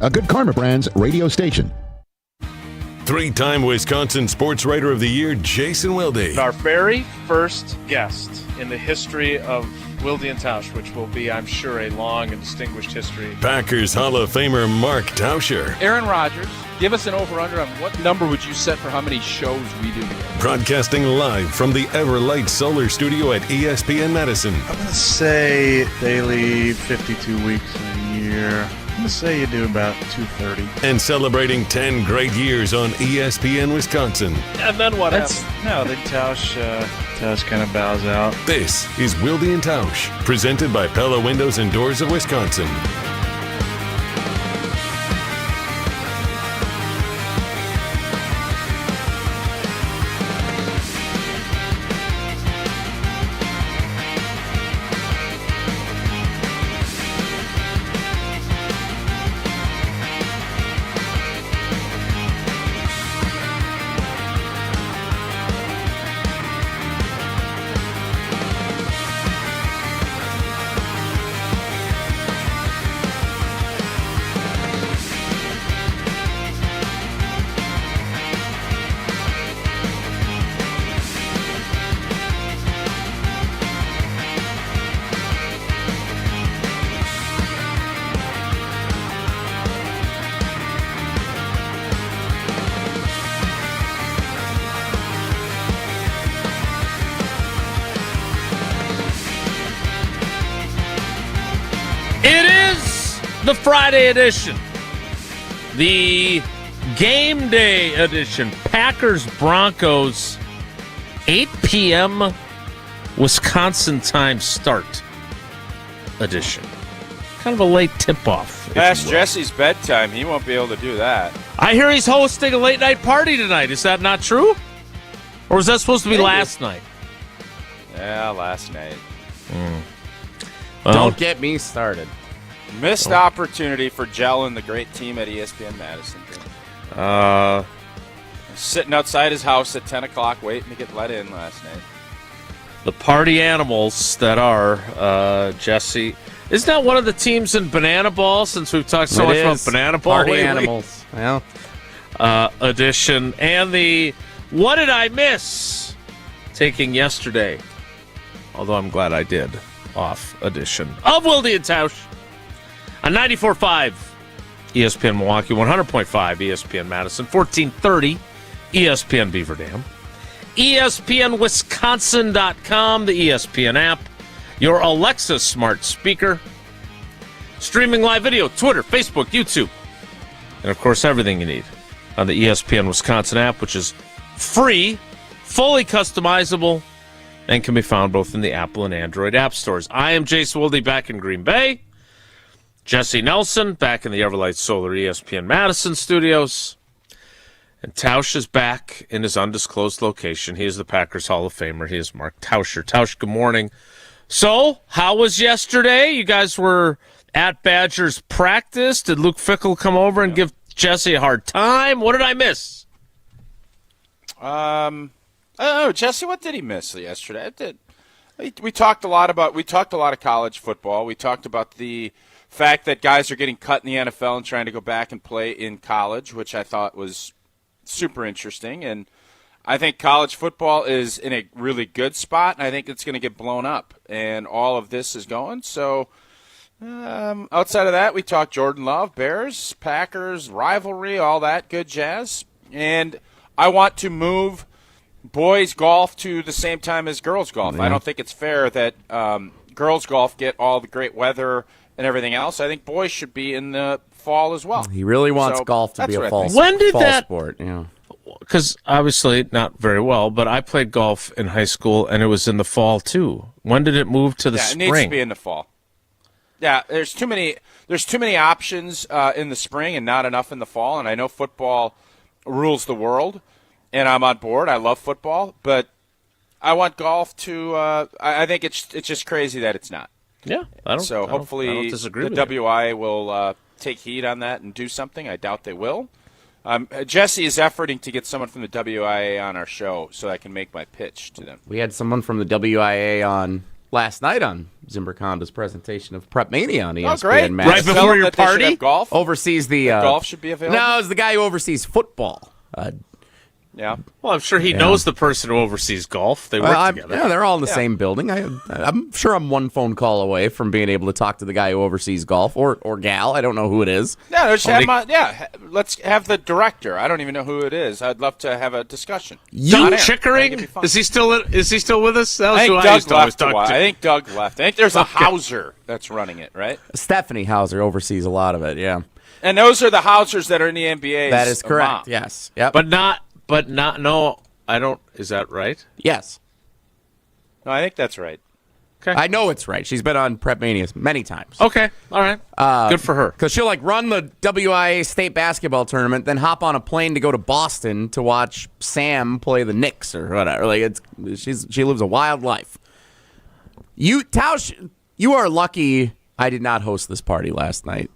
a Good Karma Brands radio station. Three-time Wisconsin Sports Writer of the Year, Jason Wilde. Our very first guest in the history of Wilde and Tausch, which will be, I'm sure, a long and distinguished history. Packers Hall of Famer Mark Tauscher. Aaron Rodgers, give us an over-under on what number would you set for how many shows we do together? Broadcasting live from the Everlight Solar Studio at ESPN Madison. I'm going to say daily 52 weeks a year. I'm going to say you do about 230. And celebrating 10 great years on ESPN Wisconsin. And then what happens? No, then Tausch kind of bows out. This is Wilde and Tausch, presented by Pella Windows and Doors of Wisconsin. The Friday edition, the game day edition, Packers Broncos, 8 p.m. Wisconsin time start edition. Kind of a late tip-off. Past Jesse's bedtime, he won't be able to do that. I hear he's hosting a late night party tonight. Is that not true? Or was that supposed to be last night? Yeah, last night. Well, don't get me started. Missed opportunity for Jell and the great team at ESPN Madison. Sitting outside his house at 10 o'clock waiting to get let in last night. The party animals that are, Jesse. Isn't that one of the teams in Banana Ball, since we've talked so much about Banana Ball party lately? Animals. Well, edition. And the What Did I Miss? Taking yesterday, although I'm glad I did, off edition of Wilde and Tausch. On 94.5 ESPN Milwaukee, 100.5 ESPN Madison, 1430 ESPN Beaver Dam, ESPNWisconsin.com, the ESPN app, your Alexa smart speaker, streaming live video, Twitter, Facebook, YouTube, and, of course, everything you need on the ESPN Wisconsin app, which is free, fully customizable, and can be found both in the Apple and Android app stores. I am Jason Wilde back in Green Bay. Jesse Nelson back in the Everlight Solar ESPN Madison studios. And Tausch is back in his undisclosed location. He is the Packers Hall of Famer. He is Mark Tauscher. Tausch, good morning. So, how was yesterday? You guys were at Badgers practice. Did Luke Fickell come over and give Jesse a hard time? What did I miss? I don't know, Jesse, what did he miss yesterday? We talked a lot of college football. We talked about the fact that guys are getting cut in the NFL and trying to go back and play in college, which I thought was super interesting. And I think college football is in a really good spot, and I think it's going to get blown up. And all of this is going. So outside of that, we talked Jordan Love, Bears, Packers, rivalry, all that good jazz. And I want to move boys golf to the same time as girls golf. I don't think it's fair that girls golf get all the great weather and everything else. I think boys should be in the fall as well. He really wants golf to be a fall sport. Yeah. Because obviously not very well, but I played golf in high school, and it was in the fall too. When did it move to the spring? It needs to be in the fall. Yeah, there's too many options in the spring and not enough in the fall. And I know football rules the world, and I'm on board. I love football, but I want golf to. I think it's just crazy that it's not. Yeah, hopefully I don't disagree the with you. WI will take heed on that and do something. I doubt they will. Jesse is efforting to get someone from the WIA on our show so I can make my pitch to them. We had someone from the WIA on last night on Zimbriconda's presentation of Prep Mania on ESPN. Great. Madison. Right before your party? Golf? Oversees the... golf should be available? No, it's the guy who oversees football. Yeah. Well, I'm sure he knows the person who oversees golf. They work together. Yeah, they're all in the same building. I'm sure I'm one phone call away from being able to talk to the guy who oversees golf, or gal. I don't know who it is. Yeah, let's have the director. I don't even know who it is. I'd love to have a discussion. Doug Chickering? Is he still with us? That was I who think I used Doug to always left a talk while. to. I think Doug left. I think there's a Hauser that's running it, right? Stephanie Hauser oversees a lot of it, yeah. And those are the Hausers that are in the NBA. That is correct, yes. Yep. But not, no, I don't, is that right? Yes. No, I think that's right. Okay. I know it's right. She's been on Prep Mania many times. Okay, all right. Good for her. Because she'll run the WIA state basketball tournament, then hop on a plane to go to Boston to watch Sam play the Knicks or whatever. She lives a wild life. Tausch, you are lucky I did not host this party last night.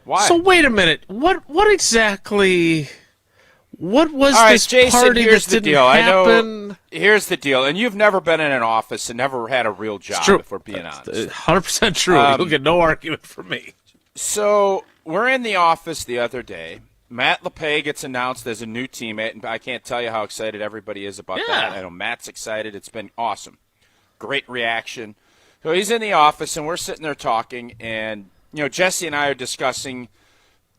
Why? So wait a minute. What exactly? What was All right, this Jason, party here's that the didn't deal. happen? I know. Here's the deal, and you've never been in an office and never had a real job. True. If we're being honest, 100% true. You'll get no argument from me. So we're in the office the other day. Matt LePay gets announced as a new teammate, and I can't tell you how excited everybody is about that. I know Matt's excited. It's been awesome. Great reaction. So he's in the office, and we're sitting there talking, and Jesse and I are discussing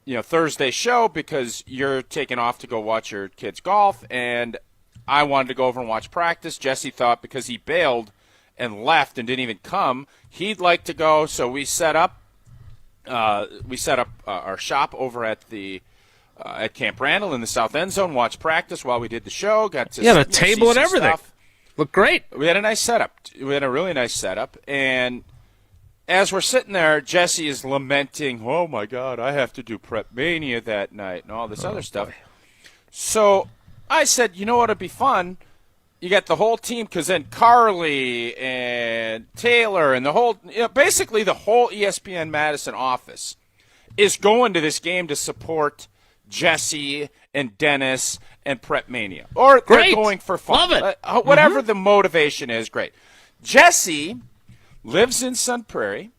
Thursday show because you're taking off to go watch your kids golf, and I wanted to go over and watch practice. Jesse thought because he bailed and left and didn't even come, he'd like to go. So we set up our shop over at the at Camp Randall in the South End Zone. Watched practice while we did the show. Got to the table and everything. Stuff. Looked great. We had a nice setup. We had a really nice setup, and as we're sitting there, Jesse is lamenting, oh, my God, I have to do Prep Mania that night and all this other stuff. Boy. So I said, you know what would be fun? You got the whole team, because then Carly and Taylor and the whole basically the whole ESPN Madison office is going to this game to support Jesse and Dennis and Prep Mania. Or they're going for fun. Love it. Whatever the motivation is, great. Jesse lives in Sun Prairie.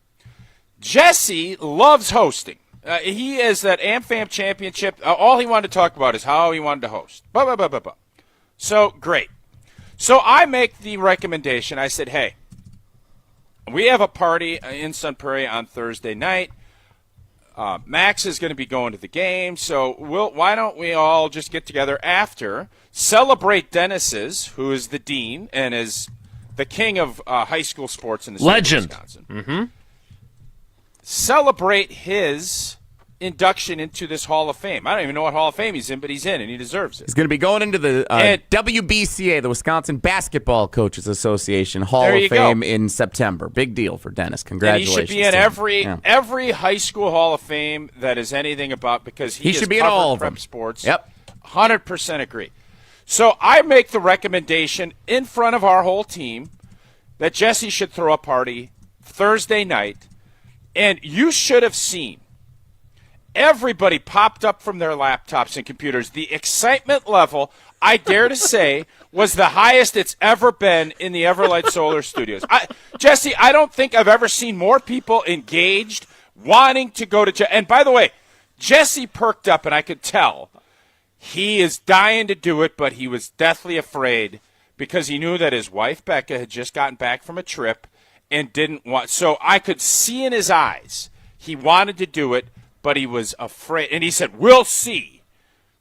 Jesse loves hosting. He is that AmFam championship. All he wanted to talk about is how he wanted to host. So, great. So I make the recommendation. I said, hey, we have a party in Sun Prairie on Thursday night. Max is going to be going to the game, so why don't we all just get together after, celebrate Dennis's, who is the dean and is the king of high school sports in the state of Wisconsin. Mm-hmm. Celebrate his induction into this Hall of Fame. I don't even know what Hall of Fame he's in, but he's in, and he deserves it. He's going to be going into the WBCA, the Wisconsin Basketball Coaches Association Hall of Fame in September. Big deal for Dennis. Congratulations. And he should be in every high school Hall of Fame that is anything about, because he should be in all of prep them. Sports. Yep. 100% agree. So I make the recommendation in front of our whole team that Jesse should throw a party Thursday night, and you should have seen everybody popped up from their laptops and computers. The excitement level, I dare to say, was the highest it's ever been in the Everlight Solar Studios. Jesse, I don't think I've ever seen more people engaged, wanting to go to. And by the way, Jesse perked up, and I could tell he is dying to do it, but he was deathly afraid because he knew that his wife, Becca, had just gotten back from a trip and didn't want. So I could see in his eyes he wanted to do it, but he was afraid. And he said, we'll see.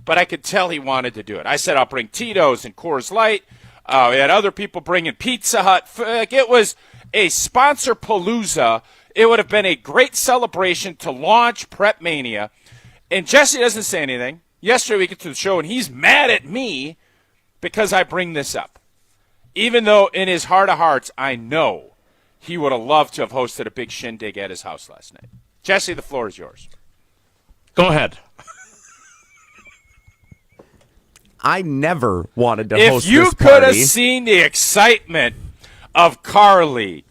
But I could tell he wanted to do it. I said, I'll bring Tito's and Coors Light. We had other people bringing Pizza Hut. It was a sponsor palooza. It would have been a great celebration to launch Prep Mania. And Jesse doesn't say anything. Yesterday we get to the show, and he's mad at me because I bring this up. Even though in his heart of hearts, I know he would have loved to have hosted a big shindig at his house last night. Jesse, the floor is yours. Go ahead. I never wanted to host this party. If you could have seen the excitement of Carly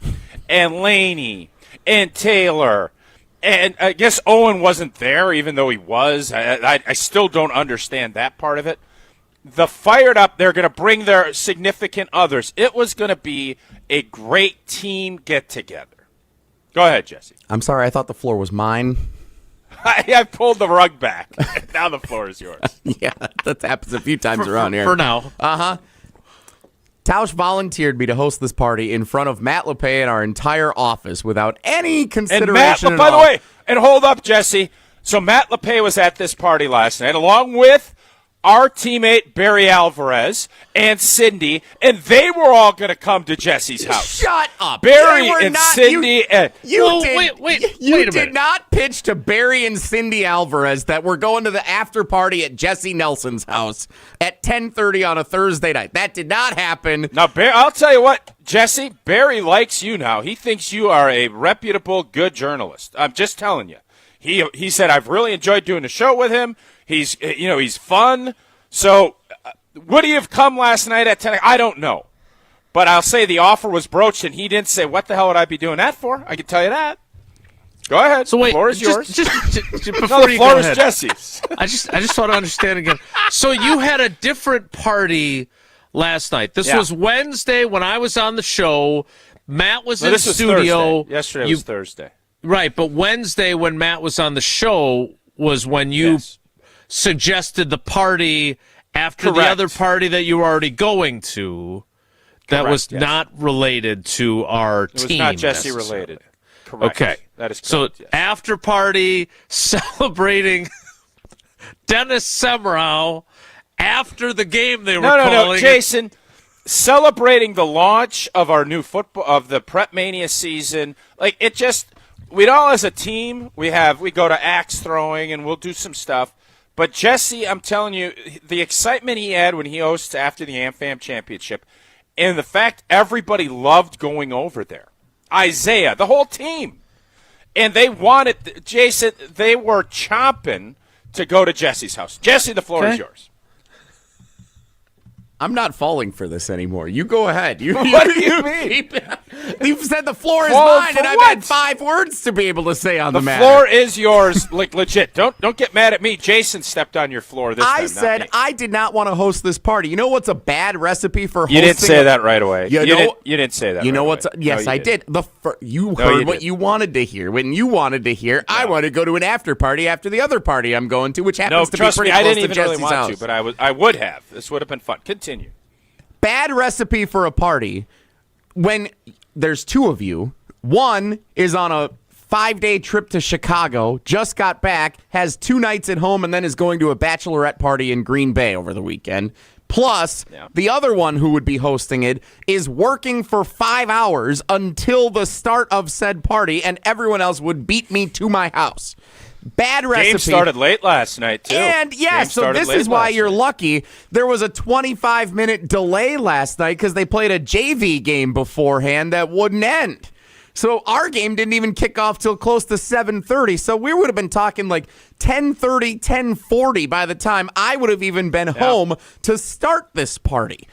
and Laney and Taylor, and I guess Owen wasn't there, even though he was. I still don't understand that part of it. the fired up. They're going to bring their significant others. It was going to be a great team get-together. Go ahead, Jesse. I'm sorry, I thought the floor was mine. I pulled the rug back. Now the floor is yours. Yeah, that happens a few times around here. For now. Tausch volunteered me to host this party in front of Matt LePay and our entire office without any consideration And Matt, by the way, and hold up, Jesse. So Matt LePay was at this party last night, along with our teammate Barry Alvarez and Cindy, and they were all going to come to Jesse's house. Shut up. Barry and Cindy. You did not pitch to Barry and Cindy Alvarez that we're going to the after party at Jesse Nelson's house at 10:30 on a Thursday night. That did not happen. Now, I'll tell you what, Jesse, Barry likes you now. He thinks you are a reputable, good journalist. I'm just telling you. He said, I've really enjoyed doing the show with him. He's fun. So would he have come last night at 10? I don't know. But I'll say the offer was broached, and he didn't say, what the hell would I be doing that for? I can tell you that. Go ahead. So wait, the floor is yours. Just before No, the you floor go is ahead. Jesse's. I just want to understand again. So you had a different party last night. This was Wednesday when I was on the show. Matt was in This was studio. Thursday. Yesterday was Thursday. Right, but Wednesday when Matt was on the show was when you suggested the party after the other party that you were already going to that was not related to our team. It was not Jesse related. Correct. Okay. That is correct. So after party celebrating Dennis Semrau after the game they were calling. No, Jason. Celebrating the launch of our new football of the Prep Mania season, like it just we'd all as a team we go to axe throwing and we'll do some stuff. But Jesse, I'm telling you, the excitement he had when he hosts after the AmFam Championship, and the fact everybody loved going over there, Isaiah, the whole team, and they wanted Jason. They were chomping to go to Jesse's house. Jesse, the floor is yours. I'm not falling for this anymore. You go ahead. What do you mean? You've said the floor is Well, mine, for and I've what? had 5 words to be able to say on the matter. The floor is yours, like legit. Don't get mad at me. Jason stepped on your floor this time. I said I did not want to host this party. You know what's a bad recipe for hosting? You didn't say that right away. You didn't say that. You know right what's? away. Yes, No, I did. You heard what did. you wanted to hear. When you wanted to hear, I want to go to an after party after the other party I'm going to, which happens to be trust pretty me, I close didn't to even really Jesse's want house. to, but I would have. This would have been fun. Continue. Bad recipe for a party when there's 2 of you. One is on a 5-day trip to Chicago, just got back, has 2 nights at home, and then is going to a bachelorette party in Green Bay over the weekend. Plus, the other one who would be hosting it is working for 5 hours until the start of said party, and everyone else would beat me to my house. Bad recipe. Game started late last night, too. And, so this is why you're lucky. There was a 25-minute delay last night because they played a JV game beforehand that wouldn't end. So our game didn't even kick off till close to 7:30. So we would have been talking like 10:30, 10:40 by the time I would have even been home to start this party.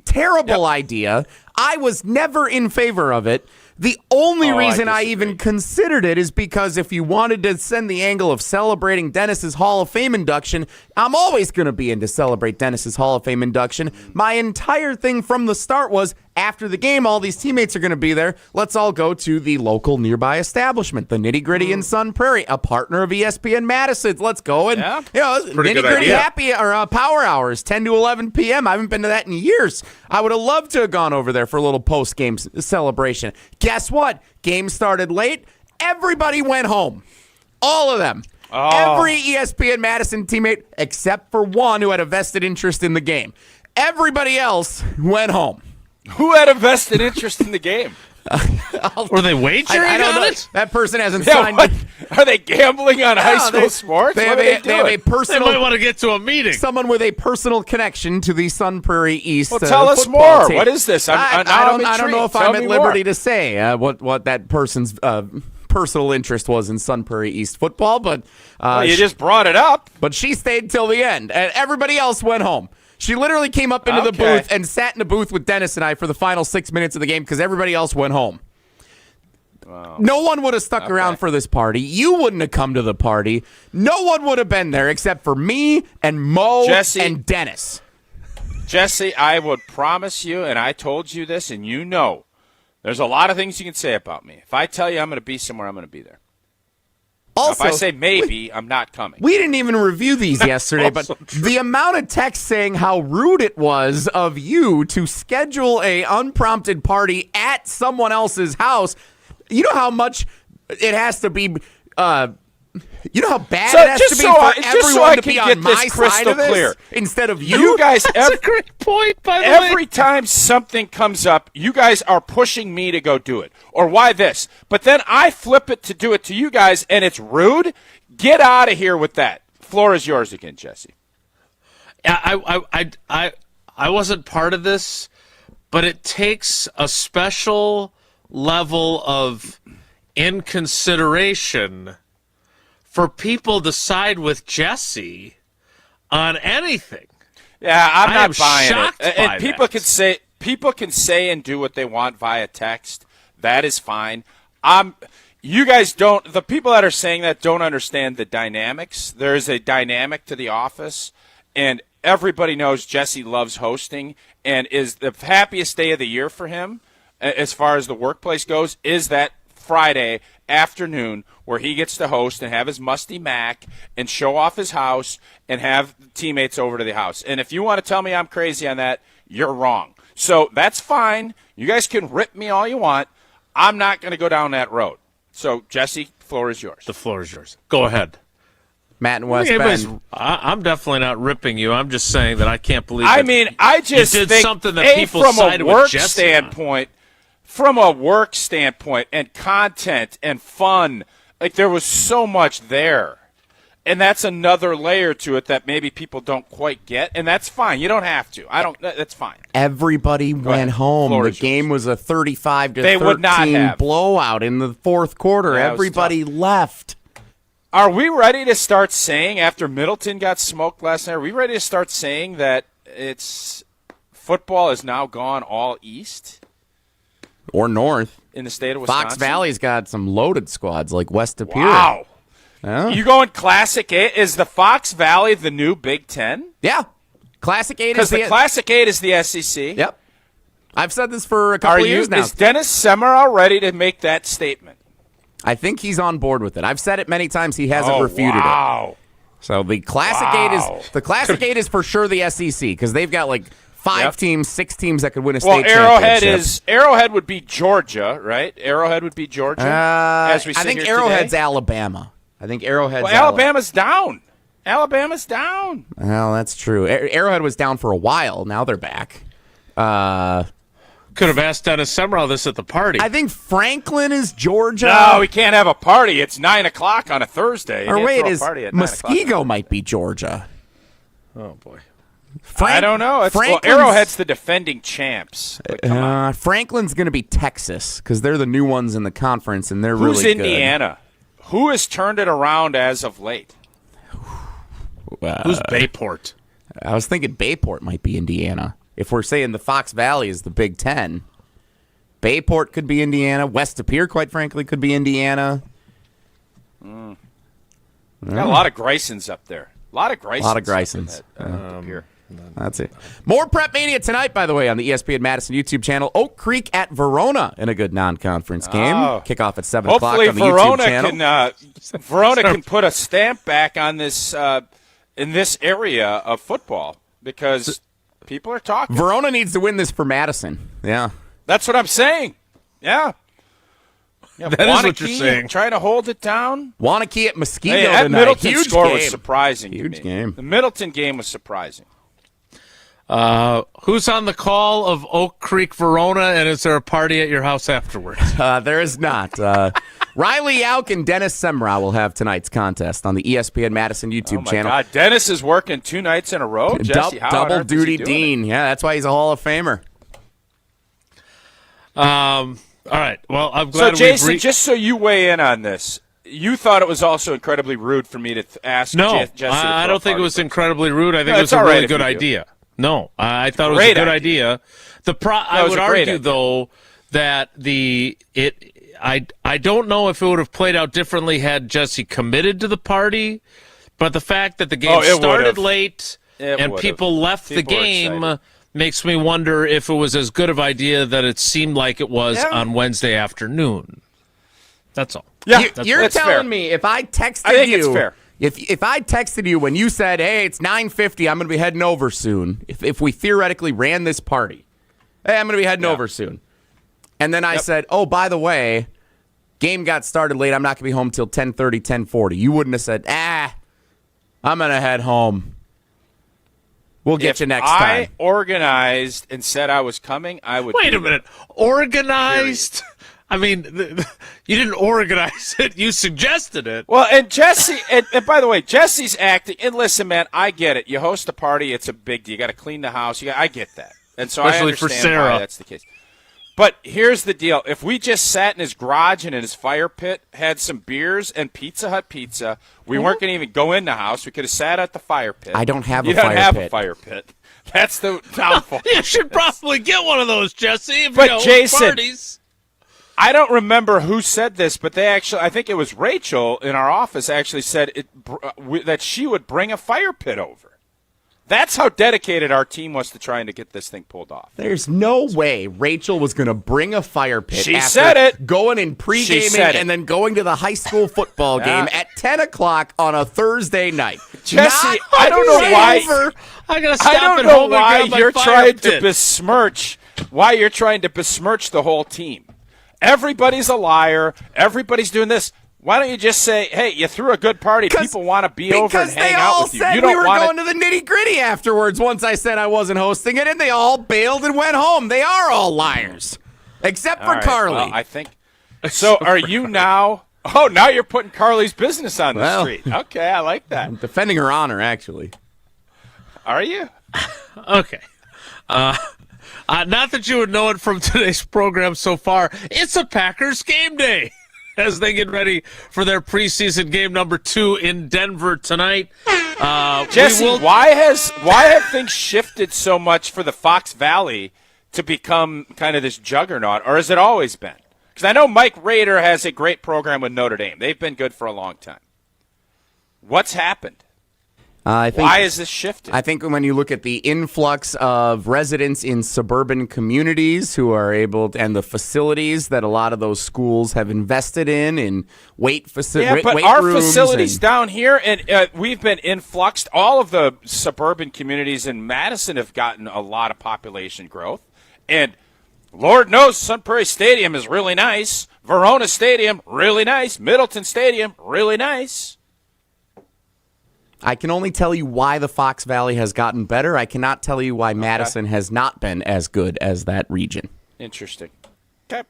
Terrible idea. I was never in favor of it. The only reason I even considered it is because if you wanted to send the angle of celebrating Dennis's Hall of Fame induction, I'm always going to be in to celebrate Dennis's Hall of Fame induction. My entire thing from the start was, after the game, all these teammates are going to be there. Let's all go to the local nearby establishment, the Nitty Gritty in Sun Prairie, a partner of ESPN Madison. Let's go and Nitty Gritty happy or power hours, 10 to 11 p.m. I haven't been to that in years. I would have loved to have gone over there for a little post-game celebration. Guess what? Game started late. Everybody went home. All of them. Every ESPN Madison teammate, except for one who had a vested interest in the game. Everybody else went home. Who had a vested interest in the game? Were they wagering I don't on know. it? That person hasn't signed. Are they gambling on high school sports? They have a They personal. might want to get to a meeting. Someone with a personal connection to the Sun Prairie East. Well, tell us football more. team. What is this? I don't know if I'm at liberty to say what that person's personal interest was in Sun Prairie East football, but you just brought it up. But she stayed till the end, and everybody else went home. She literally came up into the booth and sat in the booth with Dennis and I for the final 6 minutes of the game because everybody else went home. Wow. No one would have stuck around for this party. You wouldn't have come to the party. No one would have been there except for me and Mo and Dennis. Jesse, I would promise you, and I told you this, and you know, there's a lot of things you can say about me. If I tell you I'm going to be somewhere, I'm going to be there. Also, now, if I say maybe, I'm not coming. We didn't even review these yesterday, but the amount of text saying how rude it was of you to schedule a unprompted party at someone else's house, you know how much it has to be, you know how bad it has to be for everyone to be on my side of this instead of you? You guys, That's a great point, by the way. every time something comes up, you guys are pushing me to go do it. Or why this? But then I flip it to do it to you guys, and it's rude. Get out of here with that. Floor is yours again, Jesse. I wasn't part of this, but it takes a special level of inconsideration for people to side with Jesse on anything. Yeah, I'm not buying shocked it. by And people can say and do what they want via text. That is fine. You guys don't. The people that are saying that don't understand the dynamics. There is a dynamic to the office, and everybody knows Jesse loves hosting, and is the happiest day of the year for him, as far as the workplace goes, is that Friday afternoon where he gets to host and have his musty Mac and show off his house and have teammates over to the house. And if you want to tell me I'm crazy on that, you're wrong. So that's fine. You guys can rip me all you want. I'm not going to go down that road. So, Jesse, floor is yours. The floor is yours. Go ahead. Matt and West Bend. I'm definitely not ripping you. I'm just saying that I can't believe I just you did think something that people from sided a with work Jesse standpoint, from a work standpoint and content and fun, like there was so much there. And that's another layer to it that maybe people don't quite get, and that's fine. You don't have to. That's fine. Everybody went home. The game was a 35-13 blowout in the fourth quarter. Yeah, everybody left. Are we ready to start saying, after Middleton got smoked last night, are we ready to start saying that football is now gone all east? Or north. In the state of Wisconsin? Fox Valley's got some loaded squads like West Appear. Wow. Yeah. You going Classic 8? Is the Fox Valley the new Big Ten? Yeah. Classic 8 is because the Classic 8 is the SEC. Yep. I've said this for a couple of years now. Is Dennis Semmerau ready to make that statement? I think he's on board with it. I've said it many times. He hasn't refuted it. So the Classic 8 is for sure the SEC because they've got like 5 teams, 6 teams that could win a state championship. Arrowhead would be Georgia, right? Arrowhead would be Georgia. I think Arrowhead's Alabama. Alabama's down. Alabama's down. Well, that's true. Arrowhead was down for a while. Now they're back. Could have asked Dennis Semmerau this at the party. I think Franklin is Georgia. No, we can't have a party. It's 9 o'clock on a Thursday. Or wait, Muskego might be Georgia. Oh, boy. I don't know. Arrowhead's the defending champs. Franklin's going to be Texas because they're the new ones in the conference, and they're Who's really good. Who's Indiana? Who has turned it around as of late? Who's Bayport? I was thinking Bayport might be Indiana. If we're saying the Fox Valley is the Big Ten, Bayport could be Indiana. West Appear, quite frankly, could be Indiana. Got a lot of Graysons up there. A lot of Graysons. Up here. That's it. More Prep Mania tonight, by the way, on the ESPN Madison YouTube channel. Oak Creek at Verona in a good non-conference game. Kickoff at 7 o'clock on the YouTube channel. Verona can put a stamp back on this in this area of football because people are talking. Verona needs to win this for Madison. Yeah. That's what I'm saying. Yeah. That is what you're saying. Trying to hold it down. Wanakee at Muskego that tonight. Middleton Huge score game. was surprising Huge to me. Game. The Middleton game was surprising. Who's on the call of Oak Creek, Verona, and is there a party at your house afterwards? There is not. Riley Yauk and Dennis Semmerau will have tonight's contest on the ESPN Madison YouTube channel. God, Dennis is working 2 nights in a row. Jesse, double duty dean. Yeah, that's why he's a Hall of Famer. All right. Well, I'm glad. So, Jason, just so you weigh in on this, you thought it was also incredibly rude for me to ask. Jesse. I don't think it was incredibly rude. I think it was a really good idea. No, I thought it was a good idea. I would argue though that I don't know if it would have played out differently had Jesse committed to the party, but the fact that the game started late and people left the game makes me wonder if it was as good of an idea that it seemed like it was on Wednesday afternoon. That's all. Yeah, you're telling fair. me if I texted I think you, it's fair. If I texted you when you said, "Hey, it's 9:50, I'm going to be heading over soon." If we theoretically ran this party, hey, I'm going to be heading over soon, and then I said, "Oh, by the way, game got started late. I'm not going to be home till 10:30, 10:40." You wouldn't have said, I'm going to head home. We'll get you next time. I organized and said I was coming, I would. Wait a minute. Organized? I mean, you didn't organize it. You suggested it. Well, and Jesse, and by the way, Jesse's acting. And listen, man, I get it. You host a party, it's a big deal. You got to clean the house. I get that, and so Especially I understand for Sarah. why that's the case. But here's the deal: if we just sat in his garage and in his fire pit, had some beers and Pizza Hut pizza, we weren't going to even go in the house. We could have sat at the fire pit. I don't have you a don't fire have pit. a fire pit. That's the downfall. You should probably get one of those, Jesse. If But you know, Jason, parties. I don't remember who said this, but they actually, I think it was Rachel in our office actually said that she would bring a fire pit over. That's how dedicated our team was to trying to get this thing pulled off. There's no way Rachel was going to bring a fire pit. She after said it. Going in pregame and then going to the high school football game at 10 o'clock on a Thursday night. Jesse, I don't know why. I gotta stop I don't at know home why and grab my you're fire trying pit. to besmirch. Why you're trying to besmirch the whole team? Everybody's a liar. Everybody's doing this. Why don't you just say, "Hey, you threw a good party. People want to be over and hang out with you." Because they all said You don't we were want going to the nitty-gritty afterwards once I said I wasn't hosting it, and they all bailed and went home. They are all liars. Except for Carly. Well, I think. So are you now? Oh, now you're putting Carly's business on the street. Okay, I like that. I'm defending her honor, actually. Are you? Okay. Not that you would know it from today's program so far, it's a Packers game day as they get ready for their preseason game number 2 in Denver tonight. Jesse, why have things shifted so much for the Fox Valley to become kind of this juggernaut, or has it always been? Because I know Mike Rader has a great program with Notre Dame. They've been good for a long time. What's happened? Why is this shifted? I think when you look at the influx of residents in suburban communities who are able to, and the facilities that a lot of those schools have invested in weight facilities. Yeah, but our facilities down here, and we've been influxed. All of the suburban communities in Madison have gotten a lot of population growth. And Lord knows Sun Prairie Stadium is really nice. Verona Stadium, really nice. Middleton Stadium, really nice. I can only tell you why the Fox Valley has gotten better. I cannot tell you why Madison has not been as good as that region. Interesting. Okay.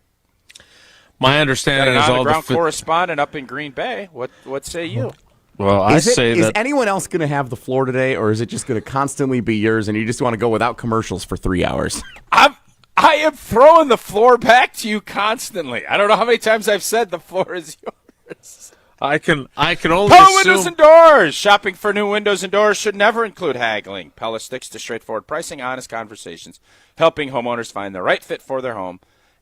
My understanding is all the correspondent up in Green Bay. What say you? Well, is anyone else going to have the floor today, or is it just going to constantly be yours, and you just want to go without commercials for 3 hours? I am throwing the floor back to you constantly. I don't know how many times I've said the floor is yours. I can only Pella assume. Windows and Doors. Shopping for new windows and doors should never include haggling. Pella sticks to straightforward pricing, honest conversations, helping homeowners find the right fit for their home,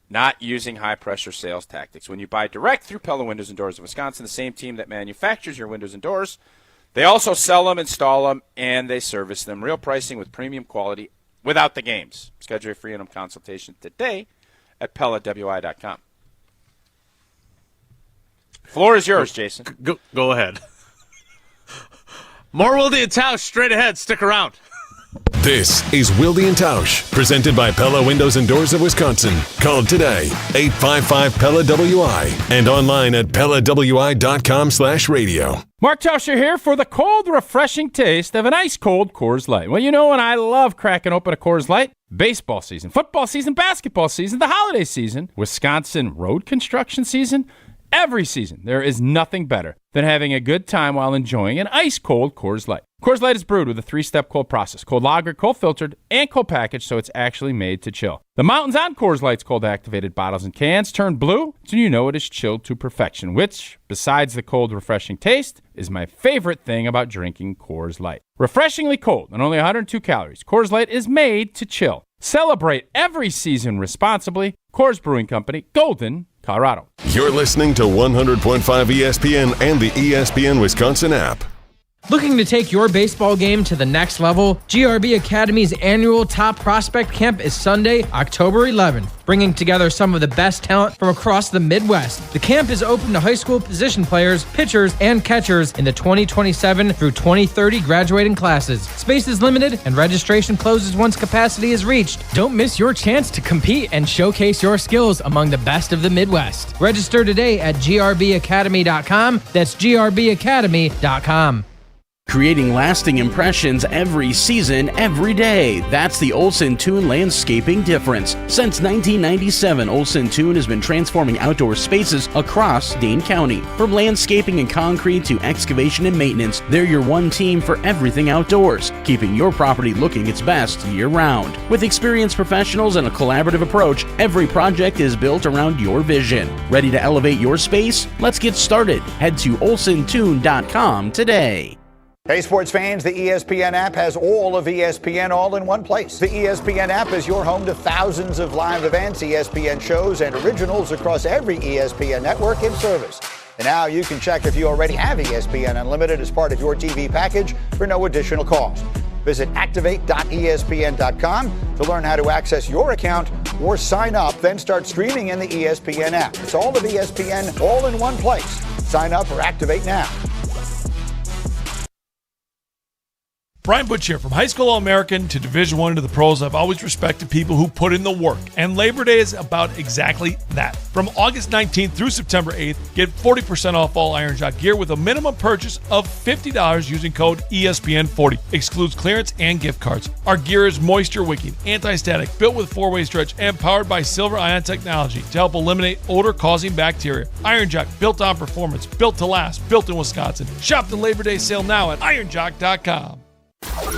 not using high-pressure sales tactics. When you buy direct through Pella Windows and Doors of Wisconsin, the same team that manufactures your windows and doors, they also sell them, install them, and they service them. Real pricing with premium quality without the games. Schedule your free in-home consultation today at PellaWI.com. Floor is yours, Jason. Go ahead. More Wilde and Tausch straight ahead. Stick around. This is Wilde and Tausch, presented by Pella Windows and Doors of Wisconsin. Call today, 855-PELLA-WI, and online at PellaWI.com/radio. Mark Tauscher here for the cold, refreshing taste of an ice-cold Coors Light. Well, you know, and I love cracking open a Coors Light. Baseball season, football season, basketball season, the holiday season, Wisconsin road construction season. Every season, there is nothing better than having a good time while enjoying an ice-cold Coors Light. Coors Light is brewed with a 3-step cold process: cold lagered, cold filtered, and cold packaged, so it's actually made to chill. The mountains on Coors Light's cold-activated bottles and cans turn blue, so you know it is chilled to perfection, which, besides the cold, refreshing taste, is my favorite thing about drinking Coors Light. Refreshingly cold and only 102 calories, Coors Light is made to chill. Celebrate every season responsibly. Coors Brewing Company, Golden, Colorado. You're listening to 100.5 ESPN and the ESPN Wisconsin app. Looking to take your baseball game to the next level? GRB Academy's annual Top Prospect Camp is Sunday, October 11th, bringing together some of the best talent from across the Midwest. The camp is open to high school position players, pitchers, and catchers in the 2027 through 2030 graduating classes. Space is limited, and registration closes once capacity is reached. Don't miss your chance to compete and showcase your skills among the best of the Midwest. Register today at grbacademy.com. That's grbacademy.com. Creating lasting impressions every season, every day. That's the Olson Toon landscaping difference. Since 1997, Olson Toon has been transforming outdoor spaces across Dane County. From landscaping and concrete to excavation and maintenance, they're your one team for everything outdoors, keeping your property looking its best year-round. With experienced professionals and a collaborative approach, every project is built around your vision. Ready to elevate your space? Let's get started. Head to olsontoon.com today. Hey sports fans, the ESPN app has all of ESPN all in one place. The ESPN app is your home to thousands of live events, ESPN shows, and originals across every ESPN network in service. And now you can check if you already have ESPN Unlimited as part of your TV package for no additional cost. Visit activate.espn.com to learn how to access your account or sign up, then start streaming in the ESPN app. It's all of ESPN all in one place. Sign up or activate now. Brian Butch here. From high school All-American to Division I to the pros, I've always respected people who put in the work. And Labor Day is about exactly that. From August 19th through September 8th, get 40% off all Iron Jock gear with a minimum purchase of $50 using code ESPN40. Excludes clearance and gift cards. Our gear is moisture wicking, anti-static, built with 4-way stretch, and powered by silver ion technology to help eliminate odor-causing bacteria. Iron Jock, built on performance, built to last, built in Wisconsin. Shop the Labor Day sale now at ironjock.com.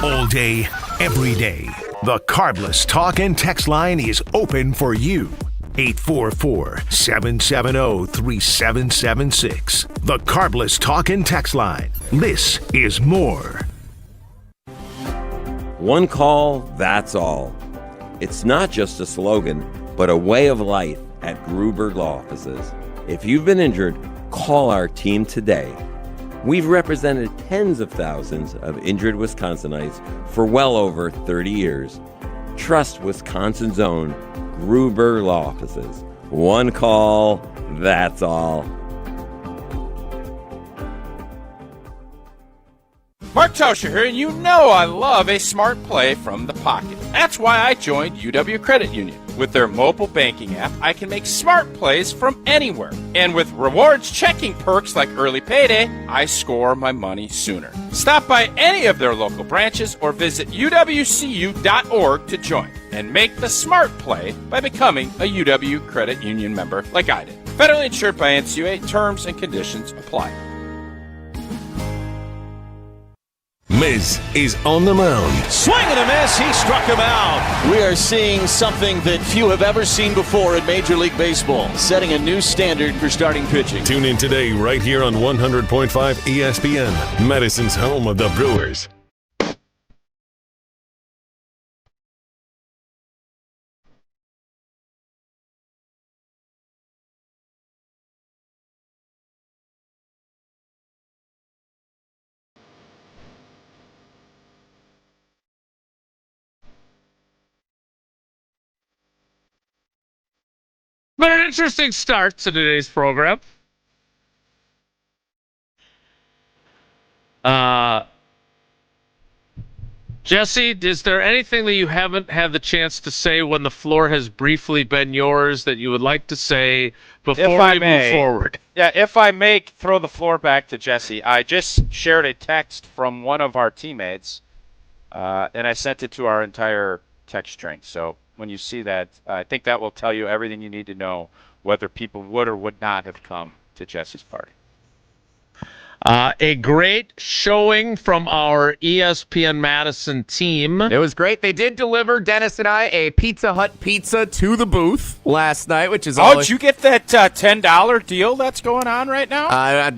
All day, every day, the Carbless Talk and Text line is open for you. 844-770-3776. The Carbless Talk and Text line. This is more. One call, that's all. It's not just a slogan, but a way of life at Gruber Law Offices. If you've been injured, call our team today. We've represented tens of thousands of injured Wisconsinites for well over 30 years. Trust Wisconsin's own Gruber Law Offices. One call, that's all. Mark Tauscher here, and you know I love a smart play from the pocket. That's why I joined UW Credit Union. With their mobile banking app, I can make smart plays from anywhere. And with rewards checking perks like early payday, I score my money sooner. Stop by any of their local branches or visit uwcu.org to join and make the smart play by becoming a UW Credit Union member like I did. Federally insured by NCUA. Terms and conditions apply. Miz is on the mound. Swing and a miss. He struck him out. We are seeing something that few have ever seen before in Major League Baseball, setting a new standard for starting pitching. Tune in today right here on 100.5 ESPN, Madison's home of the Brewers. But an interesting start to today's program. Jesse, is there anything that you haven't had the chance to say when the floor has briefly been yours that you would like to say before we move forward? Yeah, if I may throw the floor back to Jesse, I just shared a text from one of our teammates, and I sent it to our entire text string. So when you see that, I think that will tell you everything you need to know whether people would or would not have come to Jesse's party. A great showing from our ESPN Madison team. It was great. They did deliver, Dennis and I, a Pizza Hut pizza to the booth last night, which is did you get that $10 deal that's going on right now? A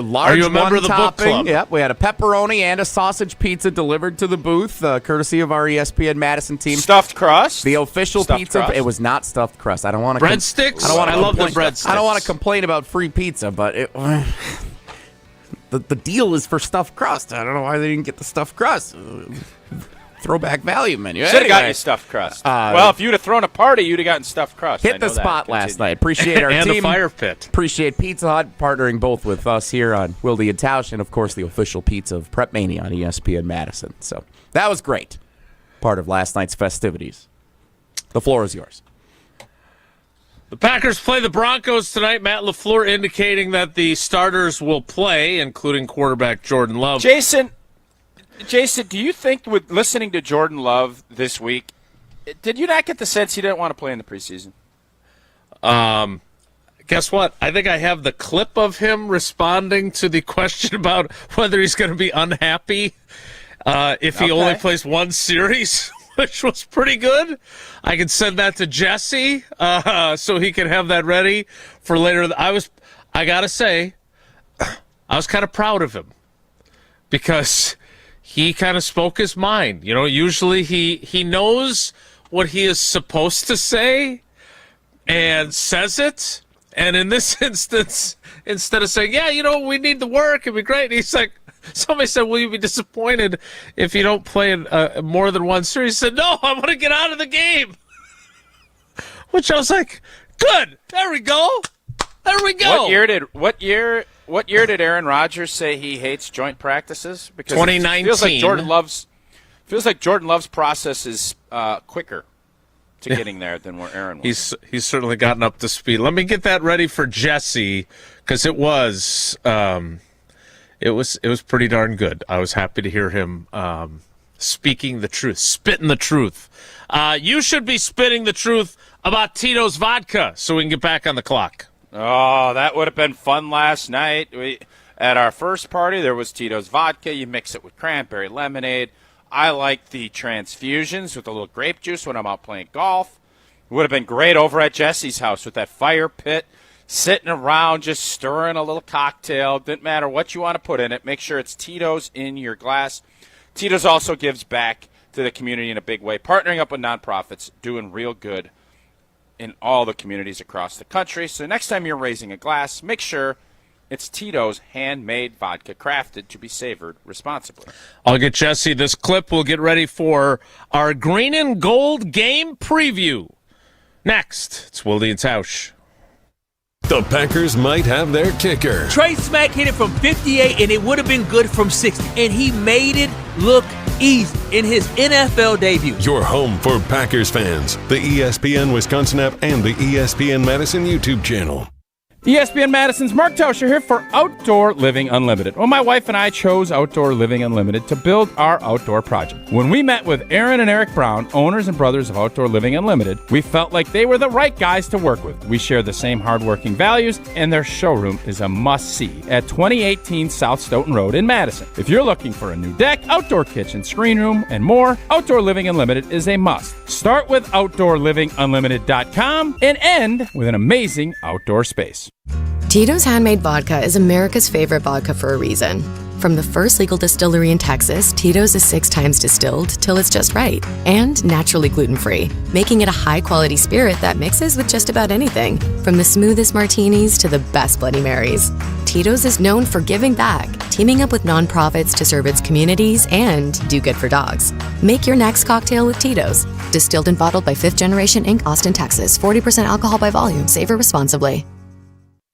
large Are you a member of the topping. book club? Yep, we had a pepperoni and a sausage pizza delivered to the booth, courtesy of our ESPN Madison team. Stuffed crust? The official Stuffed pizza. crust? It was not stuffed crust. I don't want to. Breadsticks? I love the breadsticks. I don't want to complain about free pizza, but it. the deal is for stuffed crust. I don't know why they didn't get the stuffed crust. Throwback value menu. Should have got you stuffed crust. Well, if you'd have thrown a party, you'd have gotten stuffed crust. Hit the spot last night. Appreciate our and team. the fire pit. Appreciate Pizza Hut partnering both with us here on Wilde and Tausch, and of course the official pizza of Prep Mania on ESPN Madison. So that was great. Part of last night's festivities. The floor is yours. The Packers play the Broncos tonight. Matt LaFleur indicating that the starters will play, including quarterback Jordan Love. Jason, do you think with listening to Jordan Love this week, did you not get the sense he didn't want to play in the preseason? Guess what? I think I have the clip of him responding to the question about whether he's going to be unhappy if he only plays one series, which was pretty good. I can send that to Jesse so he can have that ready for later. I got to say, I was kind of proud of him because he kind of spoke his mind. You know, usually he knows what he is supposed to say and says it. And in this instance, instead of saying, yeah, you know, we need the work, it'd be great, he's like, somebody said, will you be disappointed if you don't play in more than one series? He said, no, I want to get out of the game. Which I was like, good, there we go. There we go. What year did Aaron Rodgers say he hates joint practices? Because 2019. It feels like Jordan Love's process is quicker to getting there than where Aaron was. He's certainly gotten up to speed. Let me get that ready for Jesse because it was pretty darn good. I was happy to hear him speaking the truth, spitting the truth. You should be spitting the truth about Tito's vodka so we can get back on the clock. Oh, that would have been fun last night. At our first party, there was Tito's vodka. You mix it with cranberry lemonade. I like the transfusions with a little grape juice when I'm out playing golf. It would have been great over at Jesse's house with that fire pit, sitting around just stirring a little cocktail. Didn't matter what you want to put in it. Make sure it's Tito's in your glass. Tito's also gives back to the community in a big way, partnering up with nonprofits, doing real good in all the communities across the country. So next time you're raising a glass, make sure it's Tito's handmade vodka, crafted to be savored responsibly. I'll get Jesse this clip. We'll get ready for our green and gold game preview. Next, it's Wilde and Tausch. The Packers might have their kicker. Trey Smack hit it from 58, and it would have been good from 60. And he made it look easy in his NFL debut. Your home for Packers fans. The ESPN Wisconsin app and the ESPN Madison YouTube channel. ESPN Madison's Mark Tauscher here for Outdoor Living Unlimited. Well, my wife and I chose Outdoor Living Unlimited to build our outdoor project. When we met with Aaron and Eric Brown, owners and brothers of Outdoor Living Unlimited, we felt like they were the right guys to work with. We share the same hardworking values, and their showroom is a must-see at 2018 South Stoughton Road in Madison. If you're looking for a new deck, outdoor kitchen, screen room, and more, Outdoor Living Unlimited is a must. Start with OutdoorLivingUnlimited.com and end with an amazing outdoor space. Tito's Handmade Vodka is America's favorite vodka for a reason. From the first legal distillery in Texas, Tito's is 6 times distilled till it's just right and naturally gluten-free, making it a high-quality spirit that mixes with just about anything, from the smoothest martinis to the best Bloody Marys. Tito's is known for giving back, teaming up with nonprofits to serve its communities and do good for dogs. Make your next cocktail with Tito's. Distilled and bottled by 5th Generation Inc., Austin, Texas. 40% alcohol by volume. Savor responsibly.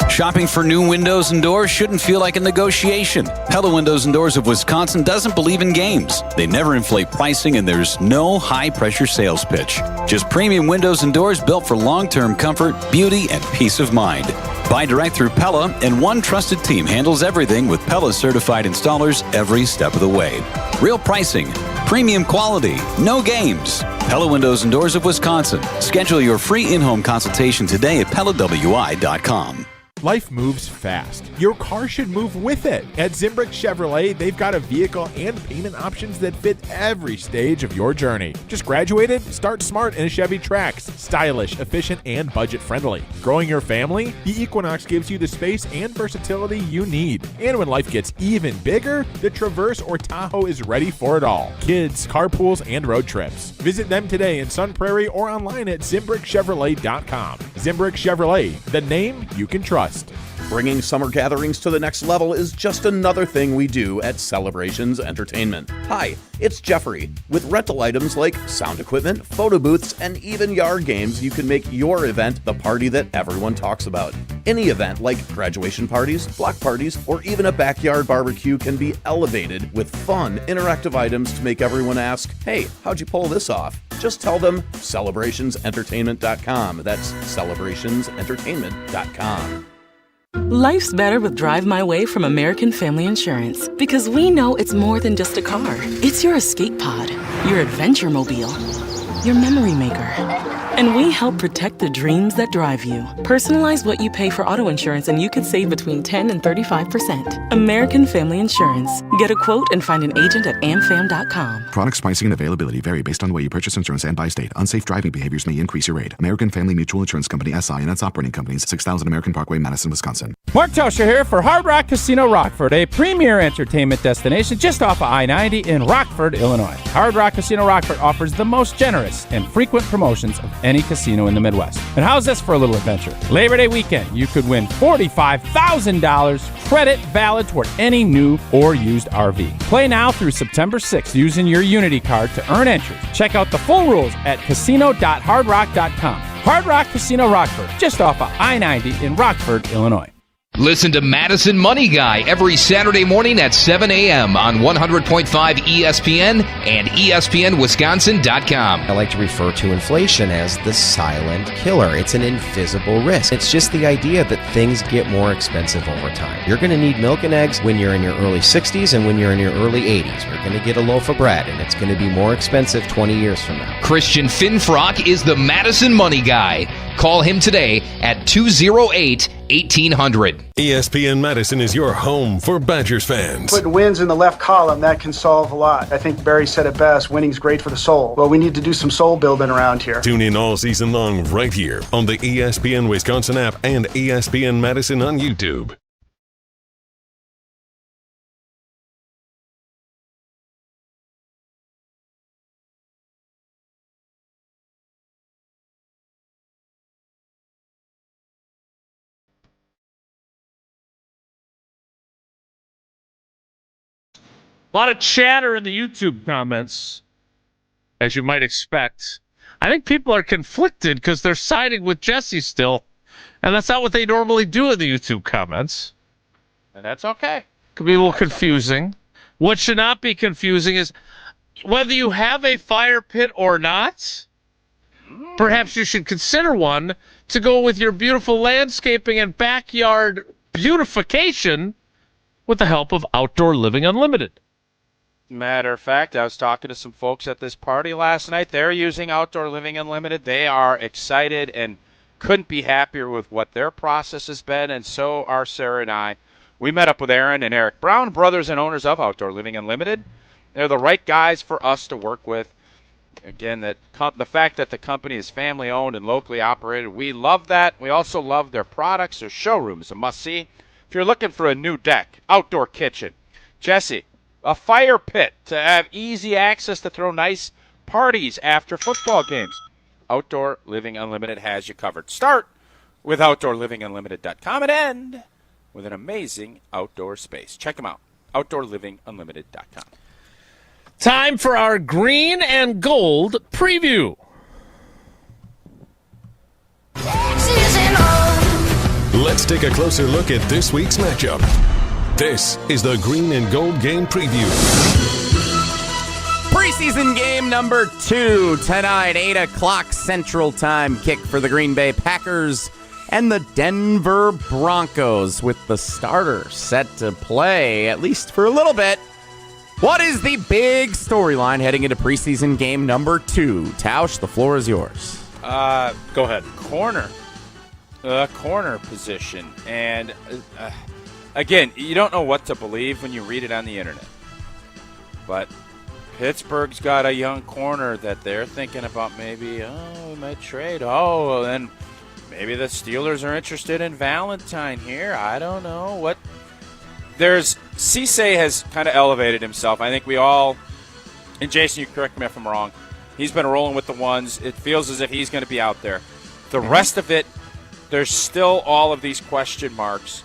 Shopping for new windows and doors shouldn't feel like a negotiation. Pella Windows and Doors of Wisconsin doesn't believe in games. They never inflate pricing, and there's no high-pressure sales pitch. Just premium windows and doors built for long-term comfort, beauty, and peace of mind. Buy direct through Pella, and one trusted team handles everything with Pella-certified installers every step of the way. Real pricing, premium quality, no games. Pella Windows and Doors of Wisconsin. Schedule your free in-home consultation today at PellaWI.com. Life moves fast. Your car should move with it. At Zimbrick Chevrolet, they've got a vehicle and payment options that fit every stage of your journey. Just graduated? Start smart in a Chevy Trax. Stylish, efficient, and budget-friendly. Growing your family? The Equinox gives you the space and versatility you need. And when life gets even bigger, the Traverse or Tahoe is ready for it all. Kids, carpools, and road trips. Visit them today in Sun Prairie or online at ZimbrickChevrolet.com. Zimbrick Chevrolet, the name you can trust. Bringing summer gatherings to the next level is just another thing we do at Celebrations Entertainment. Hi, it's Jeffrey. With rental items like sound equipment, photo booths, and even yard games, you can make your event the party that everyone talks about. Any event like graduation parties, block parties, or even a backyard barbecue can be elevated with fun, interactive items to make everyone ask, hey, how'd you pull this off? Just tell them celebrationsentertainment.com. That's celebrationsentertainment.com. Life's better with Drive My Way from American Family Insurance, because we know it's more than just a car. It's your escape pod, your adventure mobile, your memory maker. And we help protect the dreams that drive you. Personalize what you pay for auto insurance and you could save between 10 and 35%. American Family Insurance. Get a quote and find an agent at amfam.com. Products, pricing, and availability vary based on the way you purchase insurance and by state. Unsafe driving behaviors may increase your rate. American Family Mutual Insurance Company, SI, and its operating companies, 6000 American Parkway, Madison, Wisconsin. Mark Tauscher here for Hard Rock Casino Rockford, a premier entertainment destination just off of I-90 in Rockford, Illinois. Hard Rock Casino Rockford offers the most generous and frequent promotions of any casino in the Midwest. And how's this for a little adventure? Labor Day weekend, you could win $45,000 credit valid toward any new or used RV. Play now through September 6th using your Unity card to earn entries. Check out the full rules at casino.hardrock.com. Hard Rock Casino Rockford, just off of I-90 in Rockford, Illinois. Listen to Madison Money Guy every Saturday morning at 7 a.m. on 100.5 ESPN and ESPNWisconsin.com. I like to refer to inflation as the silent killer. It's an invisible risk. It's just the idea that things get more expensive over time. You're going to need milk and eggs when you're in your early 60s and when you're in your early 80s. You're going to get a loaf of bread, and it's going to be more expensive 20 years from now. Christian Finfrock is the Madison Money Guy. Call him today at 208-1800. ESPN Madison is your home for Badgers fans. Put wins in the left column, that can solve a lot. I think Barry said it best, winning's great for the soul. Well, we need to do some soul building around here. Tune in all season long right here on the ESPN Wisconsin app and ESPN Madison on YouTube. A lot of chatter in the YouTube comments, as you might expect. I think people are conflicted because they're siding with Jesse still, and that's not what they normally do in the YouTube comments. And that's okay. Could be a little confusing. What should not be confusing is whether you have a fire pit or not. Perhaps you should consider one to go with your beautiful landscaping and backyard beautification with the help of Outdoor Living Unlimited. Matter of fact, I was talking to some folks at this party last night. They're using Outdoor Living Unlimited. They are excited and couldn't be happier with what their process has been, and so are Sarah and I. We met up with Aaron and Eric Brown, brothers and owners of Outdoor Living Unlimited. They're the right guys for us to work with. Again, the fact that the company is family-owned and locally operated, we love that. We also love their products. Their showroom is a must-see. If you're looking for a new deck, outdoor kitchen, Jesse, a fire pit to have easy access to throw nice parties after football games, Outdoor Living Unlimited has you covered. Start with OutdoorLivingUnlimited.com and end with an amazing outdoor space. Check them out, OutdoorLivingUnlimited.com. Time for our green and gold preview. Let's take a closer look at this week's matchup. This is the Green and Gold Game Preview. Preseason game number 2 tonight, 8 o'clock Central Time. Kick for the Green Bay Packers and the Denver Broncos, with the starter set to play, at least for a little bit. What is the big storyline heading into preseason game number 2? Tausch, the floor is yours. Go ahead. Corner position. And again, you don't know what to believe when you read it on the internet. But Pittsburgh's got a young corner that they're thinking about we might trade. And maybe the Steelers are interested in Valentine here. I don't know. What? Cisse has kind of elevated himself. I think we all, and Jason, you correct me if I'm wrong, he's been rolling with the ones. It feels as if he's going to be out there. The rest of it, there's still all of these question marks.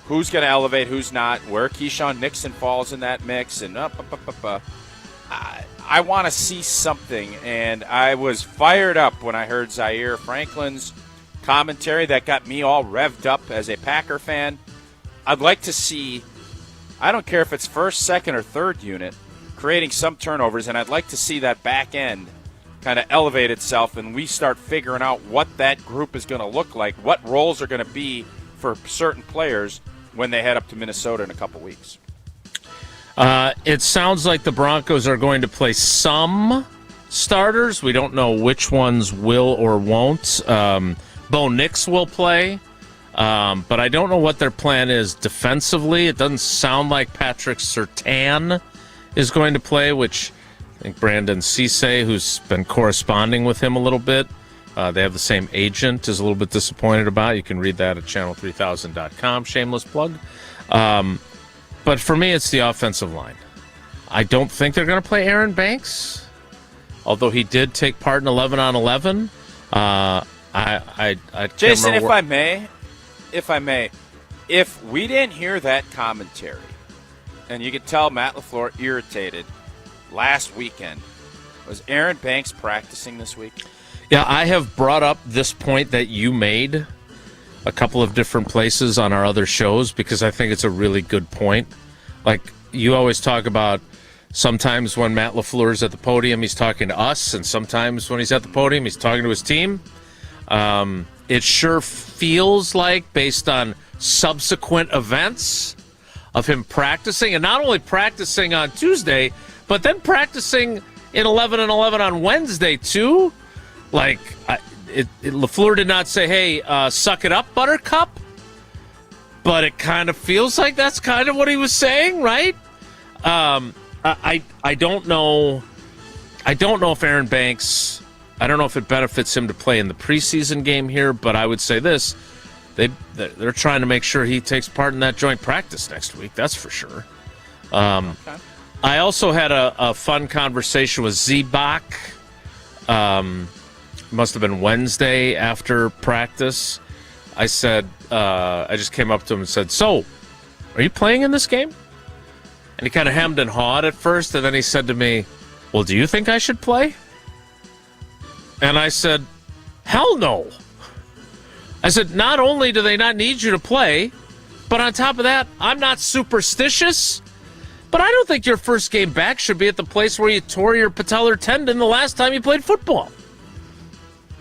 who's going to elevate, who's not, where Keyshawn Nixon falls in that mix, and I want to see something, and I was fired up when I heard Zaire Franklin's commentary. That got me all revved up as a Packer fan. I'd like to see, I don't care if it's first, second, or third unit, creating some turnovers, and I'd like to see that back end kind of elevate itself, and we start figuring out what that group is going to look like, what roles are going to be for certain players when they head up to Minnesota in a couple weeks. It sounds like the Broncos are going to play some starters. We don't know which ones will or won't. Bo Nix will play, but I don't know what their plan is defensively. It doesn't sound like Patrick Surtain is going to play, which I think Brandon Cisse, who's been corresponding with him a little bit, they have the same agent, is a little bit disappointed about. You can read that at channel3000.com. Shameless plug. But for me, it's the offensive line. I don't think they're going to play Aaron Banks, although he did take part in 11-on-11. Jason, if I may, if we didn't hear that commentary, and you could tell Matt LaFleur irritated last weekend, was Aaron Banks practicing this week? Yeah, I have brought up this point that you made a couple of different places on our other shows because I think it's a really good point. Like, you always talk about sometimes when Matt LaFleur's at the podium, he's talking to us, and sometimes when he's at the podium, he's talking to his team. It sure feels like, based on subsequent events of him practicing, and not only practicing on Tuesday, but then practicing in 11-on-11 on Wednesday, too. Like, LaFleur did not say, hey, suck it up, Buttercup. But it kind of feels like that's kind of what he was saying, right? I don't know. I don't know if Aaron Banks, I don't know if it benefits him to play in the preseason game here, but I would say this. They're trying to make sure he takes part in that joint practice next week. That's for sure. Okay. I also had a fun conversation with Z-Bach. Must have been Wednesday after practice. I said, I just came up to him and said, so, are you playing in this game? And he kind of hemmed and hawed at first, and then he said to me, well, do you think I should play? And I said, hell no. I said, not only do they not need you to play, but on top of that, I'm not superstitious, but I don't think your first game back should be at the place where you tore your patellar tendon the last time you played football.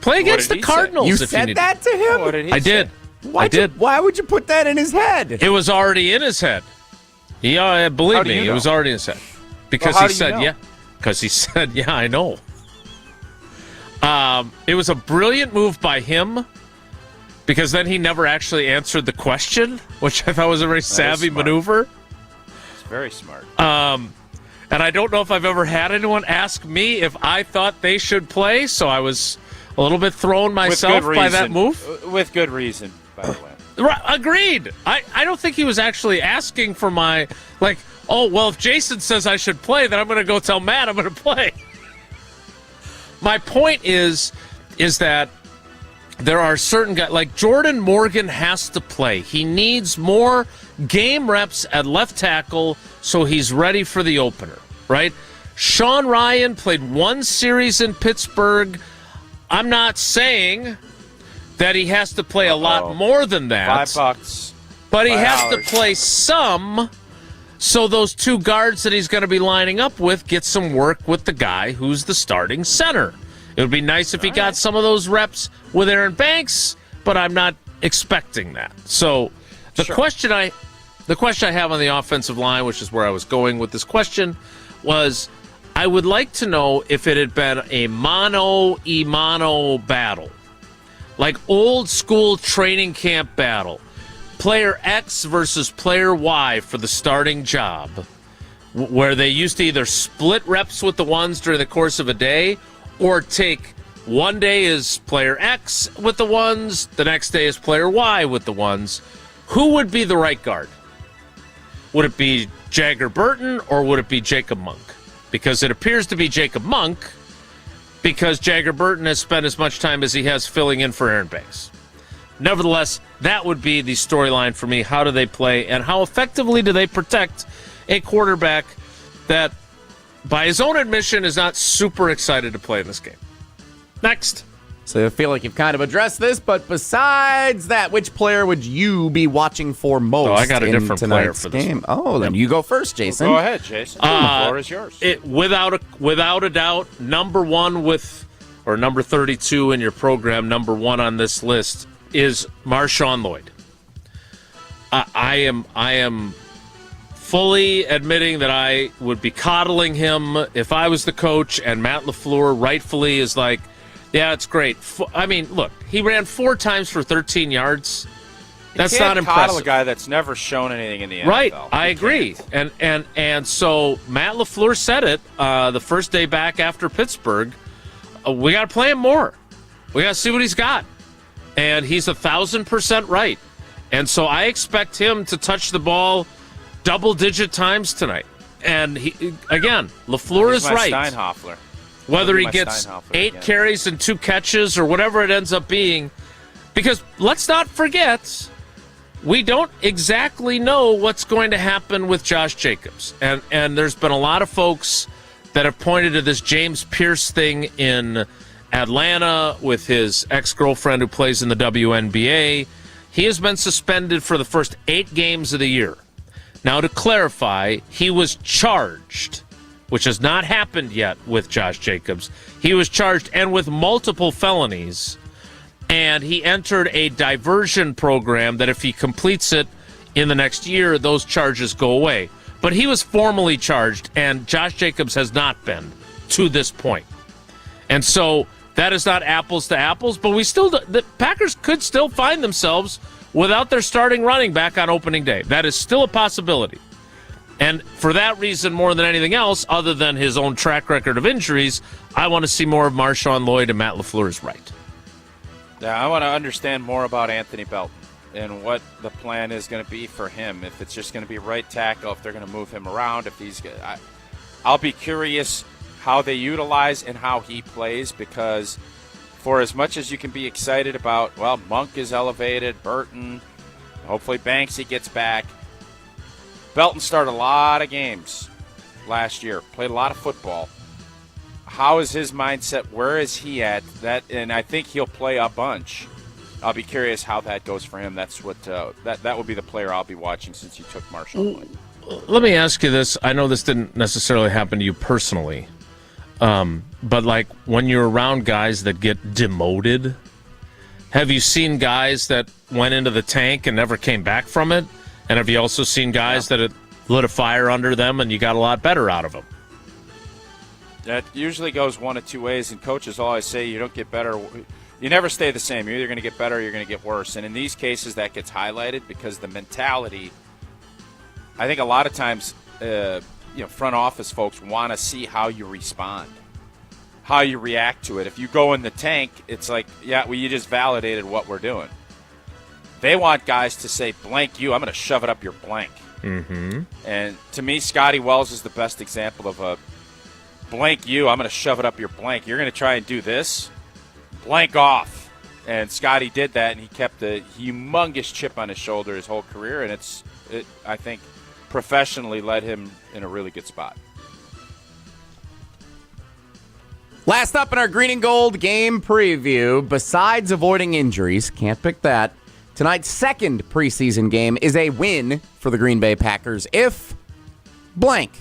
Play against the Cardinals. You said that to him? What did he I did. I did. Why would you put that in his head? It was already in his head. He, believe me, it was already in his head. Because he said, yeah. Because he said, yeah, I know. It was a brilliant move by him, because then he never actually answered the question, which I thought was a very savvy maneuver. It's very smart. And I don't know if I've ever had anyone ask me if I thought they should play, so I was a little bit thrown myself by that move. With good reason, by the way. Right, agreed. I don't think he was actually asking for my, like, oh, well, if Jason says I should play, then I'm going to go tell Matt I'm going to play. My point is that there are certain guys, like Jordan Morgan has to play. He needs more game reps at left tackle so he's ready for the opener, right? Sean Ryan played one series in Pittsburgh. I'm not saying that he has to play a lot more than that. $5. But he has to play some, so those two guards that he's going to be lining up with get some work with the guy who's the starting center. It would be nice if he got some of those reps with Aaron Banks, but I'm not expecting that. So the question I have on the offensive line, which is where I was going with this question, was I would like to know if it had been a mano-a-mano battle, like old school training camp battle, player X versus player Y for the starting job, where they used to either split reps with the ones during the course of a day or take one day is player X with the ones, the next day is player Y with the ones. Who would be the right guard? Would it be Jagger Burton or would it be Jacob Monk? Because it appears to be Jacob Monk, because Jagger Burton has spent as much time as he has filling in for Aaron Banks. Nevertheless, That would be the storyline for me. How do they play, and how effectively do they protect a quarterback that, by his own admission, is not super excited to play in this game? Next. So I feel like you've kind of addressed this, but besides that, which player would you be watching for most? I got a in different player tonight's for this game? one. Oh, then you go first, Jason. Well, go ahead, Jason. The floor is yours. Without a doubt, number 32 in your program, number 1 on this list is Marshawn Lloyd. I am fully admitting that I would be coddling him if I was the coach, and Matt LaFleur rightfully is like, yeah, it's great. I mean, look, he ran 4 times for 13 yards. That's not impressive. Coddle a guy that's never shown anything in the NFL. Right, I agree. And so Matt LaFleur said it the first day back after Pittsburgh. We got to play him more. We got to see what he's got. And he's 1,000% right. And so I expect him to touch the ball double-digit times tonight. And again, LaFleur is right. Steinhoffler. Whether he gets 8 carries and 2 catches or whatever it ends up being. Because let's not forget, we don't exactly know what's going to happen with Josh Jacobs. And there's been a lot of folks that have pointed to this James Pierce thing in Atlanta with his ex-girlfriend who plays in the WNBA. He has been suspended for the first 8 games of the year. Now, to clarify, he was charged, which has not happened yet with Josh Jacobs. He was charged and with multiple felonies, and he entered a diversion program that if he completes it in the next year, those charges go away. But he was formally charged, and Josh Jacobs has not been to this point. And so that is not apples to apples, but the Packers could still find themselves without their starting running back on opening day. That is still a possibility. And for that reason, more than anything else, other than his own track record of injuries, I want to see more of Marshawn Lloyd, and Matt LaFleur is right. Yeah, I want to understand more about Anthony Belton and what the plan is going to be for him. If it's just going to be right tackle, if they're going to move him around, I'll be curious how they utilize and how he plays, because for as much as you can be excited about, well, Monk is elevated, Burton, hopefully Banksy gets back. Belton started a lot of games last year, played a lot of football. How is his mindset? Where is he at? And I think he'll play a bunch. I'll be curious how that goes for him. That's what that will be the player I'll be watching since you took Marshawn Lloyd. Let me ask you this. I know this didn't necessarily happen to you personally, but like when you're around guys that get demoted, have you seen guys that went into the tank and never came back from it? And have you also seen guys that it lit a fire under them and you got a lot better out of them? That usually goes one of two ways, and coaches always say you don't get better. You never stay the same. You're either going to get better or you're going to get worse. And in these cases, that gets highlighted because the mentality, I think a lot of times, front office folks want to see how you respond, how you react to it. If you go in the tank, it's like, you just validated what we're doing. They want guys to say, blank you, I'm going to shove it up your blank. Mm-hmm. And to me, Scotty Wells is the best example of a blank you, I'm going to shove it up your blank. You're going to try and do this, blank off. And Scotty did that, and he kept a humongous chip on his shoulder his whole career, and it I think, professionally led him in a really good spot. Last up in our green and gold game preview, besides avoiding injuries, can't pick that, tonight's second preseason game is a win for the Green Bay Packers if blank.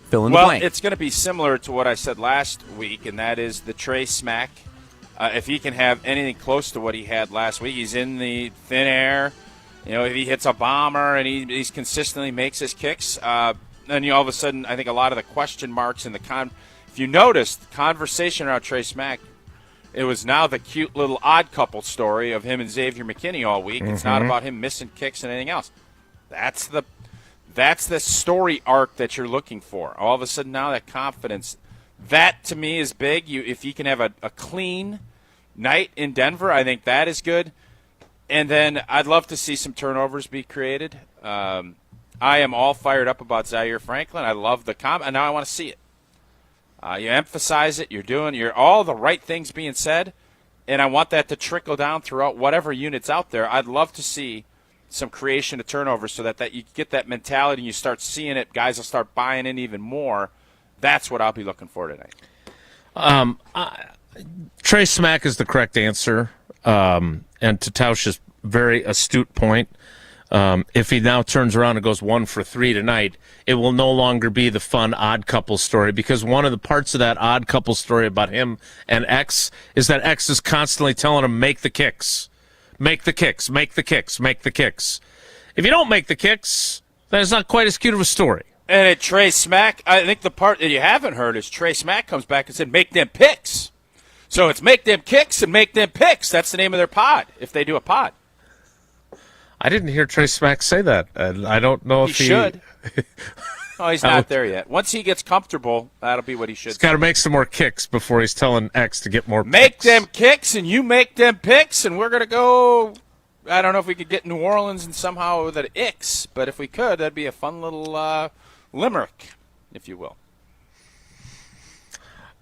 Fill in the blank. It's going to be similar to what I said last week, and that is the Trey Smack. If he can have anything close to what he had last week, he's in the thin air. If he hits a bomber and he's consistently makes his kicks, then all of a sudden, I think a lot of the question marks and if you noticed, the conversation around Trey Smack, it was now the cute little odd couple story of him and Xavier McKinney all week. Mm-hmm. It's not about him missing kicks and anything else. That's the story arc that you're looking for. All of a sudden now that confidence, that to me is big. If you can have a clean night in Denver, I think that is good. And then I'd love to see some turnovers be created. I am all fired up about Zaire Franklin. I love the comment, and now I want to see it. You emphasize it. You're all the right things being said. and I want that to trickle down throughout whatever unit's out there. I'd love to see some creation of turnovers so that you get that mentality and you start seeing it. Guys will start buying in even more. That's what I'll be looking for tonight. Trey Smack is the correct answer. And to Tausch's very astute point, if he now turns around and goes 1 for 3 tonight, it will no longer be the fun odd couple story, because one of the parts of that odd couple story about him and X is that X is constantly telling him, make the kicks. Make the kicks, make the kicks, make the kicks. If you don't make the kicks, then it's not quite as cute of a story. And at Trey Smack, I think the part that you haven't heard is Trey Smack comes back and said, make them picks. So it's make them kicks and make them picks. That's the name of their pod, if they do a pod. I didn't hear Trey Smack say that. I don't know if he should. Oh, he's not there yet. Once he gets comfortable, that'll be what he should. He's got to make some more kicks before he's telling X to get more Make picks. them kicks, and you make them picks, and we're going to go. I don't know if we could get New Orleans and somehow with an X, but if we could, that'd be a fun little limerick, if you will.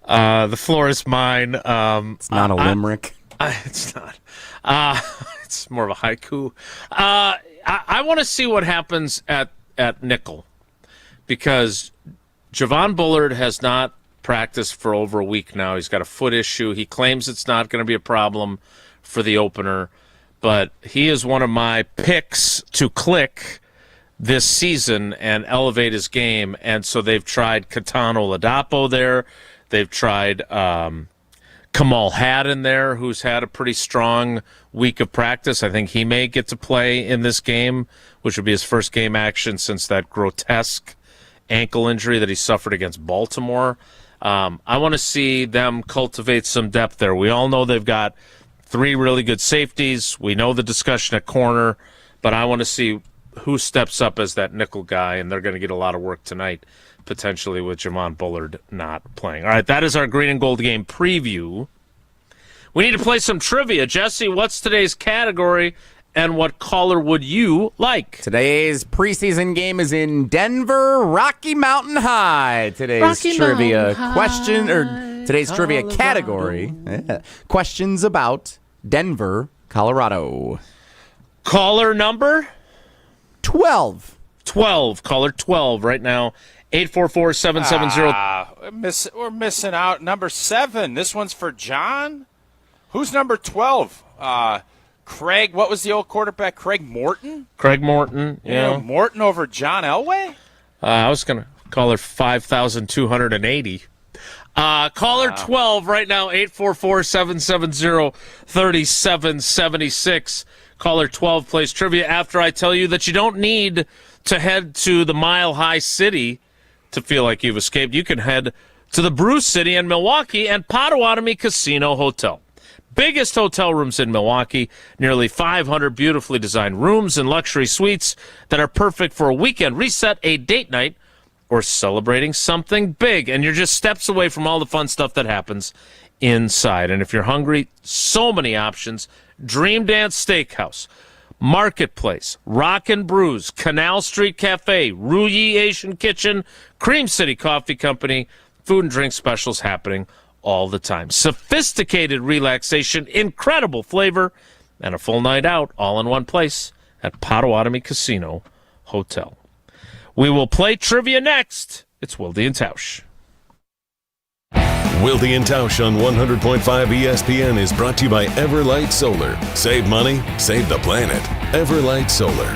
The floor is mine. It's not a limerick. It's not. It's more of a haiku. I want to see what happens at nickel, because Javon Bullard has not practiced for over a week now. He's got a foot issue. He claims it's not going to be a problem for the opener, but he is one of my picks to click this season and elevate his game. And so they've tried Katano Ladapo there. They've tried Kamal Haddon there, who's had a pretty strong week of practice. I think he may get to play in this game, which would be his first game action since that grotesque ankle injury that he suffered against Baltimore. I want to see them cultivate some depth there. We all know they've got 3 really good safeties. We know the discussion at corner, but I want to see who steps up as that nickel guy, and they're going to get a lot of work tonight, potentially with Javon Bullard not playing. All right, that is our green and gold game preview. We need to play some trivia. Jesse, what's today's category, and what caller would you like? Today's preseason game is in Denver, Rocky Mountain High. Today's trivia question, or today's trivia category, questions about Denver, Colorado. Caller number? 12. 12. Caller 12 right now. 844-770. We're missing out. Number 7. This one's for John. Who's number 12? Craig. What was the old quarterback? Craig Morton? Craig Morton. Yeah. Morton over John Elway? I was going to call her 5,280. Caller 12 right now. 844-770-3776. Caller 12 plays trivia after I tell you that you don't need to head to the Mile High City to feel like you've escaped. You can head to the Brew City in Milwaukee and Potawatomi Casino Hotel. Biggest hotel rooms in Milwaukee, nearly 500 beautifully designed rooms and luxury suites that are perfect for a weekend reset, a date night, or celebrating something big. And you're just steps away from all the fun stuff that happens inside. And if you're hungry, so many options. Dream Dance Steakhouse, Marketplace, Rock and Brews, Canal Street Cafe, Ruyi Asian Kitchen, Cream City Coffee Company, food and drink specials happening all the time. Sophisticated relaxation, incredible flavor, and a full night out all in one place at Potawatomi Casino Hotel. We will play trivia next. It's Wilde and Tausch. Wilde and Tausch on 100.5 ESPN is brought to you by Everlight Solar. Save money, save the planet. Everlight Solar.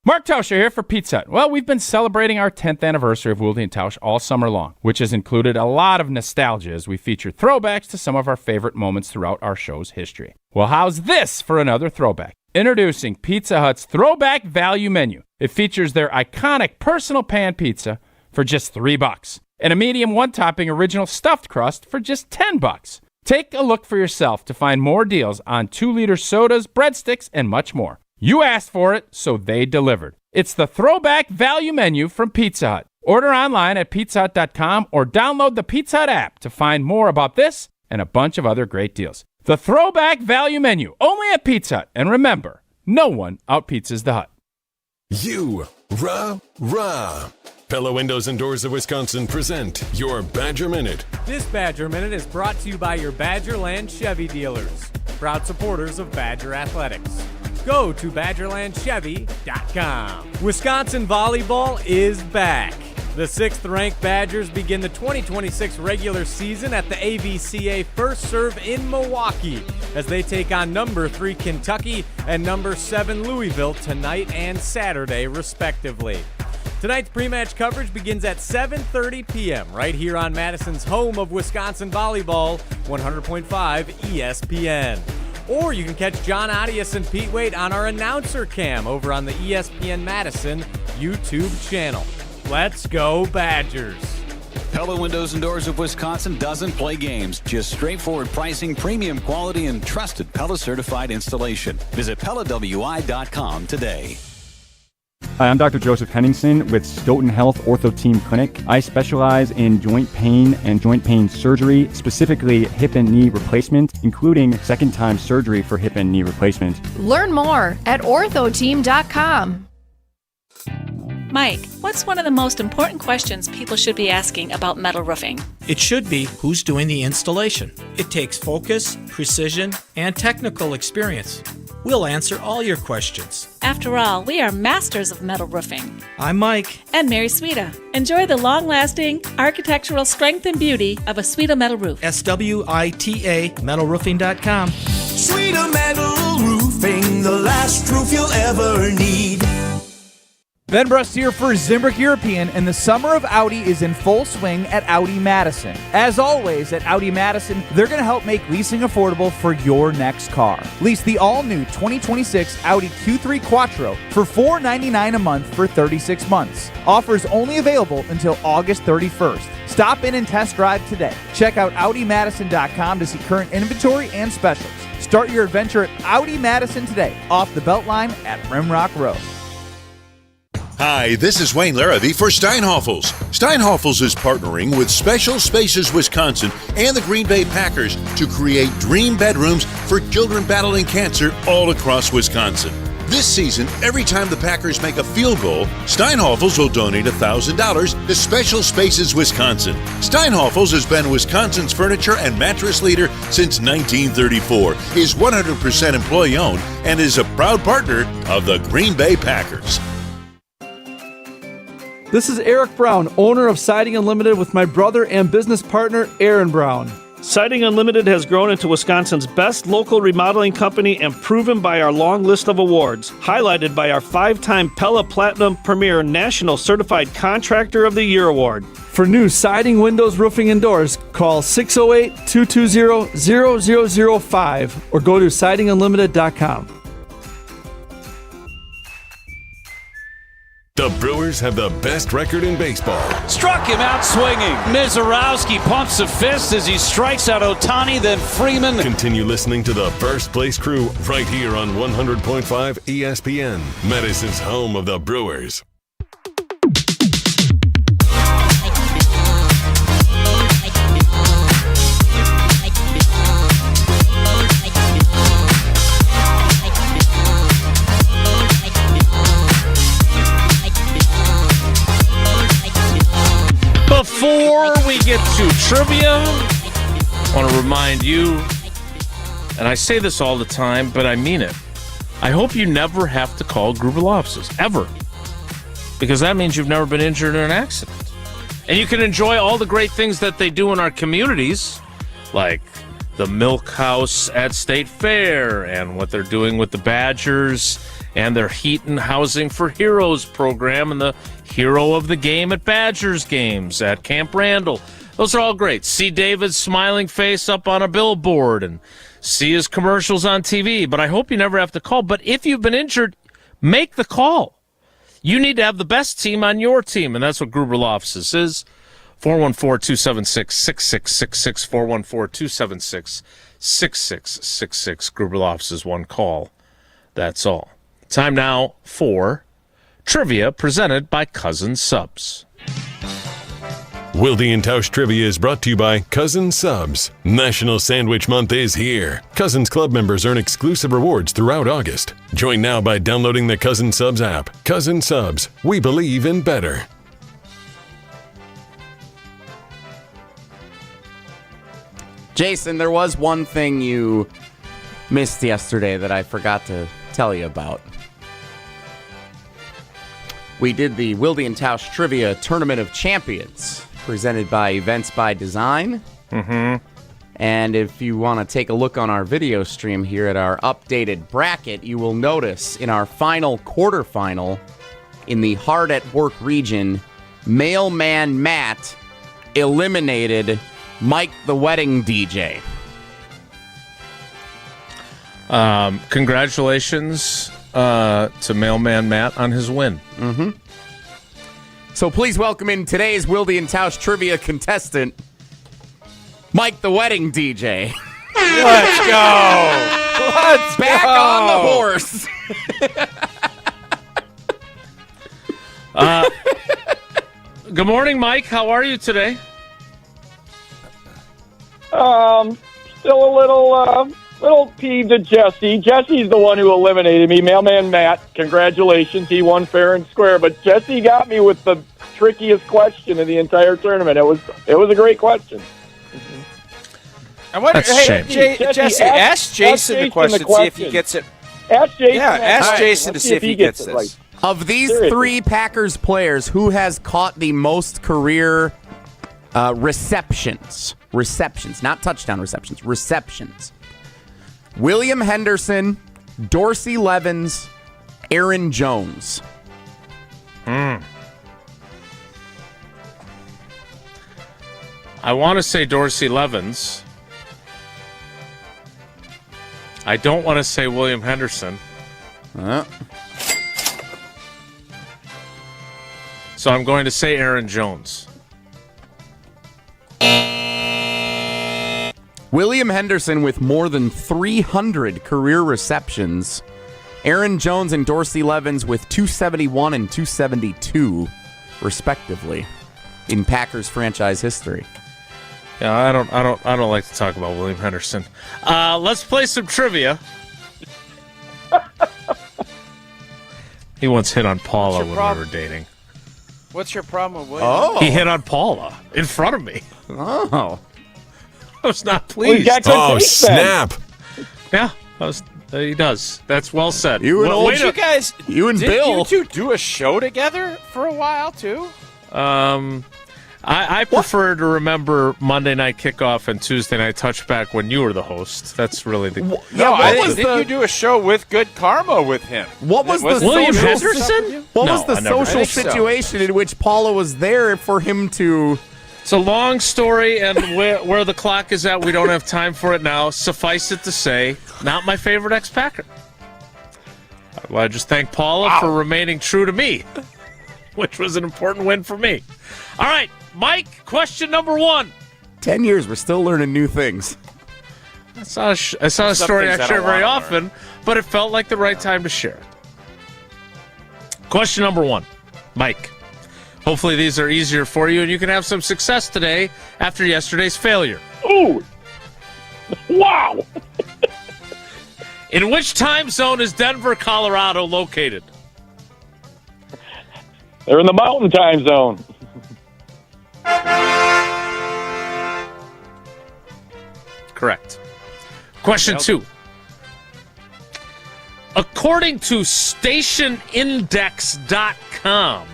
Mark Tauscher here for Pizza Hut. Well, we've been celebrating our 10th anniversary of Wilde and Tausch all summer long, which has included a lot of nostalgia as we feature throwbacks to some of our favorite moments throughout our show's history. Well, how's this for another throwback? Introducing Pizza Hut's Throwback Value Menu. It features their iconic personal pan pizza for just $3. And a medium one-topping original stuffed crust for just $10. Take a look for yourself to find more deals on 2-liter sodas, breadsticks, and much more. You asked for it, so they delivered. It's the Throwback Value Menu from Pizza Hut. Order online at pizzahut.com or download the Pizza Hut app to find more about this and a bunch of other great deals. The Throwback Value Menu, only at Pizza Hut. And remember, no one out-pizzas the Hut. You, rah, rah. Pella Windows and Doors of Wisconsin present your Badger Minute. This Badger Minute is brought to you by your Badgerland Chevy dealers, proud supporters of Badger Athletics. Go to BadgerlandChevy.com. Wisconsin volleyball is back. The 6th-ranked Badgers begin the 2026 regular season at the AVCA First Serve in Milwaukee as they take on number 3 Kentucky and number 7 Louisville tonight and Saturday, respectively. Tonight's pre-match coverage begins at 7:30 p.m. right here on Madison's home of Wisconsin volleyball, 100.5 ESPN. Or you can catch John Adias and Pete Wade on our announcer cam over on the ESPN Madison YouTube channel. Let's go Badgers. Pella Windows and Doors of Wisconsin doesn't play games. Just straightforward pricing, premium quality, and trusted Pella certified installation. Visit PellaWI.com today. Hi, I'm Dr. Joseph Henningsen with Stoughton Health Ortho Team Clinic. I specialize in joint pain and joint pain surgery, specifically hip and knee replacement, including second-time surgery for hip and knee replacement. Learn more at orthoteam.com. Mike, what's one of the most important questions people should be asking about metal roofing? It should be who's doing the installation. It takes focus, precision, and technical experience. We'll answer all your questions. After all, we are masters of metal roofing. I'm Mike. And Mary Sweta. Enjoy the long-lasting architectural strength and beauty of a Sweta metal roof. SWITA metalroofing.com. Sweta Metal Roofing, the last roof you'll ever need. Ben Brust here for Zimbrick European, and the summer of Audi is in full swing at Audi Madison. As always, at Audi Madison, they're going to help make leasing affordable for your next car. Lease the all-new 2026 Audi Q3 Quattro for $499 a month for 36 months. Offers only available until August 31st. Stop in and test drive today. Check out AudiMadison.com to see current inventory and specials. Start your adventure at Audi Madison today, off the Beltline at Rimrock Road. Hi, this is Wayne Larrabee for Steinhoffels. Steinhoffels is partnering with Special Spaces Wisconsin and the Green Bay Packers to create dream bedrooms for children battling cancer all across Wisconsin. This season, every time the Packers make a field goal, Steinhoffels will donate $1,000 to Special Spaces Wisconsin. Steinhoffels has been Wisconsin's furniture and mattress leader since 1934, is 100% employee-owned, and is a proud partner of the Green Bay Packers. This is Eric Brown, owner of Siding Unlimited, with my brother and business partner, Aaron Brown. Siding Unlimited has grown into Wisconsin's best local remodeling company and proven by our long list of awards, highlighted by our 5-time Pella Platinum Premier National Certified Contractor of the Year Award. For new siding, windows, roofing, and doors, call 608-220-0005 or go to sidingunlimited.com. The Brewers have the best record in baseball. Struck him out swinging. Mizorowski pumps a fist as he strikes out Ohtani, then Freeman. Continue listening to the First Place Crew right here on 100.5 ESPN, Madison's home of the Brewers. Before we get to trivia, I want to remind you, and I say this all the time, but I mean it. I hope you never have to call Gruber Law Offices, ever. Because that means you've never been injured in an accident. And you can enjoy all the great things that they do in our communities, like the Milk House at State Fair, and what they're doing with the Badgers, and their Heat and Housing for Heroes program, and the Hero of the Game at Badgers games at Camp Randall. Those are all great. See David's smiling face up on a billboard and see his commercials on TV. But I hope you never have to call. But if you've been injured, make the call. You need to have the best team on your team, and that's what Gruber Law Offices is. 414-276-6666, 414-276-6666. Gruber Law Offices, one call. That's all. Time now for trivia presented by Cousin Subs. Wilde and Tausch Trivia is brought to you by Cousin Subs. National Sandwich Month is here. Cousins Club members earn exclusive rewards throughout August. Join now by downloading the Cousin Subs app. Cousin Subs, we believe in better. Jason, there was one thing you missed yesterday that I forgot to tell you about. We did the Wilde and Tausch Trivia Tournament of Champions, presented by Events by Design. Mm-hmm. And if you want to take a look on our video stream here at our updated bracket, you will notice in our final quarterfinal in the Hard at Work region, Mailman Matt eliminated Mike the Wedding DJ. Congratulations to Mailman Matt on his win. Mm-hmm. So please welcome in today's Wilde and Tausch Trivia contestant, Mike the Wedding DJ. Let's go. Let's Back go. on the horse. Good morning, Mike. How are you today? Still a little peeved at Jesse. Jesse's the one who eliminated me. Mailman Matt, congratulations. He won fair and square. But Jesse got me with the trickiest question of the entire tournament. It was a great question. I wonder, That's a shame. Jesse, ask Jason the question, see if he gets it. Ask Jason. Yeah, ask Jason to Let's see if he gets it this. right. Of these Seriously. three Packers players, who has caught the most career receptions? Receptions, not touchdown receptions. Receptions. William Henderson, Dorsey Levens, Aaron Jones. I want to say Dorsey Levens. I don't want to say William Henderson. So I'm going to say Aaron Jones. William Henderson with more than 300 career receptions. Aaron Jones and Dorsey Levens with 271 and 272, respectively, in Packers franchise history. Yeah, I don't like to talk about William Henderson. Let's play some trivia. He once hit on Paula when we were dating. What's your problem with William? Oh. He hit on Paula in front of me. Oh. I was not pleased. Oh, snap. Yeah, he does. That's well said. You and Wait Did you guys, you and did Bill. you two do a show together for a while, too? I prefer to remember Monday night kickoff and Tuesday night touchback when you were the host. That's really the. No, I think you do a show with Good Karma with him. What was the William social Henderson? What No, was the I never social did. situation in which Paula was there for him to? It's a long story, and where the clock is at, we don't have time for it now. Suffice it to say, not my favorite ex-Packer. Well, I just thank Paula for remaining true to me, which was an important win for me. All right, Mike, question number 1. 10 years, we're still learning new things. I saw a story I share very often, but it felt like the right time to share it. Question number 1, Mike. Hopefully these are easier for you, and you can have some success today after yesterday's failure. Ooh! Wow! In which time zone is Denver, Colorado located? They're in the Mountain Time Zone. Correct. Question 2. According to stationindex.com,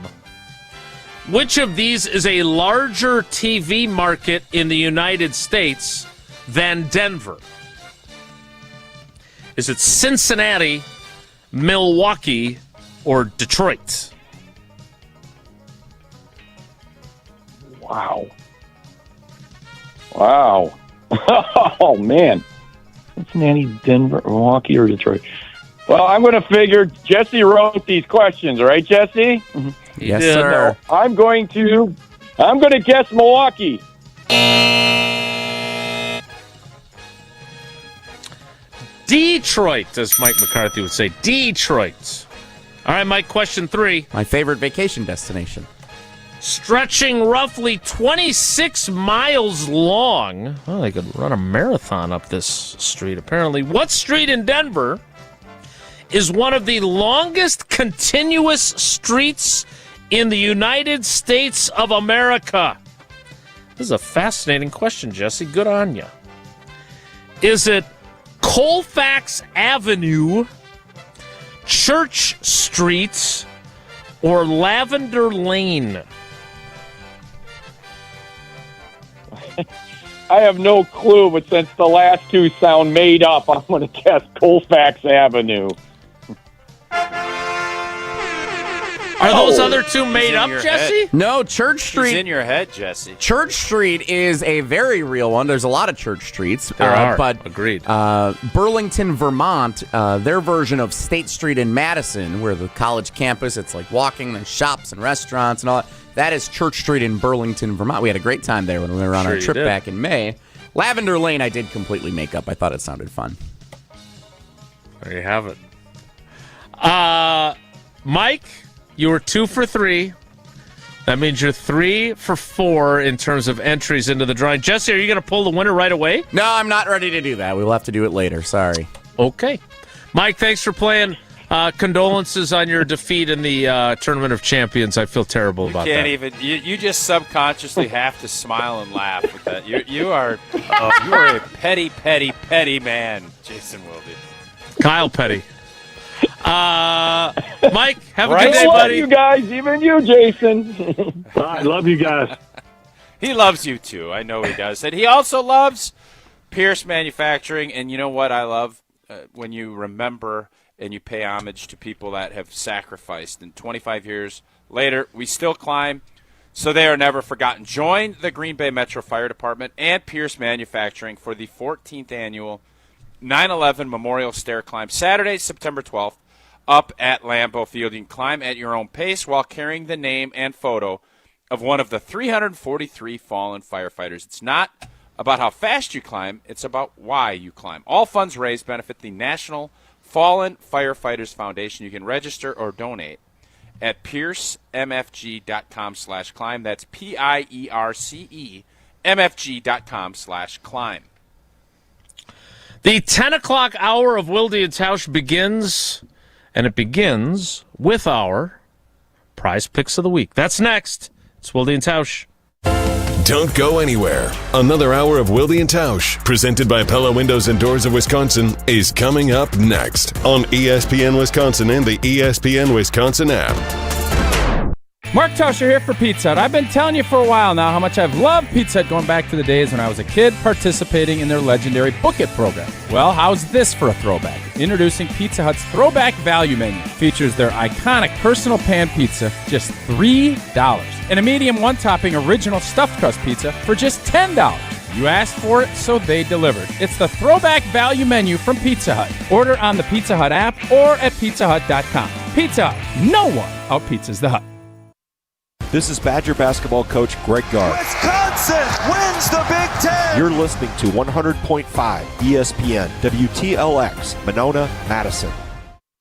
which of these is a larger TV market in the United States than Denver? Is it Cincinnati, Milwaukee, or Detroit? Wow. Oh, man. Cincinnati, Denver, Milwaukee, or Detroit? Well, I'm going to figure Jesse wrote these questions, right, Jesse? Yes, sir. I'm going to guess Milwaukee. Detroit, as Mike McCarthy would say. Detroit. All right, Mike, question 3. My favorite vacation destination. Stretching roughly 26 miles long. Well, they could run a marathon up this street, apparently. What street in Denver is one of the longest continuous streets in the United States of America? This is a fascinating question, Jesse. Good on you. Is it Colfax Avenue, Church Street, or Lavender Lane? I have no clue, but since the last two sound made up, I'm going to guess Colfax Avenue. Are those other two made up, Jesse? Head. No, Church Street. He's in your head, Jesse. Church Street is a very real one. There's a lot of church streets. There are. But Agreed. Burlington, Vermont, their version of State Street in Madison, where the college campus, it's like walking, there's shops and restaurants and all that. That is Church Street in Burlington, Vermont. We had a great time there when we were on our trip back in May. Lavender Lane, I did completely make up. I thought it sounded fun. There you have it. Mike, you were 2 for 3. That means you're 3 for 4 in terms of entries into the drawing. Jesse, are you going to pull the winner right away? No, I'm not ready to do that. We'll have to do it later. Sorry. Okay. Mike, thanks for playing. Condolences on your defeat in the Tournament of Champions. I feel terrible about that. You just subconsciously have to smile and laugh with that. You are a petty, petty, petty man, Jason Wilde. Kyle Petty. Mike, have a good day, I love buddy. you guys, even you, Jason. I love you guys. He loves you, too. I know he does. And he also loves Pierce Manufacturing. And you know what I love? When you remember and you pay homage to people that have sacrificed. And 25 years later, we still climb, so they are never forgotten. Join the Green Bay Metro Fire Department and Pierce Manufacturing for the 14th annual 9/11 Memorial Stair Climb, Saturday, September 12th, up at Lambeau Field. You can climb at your own pace while carrying the name and photo of one of the 343 fallen firefighters. It's not about how fast you climb, it's about why you climb. All funds raised benefit the National Fallen Firefighters Foundation. You can register or donate at piercemfg.com/climb. That's PIERCEMFG.com/climb. The 10 o'clock hour of Wilde and Tausch begins, and it begins with our prize picks of the week. That's next. It's Wilde and Tausch. Don't go anywhere. Another hour of Wilde and Tausch, presented by Pella Windows and Doors of Wisconsin, is coming up next on ESPN Wisconsin and the ESPN Wisconsin app. Mark Tauscher here for Pizza Hut. I've been telling you for a while now how much I've loved Pizza Hut going back to the days when I was a kid participating in their legendary Book It program. Well, how's this for a throwback? Introducing Pizza Hut's Throwback Value Menu. Features their iconic personal pan pizza, just $3. And a medium one-topping original stuffed crust pizza for just $10. You asked for it, so they delivered. It's the Throwback Value Menu from Pizza Hut. Order on the Pizza Hut app or at pizzahut.com. Pizza Hut. No one out-pizzas the Hut. This is Badger basketball coach Greg Gard. Wisconsin wins the Big Ten. You're listening to 100.5 ESPN, WTLX, Monona, Madison.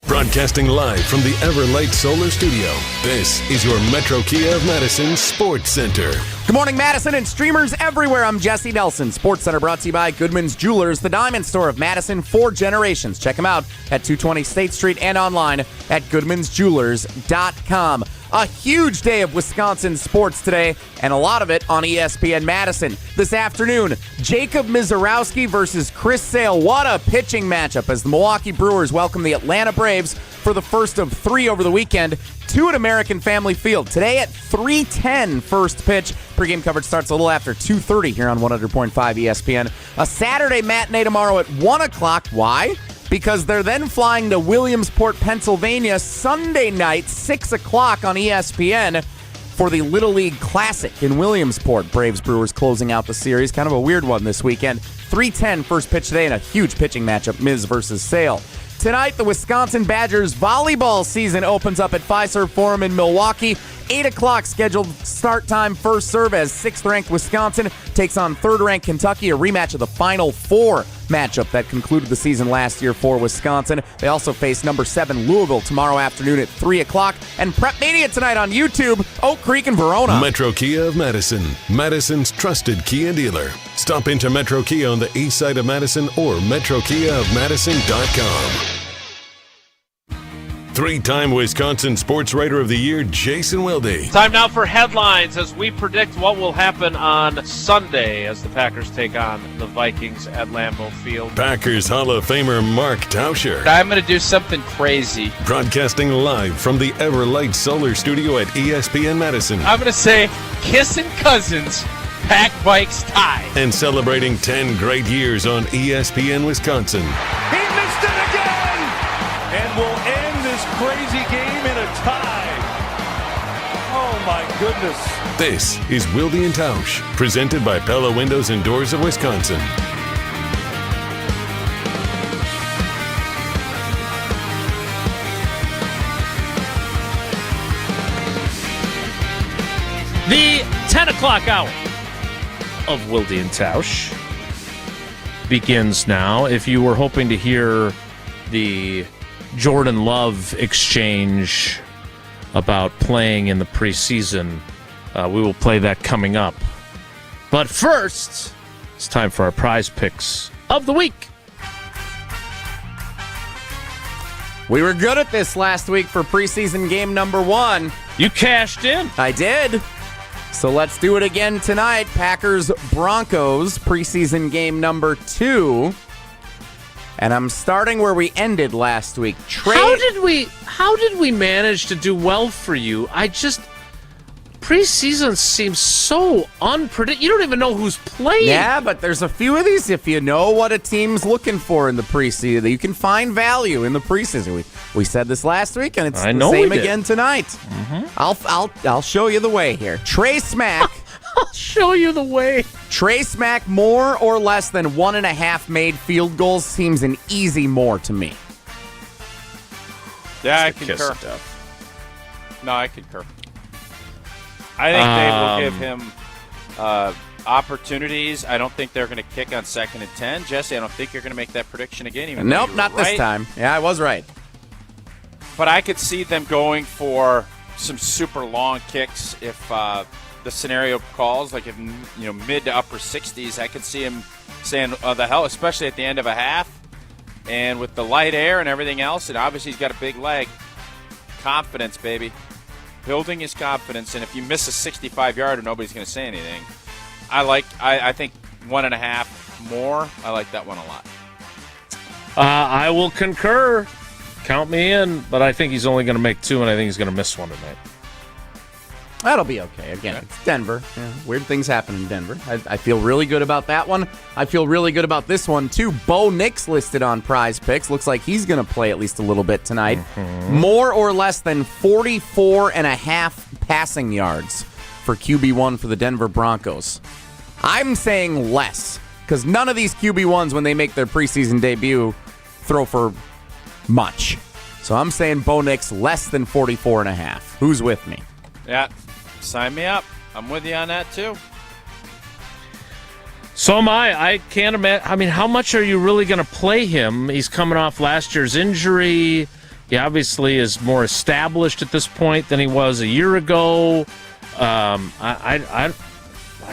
Broadcasting live from the Everlight Solar Studio, this is your Metro Kia of Madison Sports Center. Good morning, Madison and streamers everywhere. I'm Jesse Nelson. Sports Center brought to you by Goodman's Jewelers, the diamond store of Madison for generations. Check them out at 220 State Street and online at goodmansjewelers.com. A huge day of Wisconsin sports today, and a lot of it on ESPN Madison. This afternoon, Jacob Mizorowski versus Chris Sale. What a pitching matchup as the Milwaukee Brewers welcome the Atlanta Braves for the first of 3 over the weekend. 2 at American Family Field. Today at 3:10 first pitch. Pre-game coverage starts a little after 2:30 here on 100.5 ESPN. A Saturday matinee tomorrow at 1 o'clock. Why? Because they're then flying to Williamsport, Pennsylvania, Sunday night, 6 o'clock on ESPN for the Little League Classic in Williamsport. Braves-Brewers closing out the series. Kind of a weird one this weekend. 3:10 first pitch today and a huge pitching matchup, Miz versus Sale. Tonight, the Wisconsin Badgers volleyball season opens up at Fiserv Forum in Milwaukee. 8 o'clock scheduled start time first serve as 6th-ranked Wisconsin takes on 3rd-ranked Kentucky, a rematch of the Final Four matchup that concluded the season last year for Wisconsin. They also face number 7 Louisville tomorrow afternoon at 3 o'clock. And Prep Mania tonight on YouTube, Oak Creek and Verona. Metro Kia of Madison, Madison's trusted Kia dealer. Stop into Metro Kia on the east side of Madison or metrokiaofmadison.com. 3-time Wisconsin Sports Writer of the Year, Jason Wilde. Time now for headlines as we predict what will happen on Sunday as the Packers take on the Vikings at Lambeau Field. Packers Hall of Famer Mark Tauscher. I'm going to do something crazy. Broadcasting live from the Everlight Solar Studio at ESPN Madison. I'm going to say Kissin' Cousins, Pack Bikes tie. And celebrating 10 great years on ESPN Wisconsin. He missed it again! And we'll end this crazy game in a tie. Oh, my goodness. This is Wilde and Tausch, presented by Pella Windows and Doors of Wisconsin. The 10 o'clock hour of Wilde and Tausch begins now. If you were hoping to hear the Jordan Love exchange about playing in the preseason, we will play that coming up. But first, it's time for our prize picks of the week. We were good at this last week for preseason game number 1. You cashed in. I did. So let's do it again tonight. Packers Broncos preseason game number 2. And I'm starting where we ended last week. How did we manage to do well for you? Preseason seems so unpredictable. You don't even know who's playing. Yeah, but there's a few of these. If you know what a team's looking for in the preseason, you can find value in the preseason. We said this last week, and it's the same again tonight. Mm-hmm. I'll show you the way here. Trey Smack. I'll show you the way. Trey Smack, more or less than 1.5 made field goals seems an easy more to me. Yeah, I concur. No, I concur. I think they will give him opportunities. I don't think they're going to kick on 2nd and 10. Jesse, I don't think you're going to make that prediction again. Nope, not this time. Yeah, I was right. But I could see them going for some super long kicks if the scenario calls, like if mid to upper 60s. I could see him saying, the hell, especially at the end of a half. And with the light air and everything else, and obviously he's got a big leg. Confidence, baby. Building his confidence, and if you miss a 65-yarder, nobody's going to say anything. I think 1.5 more. I like that one a lot. I will concur. Count me in, but I think he's only going to make 2, and I think he's going to miss 1 tonight. That'll be okay. Again, It's Denver. Yeah, weird things happen in Denver. I feel really good about that one. I feel really good about this one, too. Bo Nix listed on Prize Picks. Looks like he's going to play at least a little bit tonight. Mm-hmm. More or less than 44.5 passing yards for QB1 for the Denver Broncos. I'm saying less, because none of these QB1s, when they make their preseason debut, throw for much. So I'm saying Bo Nix less than 44.5. Who's with me? Yeah, sign me up. I'm with you on that, too. So am I. I can't imagine. I mean, how much are you really going to play him? He's coming off last year's injury. He obviously is more established at this point than he was a year ago. I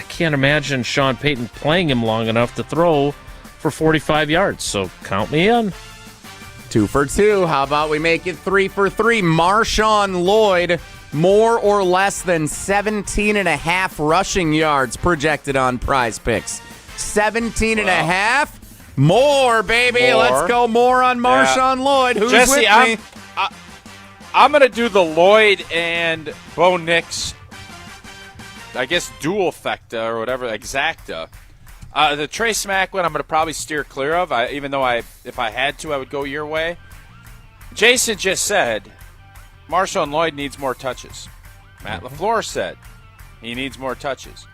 can't imagine Sean Payton playing him long enough to throw for 45 yards. So count me in. 2 for 2. How about we make it 3 for 3? Marshawn Lloyd, more or less than 17.5 rushing yards projected on Prize Picks. 17.5? More, baby. More. Let's go more on Marshawn Lloyd. Who's Jesse, with me? I'm going to do the Lloyd and Bo Nix, I guess, dual facta or whatever, exacta. The Trey Smack one I'm going to probably steer clear of, even though if I had to, I would go your way. Jason just said Marshawn Lloyd needs more touches. Matt LaFleur said he needs more touches.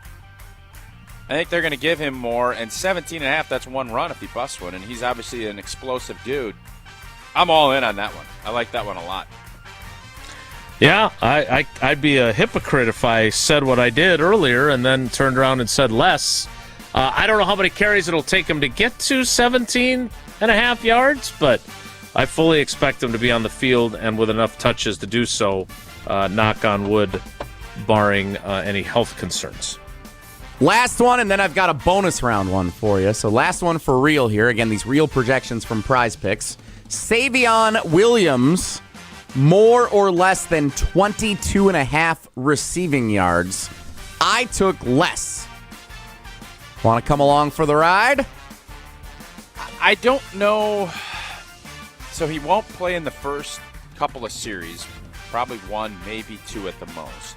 I think they're going to give him more, and 17.5, that's 1 run if he busts one, and he's obviously an explosive dude. I'm all in on that one. I like that one a lot. Yeah, I'd be a hypocrite if I said what I did earlier and then turned around and said less. I don't know how many carries it'll take him to get to 17.5 yards, but I fully expect him to be on the field and with enough touches to do so, knock on wood, barring any health concerns. Last one, and then I've got a bonus round one for you. So last one for real here. Again, these real projections from Prize Picks. Savion Williams, more or less than 22.5 receiving yards. I took less. Want to come along for the ride? I don't know. So he won't play in the first couple of series. Probably 1, maybe 2 at the most.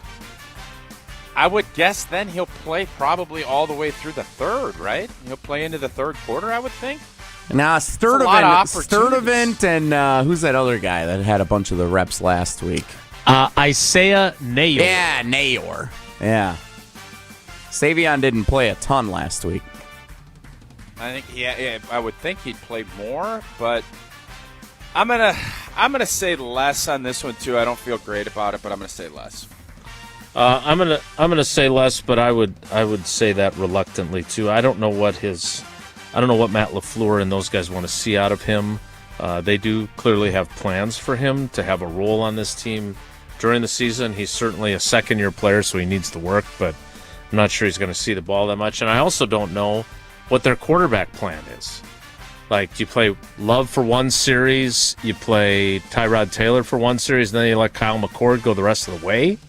I would guess then he'll play probably all the way through the third, right? He'll play into the third quarter, I would think. Now, Sturdivant and who's that other guy that had a bunch of the reps last week? Isaiah Nayor. Yeah, Nayor. Yeah. Savion didn't play a ton last week. I think, I would think he'd play more, but I'm gonna say less on this one too. I don't feel great about it, but I'm gonna say less. I'm gonna say less, but I would say that reluctantly too. I don't know what Matt LaFleur and those guys want to see out of him. They do clearly have plans for him to have a role on this team during the season. He's certainly a second-year player, so he needs to work, but I'm not sure he's going to see the ball that much. And I also don't know what their quarterback plan is. Like, you play Love for one series, you play Tyrod Taylor for one series, and then you let Kyle McCord go the rest of the way.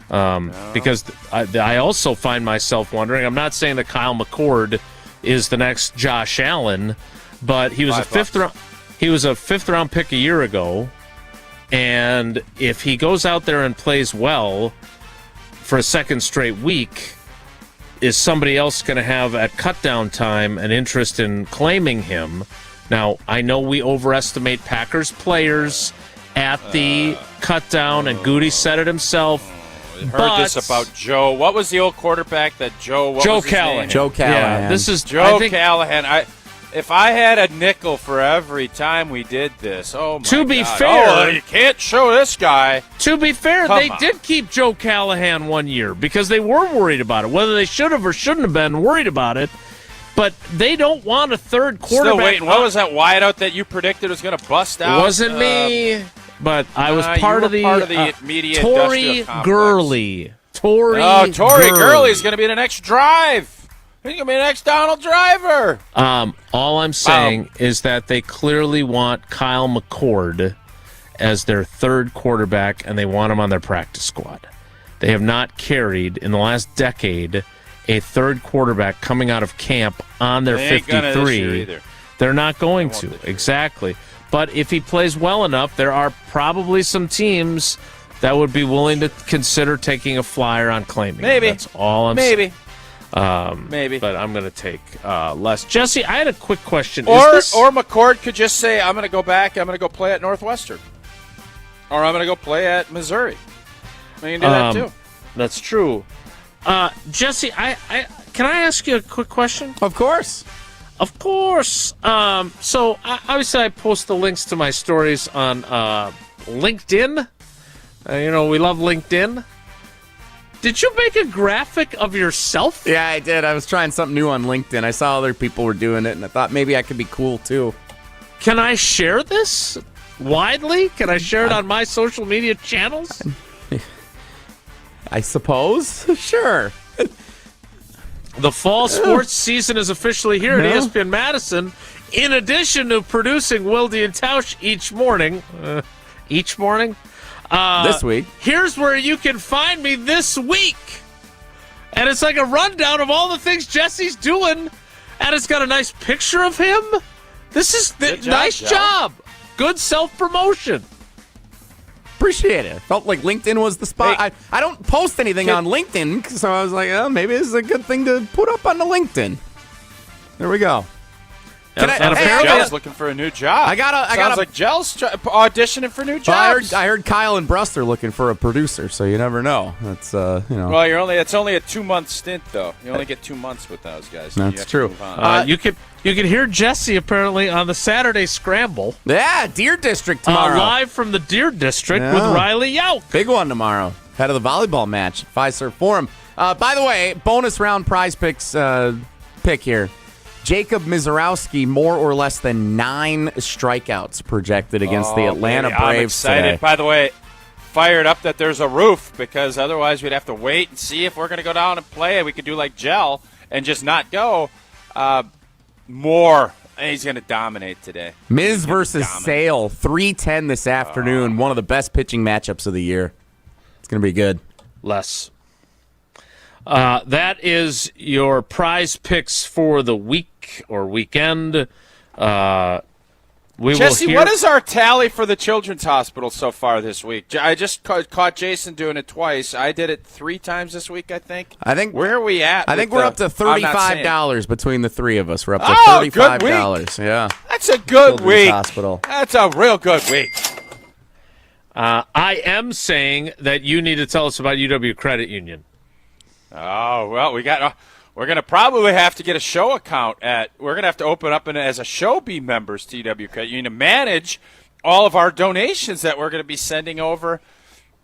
Because I also find myself wondering, I'm not saying that Kyle McCord is the next Josh Allen, but he was a fifth round pick a year ago, and if he goes out there and plays well for a second straight week, is somebody else going to have at cutdown time an interest in claiming him? Now, I know we overestimate Packers players at the cutdown, and Goody said it himself. Heard this about Joe. What was the old quarterback that Joe? Joe Callahan. Joe Callahan. Yeah, this is Joe Callahan. If I had a nickel for every time we did this, oh my God. To be fair, you can't show this guy. To be fair, they did keep Joe Callahan 1 year because they were worried about it. Whether they should have or shouldn't have been worried about it, but they don't want a third quarterback. Still waiting. What was that wideout that you predicted was going to bust out? It wasn't me. But I was part of the media Torrey Gurley. Torrey Gurley is going to be the next drive. He's going to be the next Donald Driver. All I'm saying is that they clearly want Kyle McCord as their third quarterback, and they want him on their practice squad. They have not carried, in the last decade, a third quarterback coming out of camp on their 53. They're not going to. Exactly. But if he plays well enough, there are probably some teams that would be willing to consider taking a flyer on claiming him. That's all I'm saying. Maybe. But I'm going to take less. Jesse, I had a quick question. Or McCord could just say, I'm going to go back, I'm going to go play at Northwestern. Or I'm going to go play at Missouri. I can do that too. That's true. Jesse, I can I ask you a quick question? Of course. Of course. So, obviously, I post the links to my stories on LinkedIn. We love LinkedIn. Did you make a graphic of yourself? Yeah, I did. I was trying something new on LinkedIn. I saw other people were doing it, and I thought maybe I could be cool, too. Can I share this widely? Can I share it on my social media channels? I suppose. Sure. The fall sports season is officially here at ESPN Madison. In addition to producing Wilde and Tausch each morning, this week, here's where you can find me this week. And it's like a rundown of all the things Jesse's doing, and it's got a nice picture of him. This is nice job. Good self-promotion. Appreciate it. Felt like LinkedIn was the spot. Hey, I don't post anything on LinkedIn, so I was like, maybe this is a good thing to put up on the LinkedIn. There we go. Gel's looking for a new job. Sounds like Gel's auditioning for new jobs. I heard Kyle and Brust are looking for a producer, so you never know. That's Well, it's only a 2-month stint though. You only get 2 months with those guys. So that's true. You can hear Jesse apparently on the Saturday Scramble. Yeah, Deer District tomorrow. Live from the Deer District with Riley Yauk. Big one tomorrow. Head of the volleyball match at Fiserv Forum. By the way, bonus round prize picks pick here. Jacob Mizorowski, more or less than 9 strikeouts projected against the Atlanta Braves. I'm excited. Today. By the way, fired up that there's a roof, because otherwise we'd have to wait and see if we're going to go down and play. We could do like Gel and just not go. More He's going to dominate today. Miz versus Sale, 3:10 this afternoon. One of the best pitching matchups of the year. It's going to be good. Less. That is your prize picks for the week or weekend. Jesse, what is our tally for the Children's Hospital so far this week? I just caught Jason doing it twice. I did it 3 times this week, I think. Where are we at? I think we're up to $35 between the three of us. We're up to $35. Good week. Yeah. That's a good Children's week. Hospital. That's a real good week. I am saying that you need to tell us about UW Credit Union. Oh, well, we're going to probably have to get a show account we're going to have to open up as a show be members to UW Credit Union to manage all of our donations that we're going to be sending over,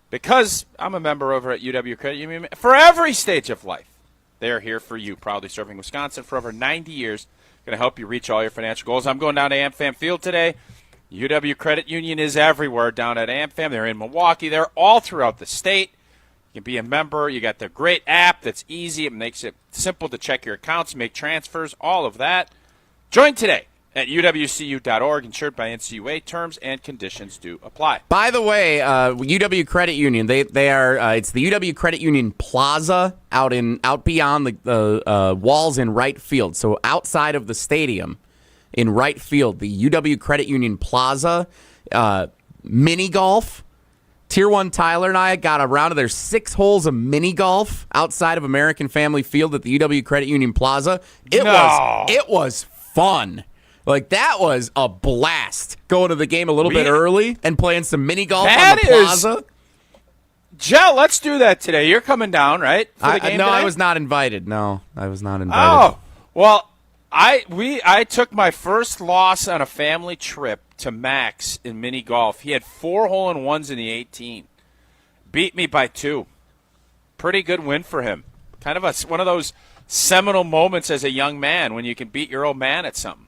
because I'm a member over at UW Credit Union for every stage of life. They're here for you, proudly serving Wisconsin for over 90 years, going to help you reach all your financial goals. I'm going down to AmFam Field today. UW Credit Union is everywhere down at AmFam. They're in Milwaukee. They're all throughout the state. You can be a member. You got the great app that's easy. It makes it simple to check your accounts, make transfers, all of that. Join today at uwcu.org, insured by NCUA. Terms and conditions do apply. By the way, UW Credit Union, they are it's the UW Credit Union Plaza out beyond the walls in right field. So outside of the stadium in right field, the UW Credit Union Plaza, mini golf. Tier 1 Tyler and I got a round of their 6 holes of mini golf outside of American Family Field at the UW Credit Union Plaza. It was fun. Like, that was a blast. Going to the game a little bit early and playing some mini golf on the plaza. Jell, let's do that today. You're coming down, right? For the game no, today? I was not invited. No, I was not invited. Oh, well, I took my first loss on a family trip to Max in mini golf. He had 4 hole-in-ones in the 18. Beat me by 2. Pretty good win for him. Kind of one of those seminal moments as a young man when you can beat your old man at something.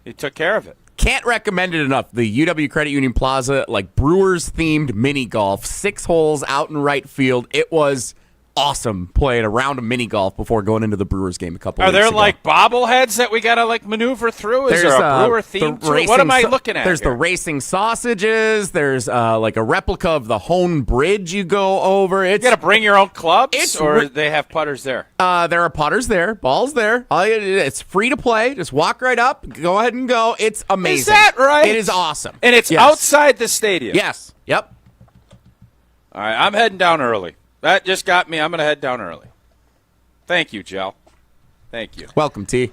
He took care of it. Can't recommend it enough. The UW Credit Union Plaza, like Brewers-themed mini golf, 6 holes out in right field. It was awesome playing a round of mini golf before going into the Brewers game a couple weeks ago. Are there like bobbleheads that we got to like maneuver through? Is there a Brewer theme to it? What am I looking at? There's the racing sausages. There's like a replica of the Hone Bridge you go over. You got to bring your own clubs, or they have putters there? There are putters there, balls there. It's free to play. Just walk right up, go ahead and go. It's amazing. Is that right? It is awesome. And it's outside the stadium? Yes. Yep. All right, I'm heading down early. That just got me. I'm going to head down early. Thank you, Jell. Thank you. Welcome, T.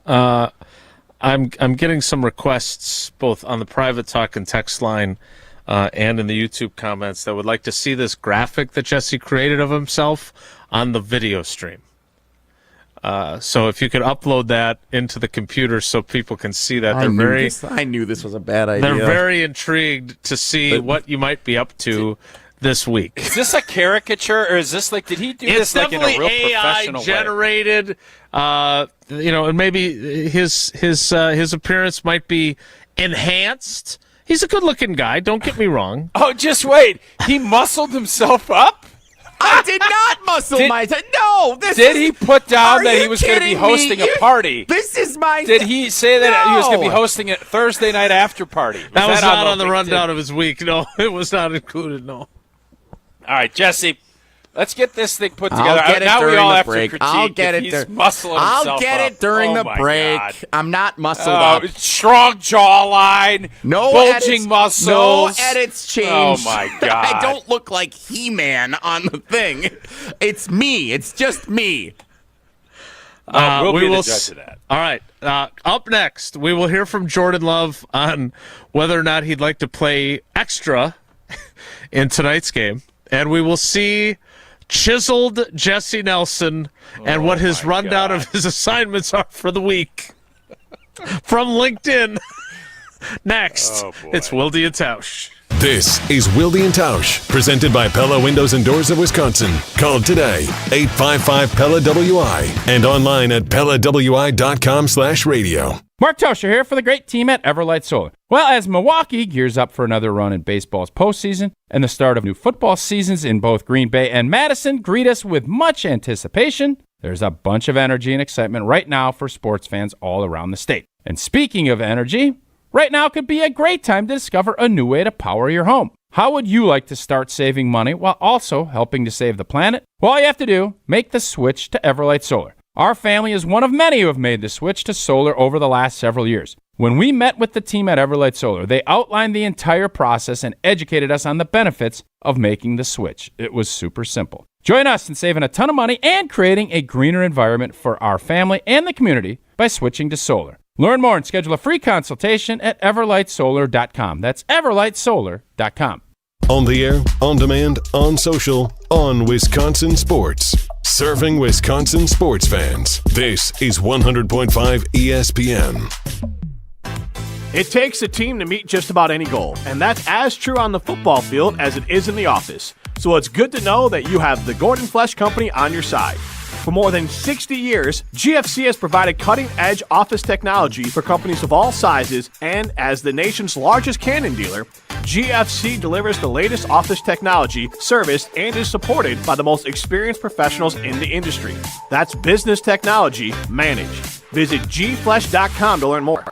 I'm getting some requests both on the private talk and text line and in the YouTube comments that would like to see this graphic that Jesse created of himself on the video stream. So if you could upload that into the computer so people can see that. I knew this was a bad idea. They're very intrigued to see what you might be up to this week. Is this a caricature, or is this like, did he do this like in a real professional AI generated, and maybe his appearance might be enhanced. He's a good-looking guy, don't get me wrong. Oh, just wait. He muscled himself up? I did not muscle myself. No. Did he put down that he was going to be hosting a party? This is my... Did he say that he was going to be hosting a Thursday night after party? That was not on the rundown of his week. No, it was not included, no. All right, Jesse, let's get this thing put together. Now we all have to critique. I'll get it. He's muscling himself I'll get it during the break. God. I'm not muscled up. Strong jawline. No bulging edits, muscles. No edits changed. Oh, my God. I don't look like He-Man on the thing. It's me. It's just me. We'll be the judge of that. All right. Up next, we will hear from Jordan Love on whether or not he'd like to play extra in tonight's game. And we will see chiseled Jesse Nelson and what his rundown of his assignments are for the week from LinkedIn. Next, it's Wilde and Tausch. This is Wilde and Tausch, presented by Pella Windows and Doors of Wisconsin. Call today, 855-PELLA-WI, and online at PellaWI.com/radio. Mark Tauscher here for the great team at Everlight Solar. Well, as Milwaukee gears up for another run in baseball's postseason and the start of new football seasons in both Green Bay and Madison greet us with much anticipation, There's a bunch of energy and excitement right now for sports fans all around the state. And speaking of energy, right now could be a great time to discover a new way to power your home. How would you like to start saving money while also helping to save the planet? Well, all you have to do, make the switch to Everlight Solar. Our family is one of many who have made the switch to solar over the last several years. When we met with the team at Everlight Solar, they outlined the entire process and educated us on the benefits of making the switch. It was super simple. Join us in saving a ton of money and creating a greener environment for our family and the community by switching to solar. Learn more and schedule a free consultation at everlightsolar.com. That's everlightsolar.com. On the air, on demand, on social, on Wisconsin Sports. Serving Wisconsin sports fans. This is 100.5 ESPN. It takes a team to meet just about any goal, and that's as true on the football field as it is in the office. So it's good to know that you have the Gordon Flesch Company on your side. For more than 60 years, GFC has provided cutting-edge office technology for companies of all sizes, and as the nation's largest Canon dealer, GFC delivers the latest office technology, serviced, and is supported by the most experienced professionals in the industry. That's business technology managed. Visit gflesh.com to learn more.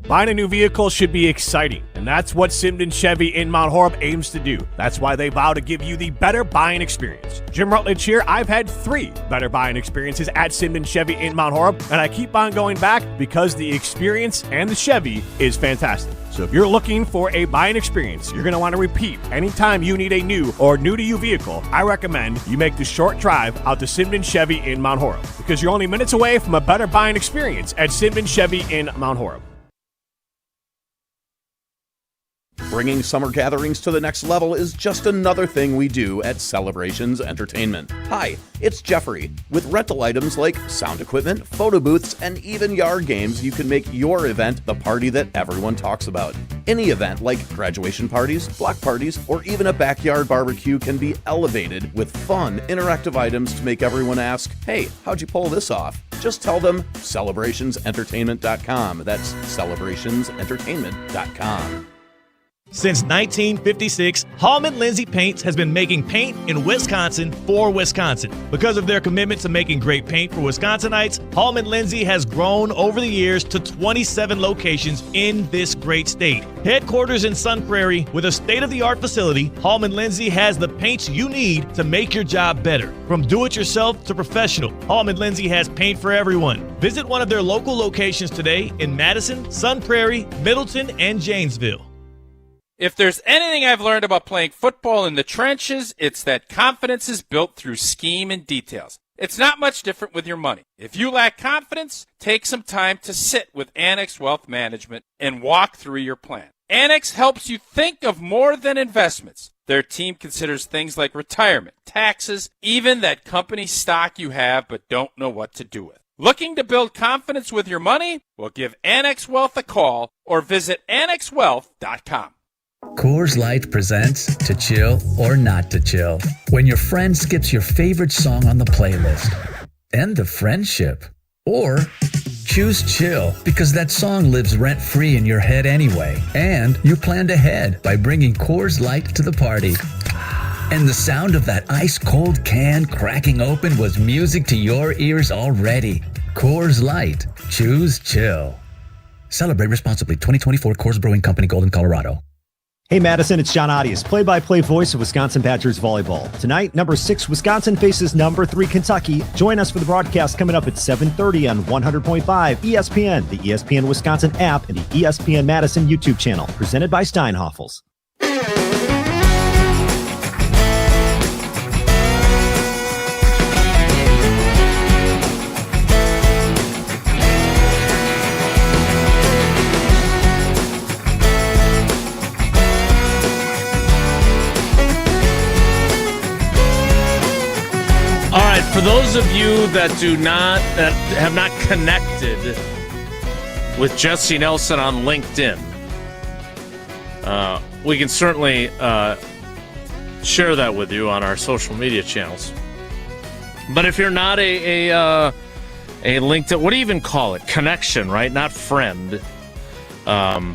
Buying a new vehicle should be exciting, and that's what Simden Chevy in Mount Horeb aims to do. That's why they vow to give you the better buying experience. Jim Rutledge here. I've had 3 better buying experiences at Simden Chevy in Mount Horeb, and I keep on going back because the experience and the Chevy is fantastic. So if you're looking for a buying experience you're going to want to repeat anytime you need a new or new-to-you vehicle, I recommend you make the short drive out to Simden Chevy in Mount Horeb, because you're only minutes away from a better buying experience at Simden Chevy in Mount Horeb. Bringing summer gatherings to the next level is just another thing we do at Celebrations Entertainment. Hi, it's Jeffrey. With rental items like sound equipment, photo booths, and even yard games, you can make your event the party that everyone talks about. Any event like graduation parties, block parties, or even a backyard barbecue can be elevated with fun, interactive items to make everyone ask, "Hey, how'd you pull this off?" Just tell them celebrationsentertainment.com. That's celebrationsentertainment.com. Since 1956, Hallman Lindsay Paints has been making paint in Wisconsin for Wisconsin. Because of their commitment to making great paint for Wisconsinites, Hallman Lindsay has grown over the years to 27 locations in this great state. Headquarters in Sun Prairie with a state-of-the-art facility, Hallman Lindsay has the paints you need to make your job better. From do-it-yourself to professional, Hallman Lindsay has paint for everyone. Visit one of their local locations today in Madison, Sun Prairie, Middleton, and Janesville. If there's anything I've learned about playing football in the trenches, it's that confidence is built through scheme and details. It's not much different with your money. If you lack confidence, take some time to sit with Annex Wealth Management and walk through your plan. Annex helps you think of more than investments. Their team considers things like retirement, taxes, even that company stock you have but don't know what to do with. Looking to build confidence with your money? Well, give Annex Wealth a call or visit annexwealth.com. Coors Light presents To Chill or Not to Chill. When your friend skips your favorite song on the playlist. End the friendship. Or choose chill because that song lives rent-free in your head anyway. And you planned ahead by bringing Coors Light to the party. And the sound of that ice-cold can cracking open was music to your ears already. Coors Light. Choose chill. Celebrate responsibly. 2024 Coors Brewing Company, Golden, Colorado. Hey Madison, it's John Audius, play-by-play voice of Wisconsin Badgers volleyball. Tonight, number 6 Wisconsin faces number 3 Kentucky. Join us for the broadcast coming up at 7:30 on 100.5 ESPN, the ESPN Wisconsin app, and the ESPN Madison YouTube channel. Presented by Steinhoffels. For those of you that have not connected with Jesse Nelson on LinkedIn, we can certainly share that with you on our social media channels. But if you're not a LinkedIn, what do you even call it? Connection, right? Not friend. And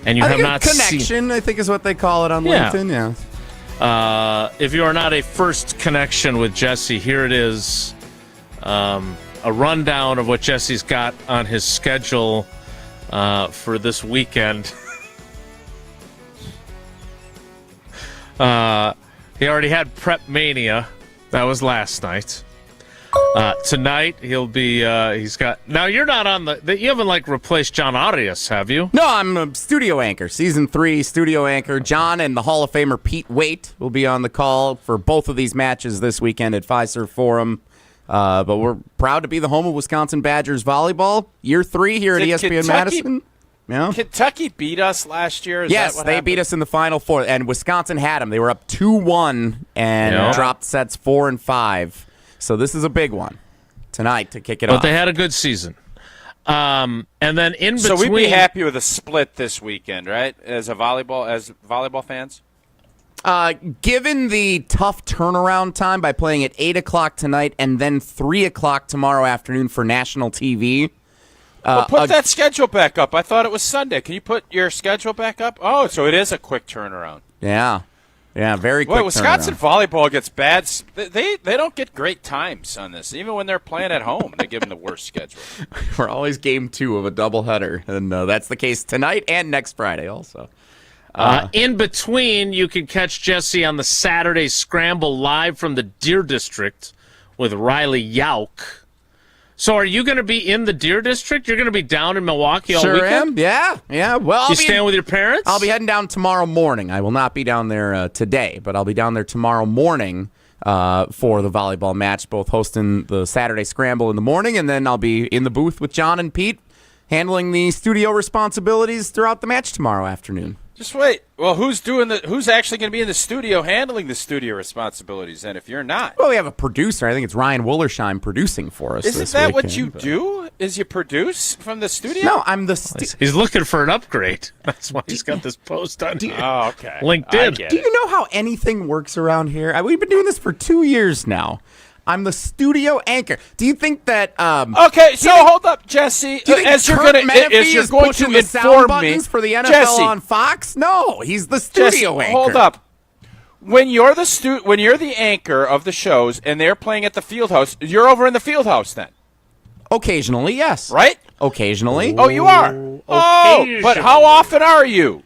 you have not connection, seen, I think is what they call it on LinkedIn. Yeah. If you are not a first connection with Jesse, here it is a rundown of what Jesse's got on his schedule for this weekend. He already had Prep Mania. That was last night. Tonight he'll be. He's got. Now you're not on the. You haven't replaced John Arias, have you? No, I'm a studio anchor. Season 3 studio anchor. John and the Hall of Famer Pete Waite will be on the call for both of these matches this weekend at Fiserv Forum. But we're proud to be the home of Wisconsin Badgers volleyball. Year 3 here at ESPN Madison. Yeah. Kentucky beat us last year. Yes, they beat us in the Final Four, and Wisconsin had them. They were up 2-1 and dropped sets 4 and 5. So this is a big one tonight to kick it off. But they had a good season. And then in between, so we'd be happy with a split this weekend, right? As volleyball fans. Given the tough turnaround time by playing at 8 o'clock tonight and then 3 o'clock tomorrow afternoon for national TV. Well, put that schedule back up. I thought it was Sunday. Can you put your schedule back up? Oh, so it is a quick turnaround. Yeah, very quick. Boy, Wisconsin volleyball gets bad. They don't get great times on this. Even when they're playing at home, they give them the worst schedule. We're always game 2 of a doubleheader, and that's the case tonight and next Friday also. In between, you can catch Jesse on the Saturday Scramble live from the Deer District with Riley Yauk. So are you going to be in the Deer District? You're going to be down in Milwaukee all weekend? Am. Yeah. Well, you staying with your parents? I'll be heading down tomorrow morning. I will not be down there today, but I'll be down there tomorrow morning for the volleyball match, both hosting the Saturday Scramble in the morning, and then I'll be in the booth with John and Pete handling the studio responsibilities throughout the match tomorrow afternoon. Just wait. Well, who's actually going to be in the studio handling the studio responsibilities then if you're not? Well, we have a producer. I think it's Ryan Wollersheim producing for us. Isn't that what you do? Is you produce from the studio? No, I'm the He's looking for an upgrade. That's why he's got this post on okay. LinkedIn. Do you know how anything works around here? We've been doing this for 2 years now. I'm the studio anchor. Do you think that? Okay, so hold up, Jesse. As you're going to inform me for the NFL Jesse, on Fox, no, he's the studio anchor. Hold up. When you're the anchor of the shows and they're playing at the Fieldhouse, you're over in the Fieldhouse then. Occasionally, yes. Right? Occasionally. Oh, you are. Oh, but how often are you?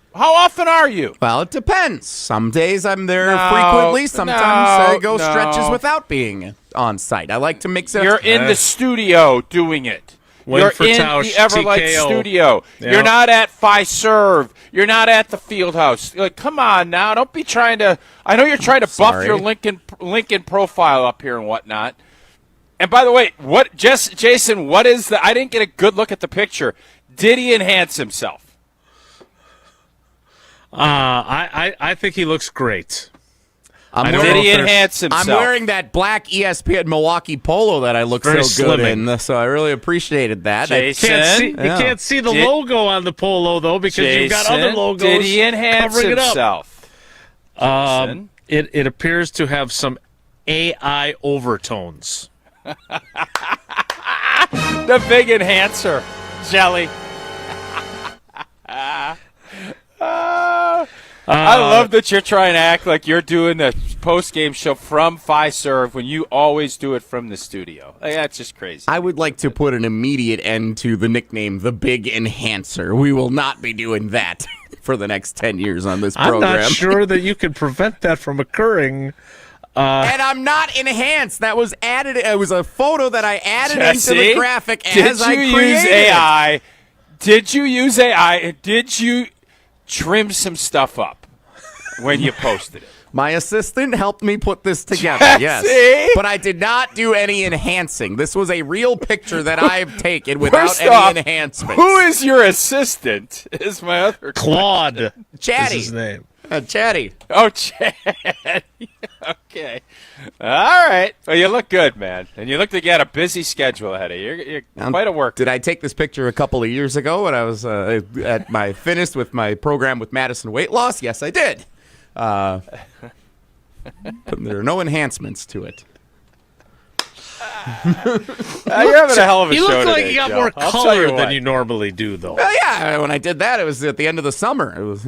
Well, it depends. Some days I'm there frequently. Sometimes I go stretches without being on site. I like to mix it. You're in the studio doing it. You're in the Everlight studio. Yep. You're not at Fiserv. You're not at the Fieldhouse. Come on now. Don't be trying to – I know you're trying to buff your LinkedIn profile up here and whatnot. And by the way, Jason, what is the – I didn't get a good look at the picture. Did he enhance himself? I think he looks great. Did he enhance himself? I'm wearing that black ESPN Milwaukee polo that I look so good in, so I really appreciated that. Jason, you can't see the logo on the polo, though, because you've got other logos did he enhance covering himself? It up. It appears to have some AI overtones. The big enhancer, Jelly. I love that you're trying to act like you're doing the post-game show from Fiserv when you always do it from the studio. That's just crazy. I would like to put an immediate end to the nickname, the Big Enhancer. We will not be doing that for the next 10 years on this program. I'm not sure that you can prevent that from occurring. And I'm not enhanced. That was added. It was a photo that I added into the graphic as I created. Did you use AI? Did you use AI? Did you trim some stuff up when you posted it? My assistant helped me put this together, yes. But I did not do any enhancing. This was a real picture that I've taken without any enhancements. Who is your assistant? Is my other Claude. Chatty. Is his name. Chatty. Oh, Chatty. Okay. All right. Well, you look good, man. And you look like you had a busy schedule ahead of you. You're quite a work. Did I take this picture a couple of years ago when I was at my finished with my program with Madison Weight Loss? Yes, I did. But there are no enhancements to it. You're having a hell of a show today. You look like today, you got Joe. more color than you normally do, though. Well, yeah, when I did that, it was at the end of the summer. It was,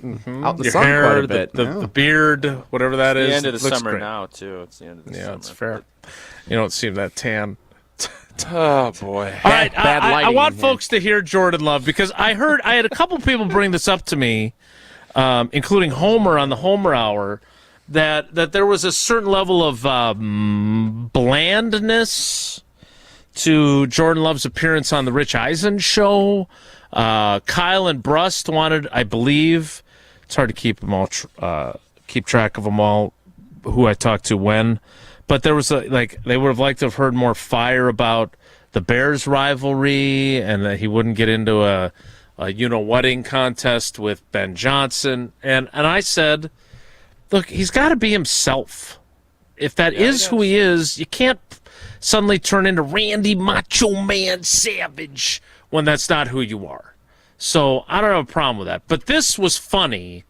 out in the Your sun hair, quite a bit. the beard, whatever that It's is. the end of the looks summer great. now, too. It's the end of the summer. Yeah, it's fair. You don't seem that tan. Oh, boy. All right, bad I lighting want in here. folks to hear Jordan Love because I had a couple people bring this up to me, including Homer on the Homer Hour, that there was a certain level of blandness to Jordan Love's appearance on the Rich Eisen show. Kyle and Brust wanted, I believe, it's hard to keep them all, keep track of them all, who I talked to when. But there was they would have liked to have heard more fire about the Bears rivalry, and that he wouldn't get into a wedding contest with Ben Johnson. And I said, look, he's got to be himself. If that is who he is, you can't suddenly turn into Randy Macho Man Savage when that's not who you are. So I don't have a problem with that. But this was funny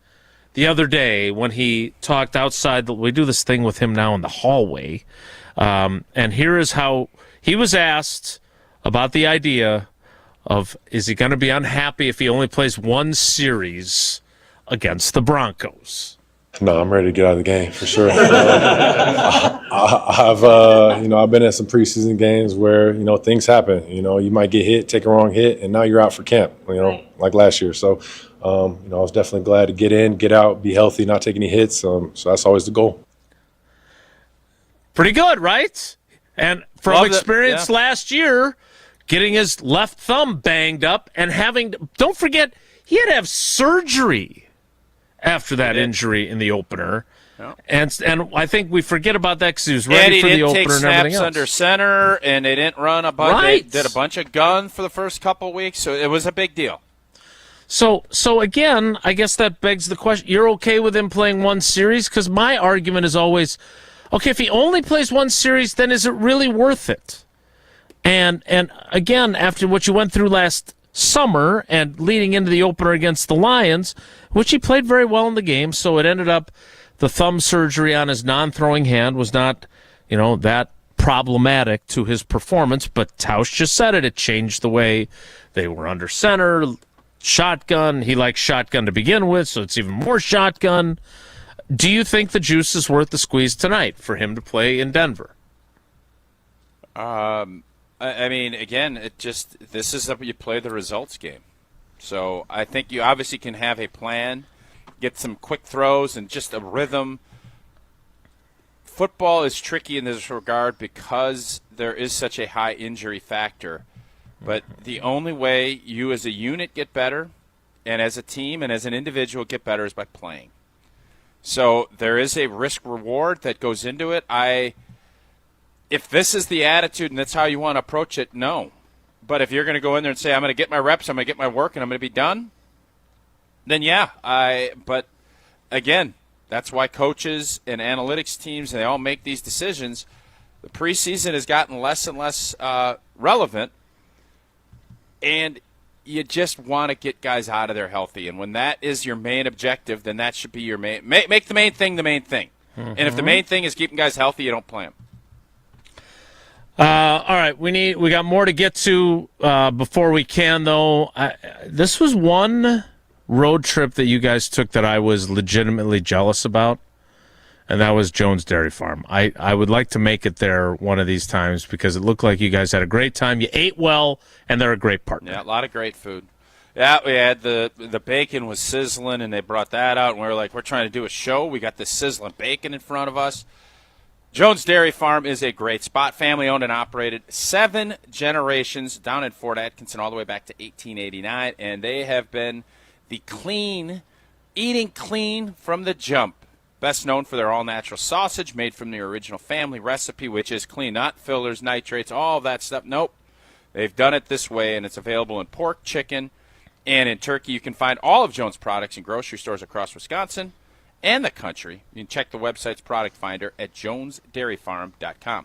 the other day when he talked outside. We do this thing with him now in the hallway. And here is how he was asked about the idea of, is he going to be unhappy if he only plays one series against the Broncos? No, I'm ready to get out of the game for sure. I've been at some preseason games where, things happen. You might get hit, take a wrong hit, and now you're out for camp, like last year. So, I was definitely glad to get in, get out, be healthy, not take any hits. So that's always the goal. Pretty good, right? And from experience last year, getting his left thumb banged up and don't forget, he had to have surgery after that injury in the opener. Yeah. And I think we forget about that because he was ready for the opener and everything else. Under center, and they didn't run a bunch. Right. They did a bunch of gun for the first couple of weeks, so it was a big deal. So again, I guess that begs the question, you're okay with him playing one series? Because my argument is always, okay, if he only plays one series, then is it really worth it? And again, after what you went through last summer and leading into the opener against the Lions, which he played very well in the game, so it ended up the thumb surgery on his non-throwing hand was not, that problematic to his performance, but Tausch just said it. It changed the way they were under center, shotgun. He likes shotgun to begin with, so it's even more shotgun. Do you think the juice is worth the squeeze tonight for him to play in Denver? I mean, again, this is you play the results game. So I think you obviously can have a plan, get some quick throws and just a rhythm. Football is tricky in this regard because there is such a high injury factor. But the only way you as a unit get better and as a team and as an individual get better is by playing. So there is a risk-reward that goes into it. If this is the attitude and that's how you want to approach it, no. But if you're going to go in there and say, I'm going to get my reps, I'm going to get my work, and I'm going to be done, then yeah. But again, that's why coaches and analytics teams, they all make these decisions. The preseason has gotten less and less relevant, and you just want to get guys out of there healthy. And when that is your main objective, then that should be your main. Make the main thing the main thing. Mm-hmm. And if the main thing is keeping guys healthy, you don't play them. All right, we got more to get to before we can, though. This was one road trip that you guys took that I was legitimately jealous about, and that was Jones Dairy Farm. I would like to make it there one of these times because it looked like you guys had a great time. You ate well, and they're a great partner. Yeah, a lot of great food. Yeah, we had the bacon was sizzling, and they brought that out, and we were like, we're trying to do a show. We got this sizzling bacon in front of us. Jones Dairy Farm is a great spot, family-owned and operated, 7 generations down in Fort Atkinson all the way back to 1889, and they have been the eating clean from the jump. Best known for their all-natural sausage made from the original family recipe, which is clean, not fillers, nitrates, all of that stuff. Nope. They've done it this way, and it's available in pork, chicken, and in turkey. You can find all of Jones products in grocery stores across Wisconsin and the country. You can check the website's product finder at jonesdairyfarm.com.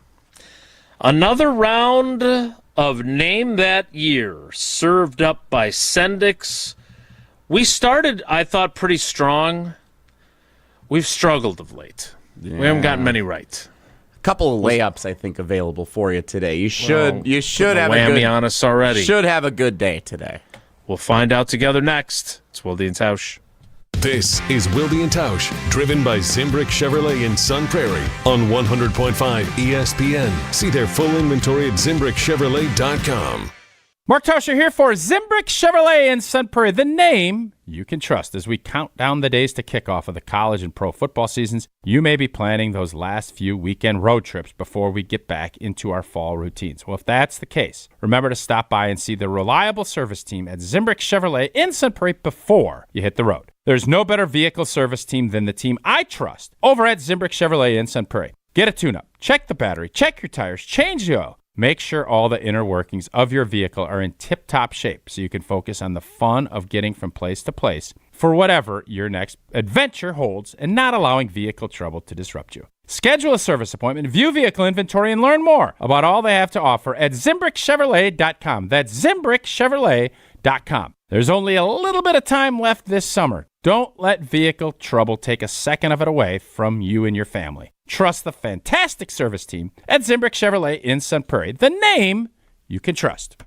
Another round of Name That Year served up by Sendix. We started, I thought, pretty strong. We've struggled of late. Yeah. We haven't gotten many right. A couple of layups, I think, available for you today. You should have a whammy on us already. Should have a good day today. We'll find out together next. It's Wilde and Tausch. This is Wilde and Tausch, driven by Zimbrick Chevrolet in Sun Prairie on 100.5 ESPN. See their full inventory at ZimbrickChevrolet.com. Mark Tauscher here for Zimbrick Chevrolet in Sun Prairie, the name you can trust. As we count down the days to kickoff of the college and pro football seasons, you may be planning those last few weekend road trips before we get back into our fall routines. Well, if that's the case, remember to stop by and see the reliable service team at Zimbrick Chevrolet in Sun Prairie before you hit the road. There's no better vehicle service team than the team I trust over at Zimbrick Chevrolet in Sun Prairie. Get a tune-up, check the battery, check your tires, change the oil. Make sure all the inner workings of your vehicle are in tip-top shape so you can focus on the fun of getting from place to place for whatever your next adventure holds and not allowing vehicle trouble to disrupt you. Schedule a service appointment, view vehicle inventory, and learn more about all they have to offer at ZimbrickChevrolet.com. That's ZimbrickChevrolet.com. There's only a little bit of time left this summer. Don't let vehicle trouble take a second of it away from you and your family. Trust the fantastic service team at Zimbrick Chevrolet in Sun Prairie, the name you can trust.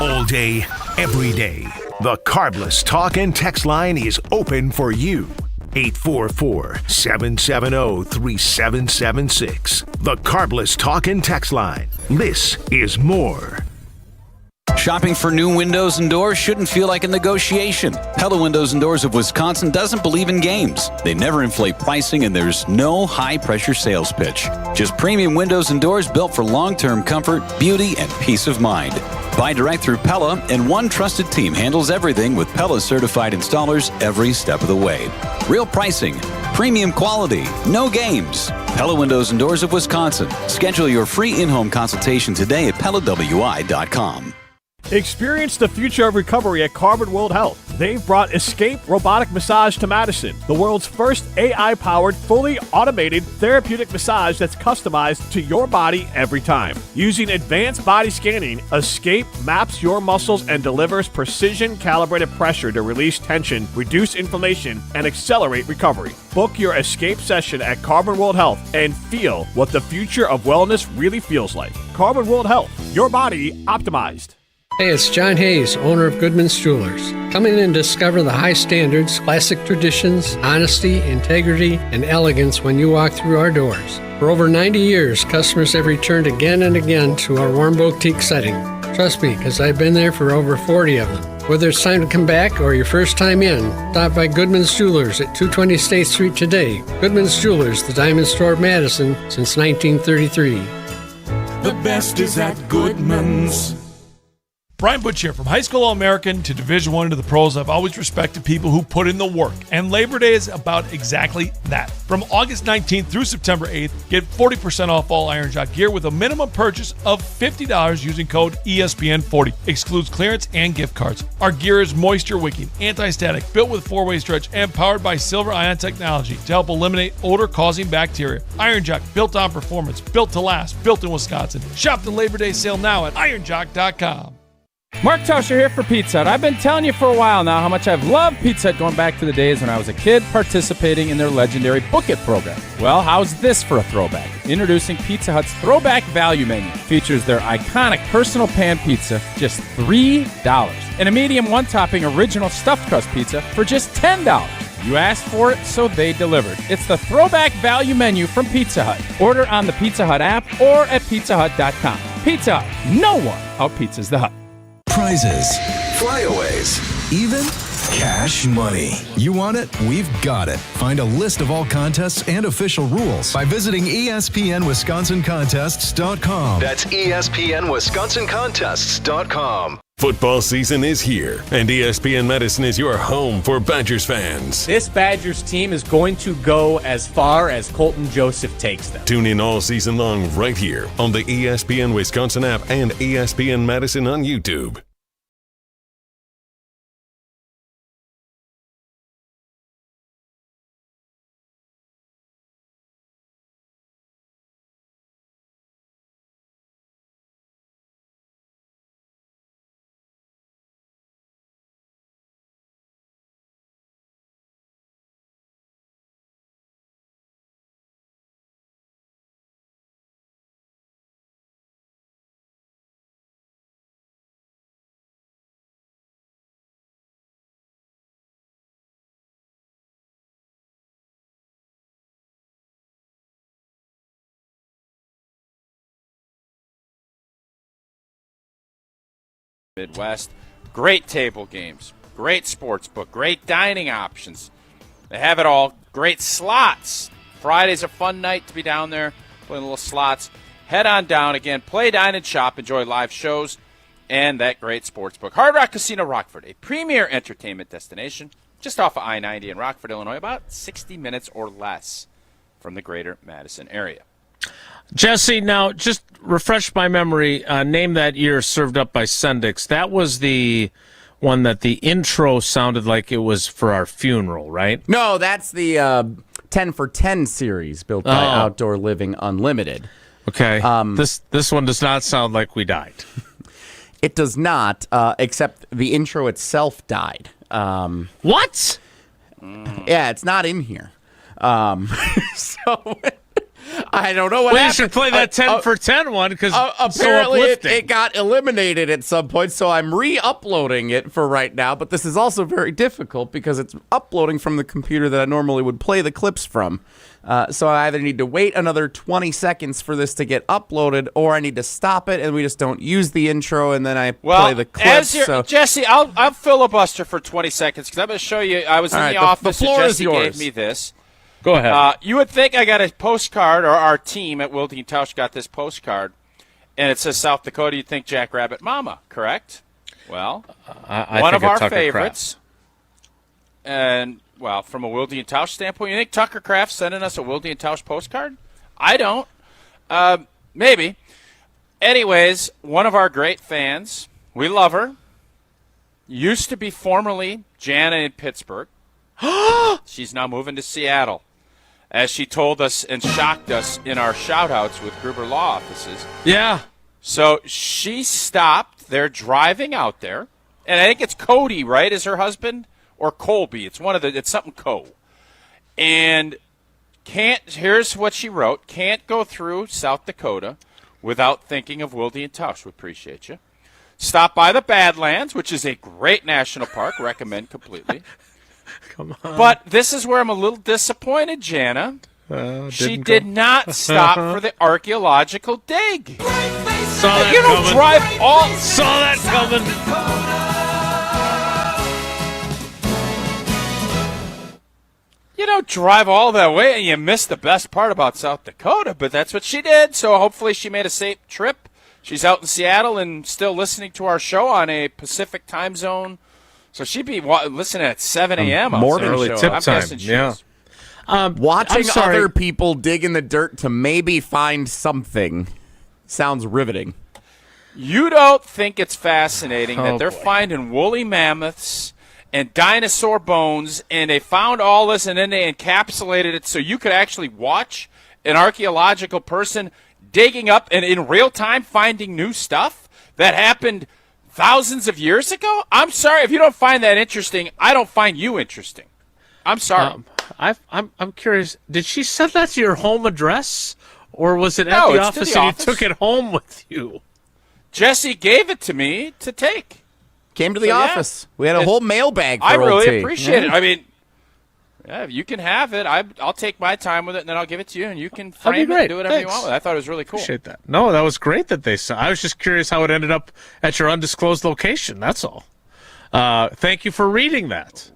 All day, every day, the Carbless Talk and Text line is open for you. 844-770-3776. The Carbless Talk and Text line. This is more. Shopping for new windows and doors shouldn't feel like a negotiation. Pella Windows and Doors of Wisconsin doesn't believe in games. They never inflate pricing, and there's no high-pressure sales pitch. Just premium windows and doors built for long-term comfort, beauty, and peace of mind. Buy direct through Pella, and one trusted team handles everything with Pella certified installers every step of the way. Real pricing, premium quality, no games. Pella Windows and Doors of Wisconsin. Schedule your free in-home consultation today at PellaWI.com. Experience the future of recovery at Carbon World Health. They've brought Escape Robotic Massage to Madison, the world's first AI-powered, fully automated therapeutic massage that's customized to your body every time. Using advanced body scanning, Escape maps your muscles and delivers precision-calibrated pressure to release tension, reduce inflammation, and accelerate recovery. Book your Escape session at Carbon World Health and feel what the future of wellness really feels like. Carbon World Health, your body optimized. Hey, it's John Hayes, owner of Goodman's Jewelers. Come in and discover the high standards, classic traditions, honesty, integrity, and elegance when you walk through our doors. For over 90 years, customers have returned again and again to our warm boutique setting. Trust me, because I've been there for over 40 of them. Whether it's time to come back or your first time in, stop by Goodman's Jewelers at 220 State Street today. Goodman's Jewelers, the diamond store of Madison since 1933. The best is at Goodman's. Brian Butch here. From high school All-American to Division I to the pros, I've always respected people who put in the work. And Labor Day is about exactly that. From August 19th through September 8th, get 40% off all Iron Jock gear with a minimum purchase of $50 using code ESPN40. Excludes clearance and gift cards. Our gear is moisture wicking, anti-static, built with 4-way stretch, and powered by silver ion technology to help eliminate odor-causing bacteria. Iron Jock, built on performance, built to last, built in Wisconsin. Shop the Labor Day sale now at ironjock.com. Mark Tauscher here for Pizza Hut. I've been telling you for a while now how much I've loved Pizza Hut going back to the days when I was a kid participating in their legendary Book It program. Well, how's this for a throwback? Introducing Pizza Hut's Throwback Value Menu. Features their iconic personal pan pizza, just $3. And a medium one-topping original stuffed crust pizza for just $10. You asked for it, so they delivered. It's the Throwback Value Menu from Pizza Hut. Order on the Pizza Hut app or at pizzahut.com. Pizza Hut. No one out-pizzas the Hut. Prizes, flyaways, even cash money. You want it? We've got it. Find a list of all contests and official rules by visiting ESPNWisconsinContests.com. That's ESPNWisconsinContests.com. Football season is here, and ESPN Madison is your home for Badgers fans. This Badgers team is going to go as far as Colton Joseph takes them. Tune in all season long right here on the ESPN Wisconsin app and ESPN Madison on YouTube. Midwest. Great table games, great sports book, great dining options. They have it all. Great slots. Friday's a fun night to be down there playing little slots. Head on down again. Play, dine, and shop. Enjoy live shows and that great sports book. Hard Rock Casino Rockford, a premier entertainment destination just off of I-90 in Rockford, Illinois, about 60 minutes or less from the greater Madison area. Jesse, now just refresh my memory. Name That Year, served up by Sendix. That was the one that the intro sounded like it was for our funeral, right? No, that's the 10 for 10 series built by Outdoor Living Unlimited. Okay. This one does not sound like we died. It does not, except the intro itself died. What? Yeah, it's not in here. So I don't know what happened. You should play that 10 for 10 one because apparently so it got eliminated at some point, so I'm re-uploading it for right now. But this is also very difficult because it's uploading from the computer that I normally would play the clips from. So I either need to wait another 20 seconds for this to get uploaded, or I need to stop it and we just don't use the intro and then I play the clips. Jesse, I'll filibuster for 20 seconds because I'm going to show you. I was in the office and Jesse gave me this. Go ahead. You would think I got a postcard, or our team at Wilde and Tausch got this postcard, and it says South Dakota. You'd think Jackrabbit Mama, correct? Well, one of our favorites. And, well, from a Wilde and Tausch standpoint, you think Tucker Kraft sending us a Wilde and Tausch postcard? I don't. Maybe. Anyways, one of our great fans, we love her, used to be formerly Jana in Pittsburgh. She's now moving to Seattle, as she told us and shocked us in our shout-outs with Gruber Law Offices. Yeah. So she stopped. They're driving out there. And I think it's Cody, right, is her husband? Or Colby. It's something Co. And here's what she wrote. Can't go through South Dakota without thinking of Wilde and Tausch. We appreciate you. Stop by the Badlands, which is a great national park. Recommend completely. Come on. But this is where I'm a little disappointed, Jana. She did not stop for the archaeological dig. Saw that you don't coming. drive all. Saw that coming. You don't drive all that way and you miss the best part about South Dakota, but that's what she did. So hopefully she made a safe trip. She's out in Seattle and still listening to our show on a Pacific time zone. So she'd be listening at 7 a.m. Morning early tip time. Yeah. Watching other people dig in the dirt to maybe find something sounds riveting. You don't think it's fascinating that they're finding woolly mammoths and dinosaur bones, and they found all this, and then they encapsulated it so you could actually watch an archaeological person digging up and in real time finding new stuff that happened thousands of years ago? I'm sorry. If you don't find that interesting, I don't find you interesting. I'm sorry. I'm curious. Did she send that to your home address, or was it at the office and you took it home with you? Jesse gave it to me to take. Came to the office. Yeah. We had a whole mailbag for I really OT. appreciate it. I mean, yeah, you can have it. I'll take my time with it, and then I'll give it to you, and you can frame it and do whatever you want with it. I thought it was really cool. Appreciate that. No, that was great that they saw. I was just curious how it ended up at your undisclosed location. That's all. Thank you for reading that.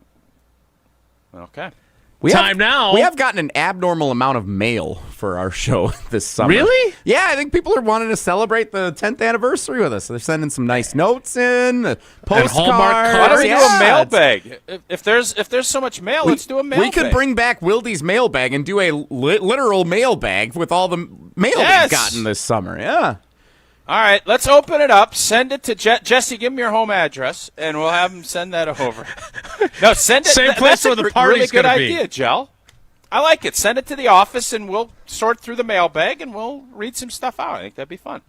Okay. We have gotten an abnormal amount of mail for our show this summer. Really? Yeah, I think people are wanting to celebrate the 10th anniversary with us. So they're sending some nice notes in, postcards. Why don't we do a mailbag? If there's so much mail, let's do a mailbag. We could bring back Wildy's mailbag and do a literal mailbag with all the mail we've gotten this summer. Yeah. All right, let's open it up. Send it to Jesse. Give him your home address, and we'll have him send that over. No, send it. Same place where the party's going to be. Really good idea, Jell. I like it. Send it to the office, and we'll sort through the mailbag, and we'll read some stuff out. I think that'd be fun.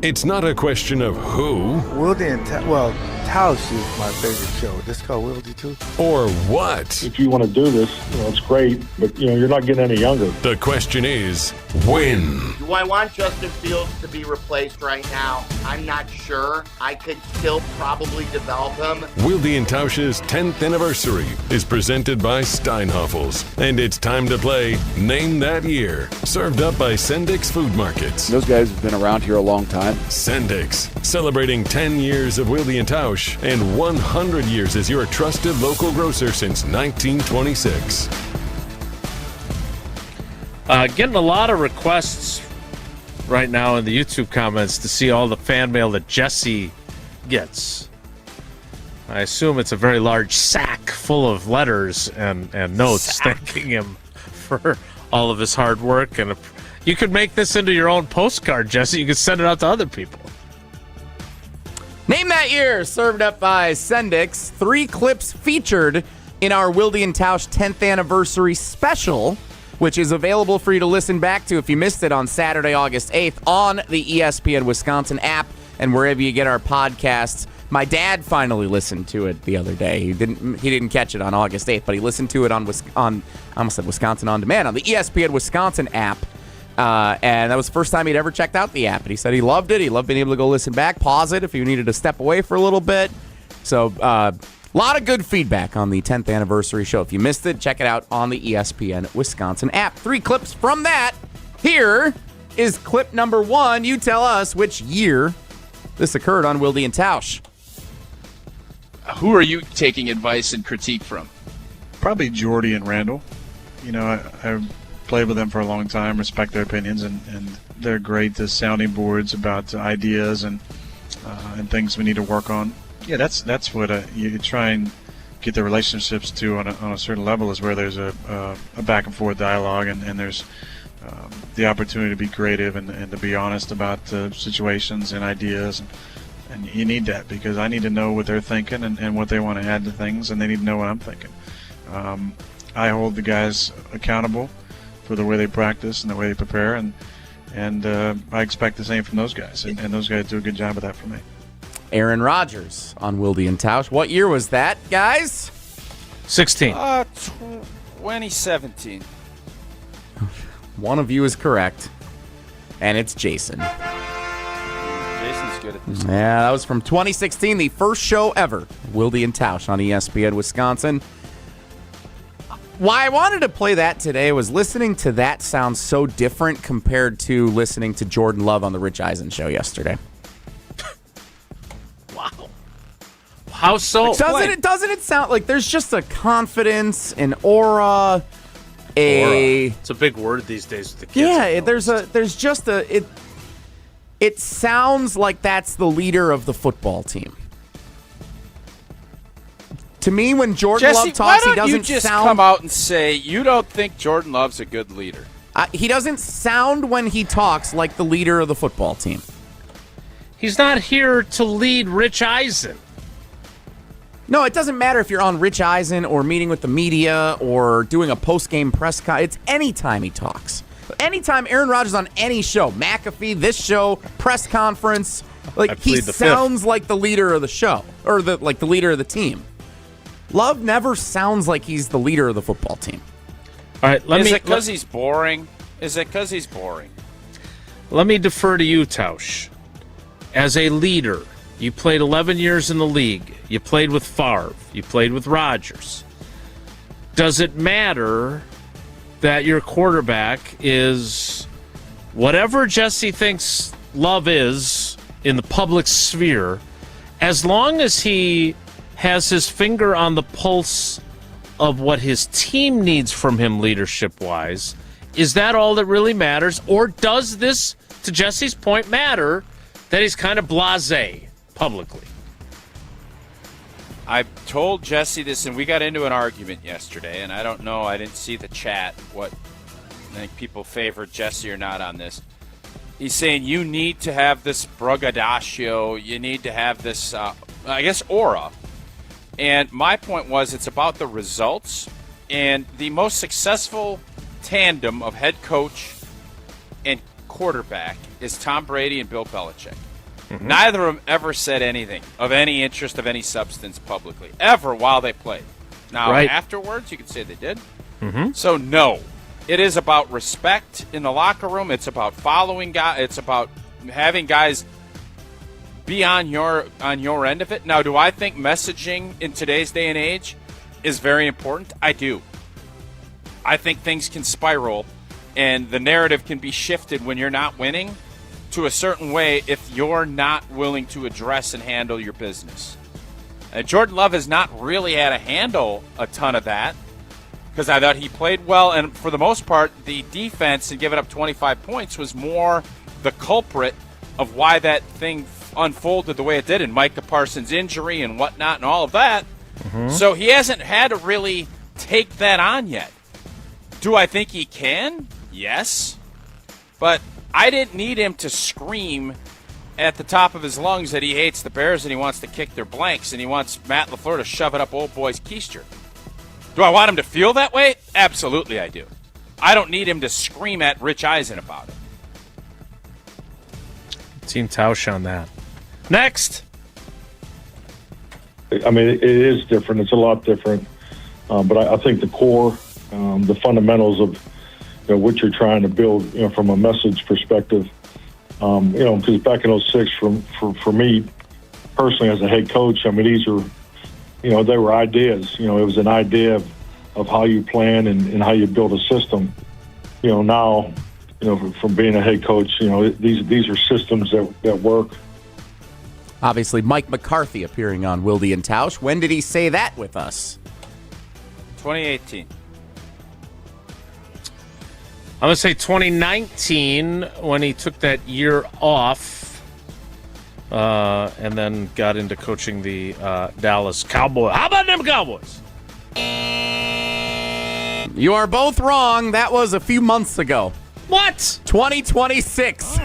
It's not a question of who. Wilde and Tausch is my favorite show. This called Wilde too. Or what. If you want to do this, it's great, but you're not getting any younger. The question is when. Do I want Justin Fields to be replaced right now? I'm not sure. I could still probably develop him. Wilde and Tausch's 10th anniversary is presented by Steinhoffels, and it's time to play Name That Year, served up by Sendik's Food Markets. Those guys have been around here a long time. Sendik's, celebrating 10 years of Wilde and Tausch and 100 years as your trusted local grocer since 1926. Getting a lot of requests right now in the YouTube comments to see all the fan mail that Jesse gets. I assume it's a very large sack full of letters and notes thanking him for all of his hard work. And you could make this into your own postcard, Jesse. You could send it out to other people. Name That Year, served up by Sendik's. 3 clips featured in our Wilde and Tausch 10th anniversary special, which is available for you to listen back to if you missed it on Saturday, August 8th on the ESPN Wisconsin app and wherever you get our podcasts. My dad finally listened to it the other day. He didn't catch it on August 8th, but he listened to it on I almost said Wisconsin On Demand, on the ESPN Wisconsin app. And that was the first time he'd ever checked out the app. And he said he loved it. He loved being able to go listen back, pause it if you needed to step away for a little bit. So, a lot of good feedback on the 10th anniversary show. If you missed it, check it out on the ESPN Wisconsin app. 3 clips from that. Here is clip number 1. You tell us which year this occurred on Wilde and Tausch. Who are you taking advice and critique from? Probably Jordy and Randall. You know, I played with them for a long time, respect their opinions, and they're great as sounding boards about ideas and things we need to work on. Yeah, that's what you try and get the relationships to on a certain level, is where there's a back and forth dialogue and there's the opportunity to be creative and to be honest about situations and ideas. And you need that, because I need to know what they're thinking and what they want to add to things, and they need to know what I'm thinking. I hold the guys accountable for the way they practice and the way they prepare, and I expect the same from those guys, and those guys do a good job of that for me. Aaron Rodgers on Wilde and Tausch. What year was that, guys? 16. 2017. One of you is correct, and it's Jason. Jason's good at this. Yeah, that was from 2016, the first show ever, Wilde and Tausch on ESPN Wisconsin. Why I wanted to play that today was listening to that sound so different compared to listening to Jordan Love on the Rich Eisen show yesterday. Wow. How so? Doesn't it sound like there's just a confidence, an aura, It's a big word these days with the kids. Yeah, it sounds like that's the leader of the football team. To me, when Jordan Love talks, he doesn't sound... Why don't you just come out and say you don't think Jordan Love's a good leader? He doesn't sound, when he talks, like the leader of the football team. He's not here to lead Rich Eisen. No, it doesn't matter if you're on Rich Eisen or meeting with the media or doing a post-game press conference. It's any time he talks. Anytime Aaron Rodgers on any show, McAfee, this show, press conference, he sounds like the leader of the show, or the leader of the team. Love never sounds like he's the leader of the football team. All right, Is it because he's boring? Let me defer to you, Tausch. As a leader, you played 11 years in the league. You played with Favre. You played with Rodgers. Does it matter that your quarterback is whatever Jesse thinks Love is in the public sphere, as long as he has his finger on the pulse of what his team needs from him leadership-wise? Is that all that really matters? Or does this, to Jesse's point, matter that he's kind of blasé publicly? I told Jesse this, and we got into an argument yesterday, and I don't know, I didn't see the chat, what I think people favored Jesse or not on this. He's saying you need to have this braggadocio, you need to have this, aura. And my point was, it's about the results, and the most successful tandem of head coach and quarterback is Tom Brady and Bill Belichick. Mm-hmm. Neither of them ever said anything of any interest, of any substance publicly, ever while they played. Now, afterwards, you could say they did. Mm-hmm. So, no. It is about respect in the locker room. It's about following guys. It's about having guys be on your end of it. Now, do I think messaging in today's day and age is very important? I do. I think things can spiral, and the narrative can be shifted when you're not winning to a certain way if you're not willing to address and handle your business. Jordan Love has not really had to handle a ton of that because I thought he played well, and for the most part, the defense and giving up 25 points was more the culprit of why that thing unfolded the way it did, and Micah Parsons' injury and whatnot and all of that. So he hasn't had to really take that on yet. Do I think he can? Yes. But I didn't need him to scream at the top of his lungs that he hates the Bears and he wants to kick their blanks and he wants Matt LaFleur to shove it up old boy's keister. Do I want him to feel that way? Absolutely I do. I don't need him to scream at Rich Eisen about it. Team Tausch on that. Next. I mean, it is different. It's a lot different. But I think the core, the fundamentals of what you're trying to build, from a message perspective, because back in 06, for me personally as a head coach, I mean, these are, they were ideas. It was an idea of how you plan and how you build a system. Now, from being a head coach, these are systems that work. Obviously, Mike McCarthy appearing on Wilde and Tausch. When did he say that with us? 2018. I'm going to say 2019 when he took that year off and then got into coaching the Dallas Cowboys. How about them Cowboys? You are both wrong. That was a few months ago. What? 2026.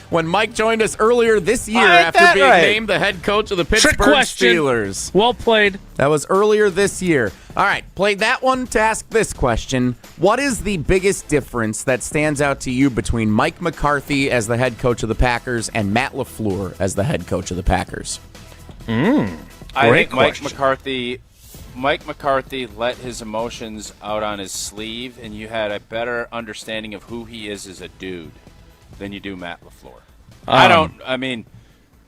When Mike joined us earlier this year after being named the head coach of the Pittsburgh Steelers. Well played. That was earlier this year. All right, played that one to ask this question. What is the biggest difference that stands out to you between Mike McCarthy as the head coach of the Packers and Matt LaFleur as the head coach of the Packers? I think Mike McCarthy let his emotions out on his sleeve, and you had a better understanding of who he is as a dude than you do Matt LaFleur.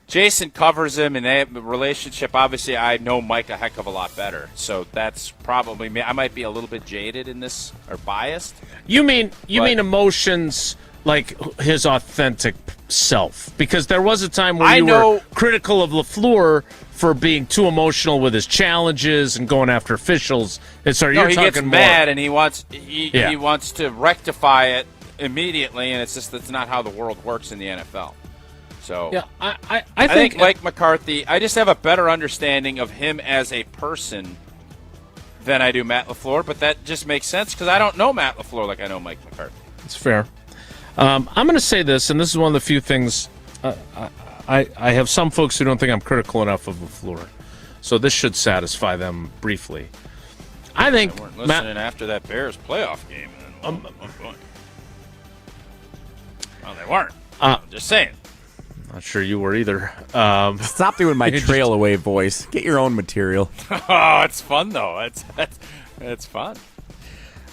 Jason covers him, and they have a relationship. Obviously, I know Mike a heck of a lot better, so that's probably me. I might be a little bit jaded in this or biased. You mean emotions like his authentic self? Because there was a time where you were critical of LaFleur for being too emotional with his challenges and going after officials. He gets mad and he wants to rectify it immediately, and it's just that's not how the world works in the NFL. So yeah, I think Mike McCarthy, I just have a better understanding of him as a person than I do Matt LaFleur, but that just makes sense because I don't know Matt LaFleur like I know Mike McCarthy. It's fair. I'm going to say this, and this is one of the few things I have some folks who don't think I'm critical enough of LaFleur, so this should satisfy them briefly. I think they weren't listening after that Bears playoff game. Well, they weren't. I'm just saying. Not sure you were either. Stop doing my trail away voice. Get your own material. Oh, it's fun though. It's fun.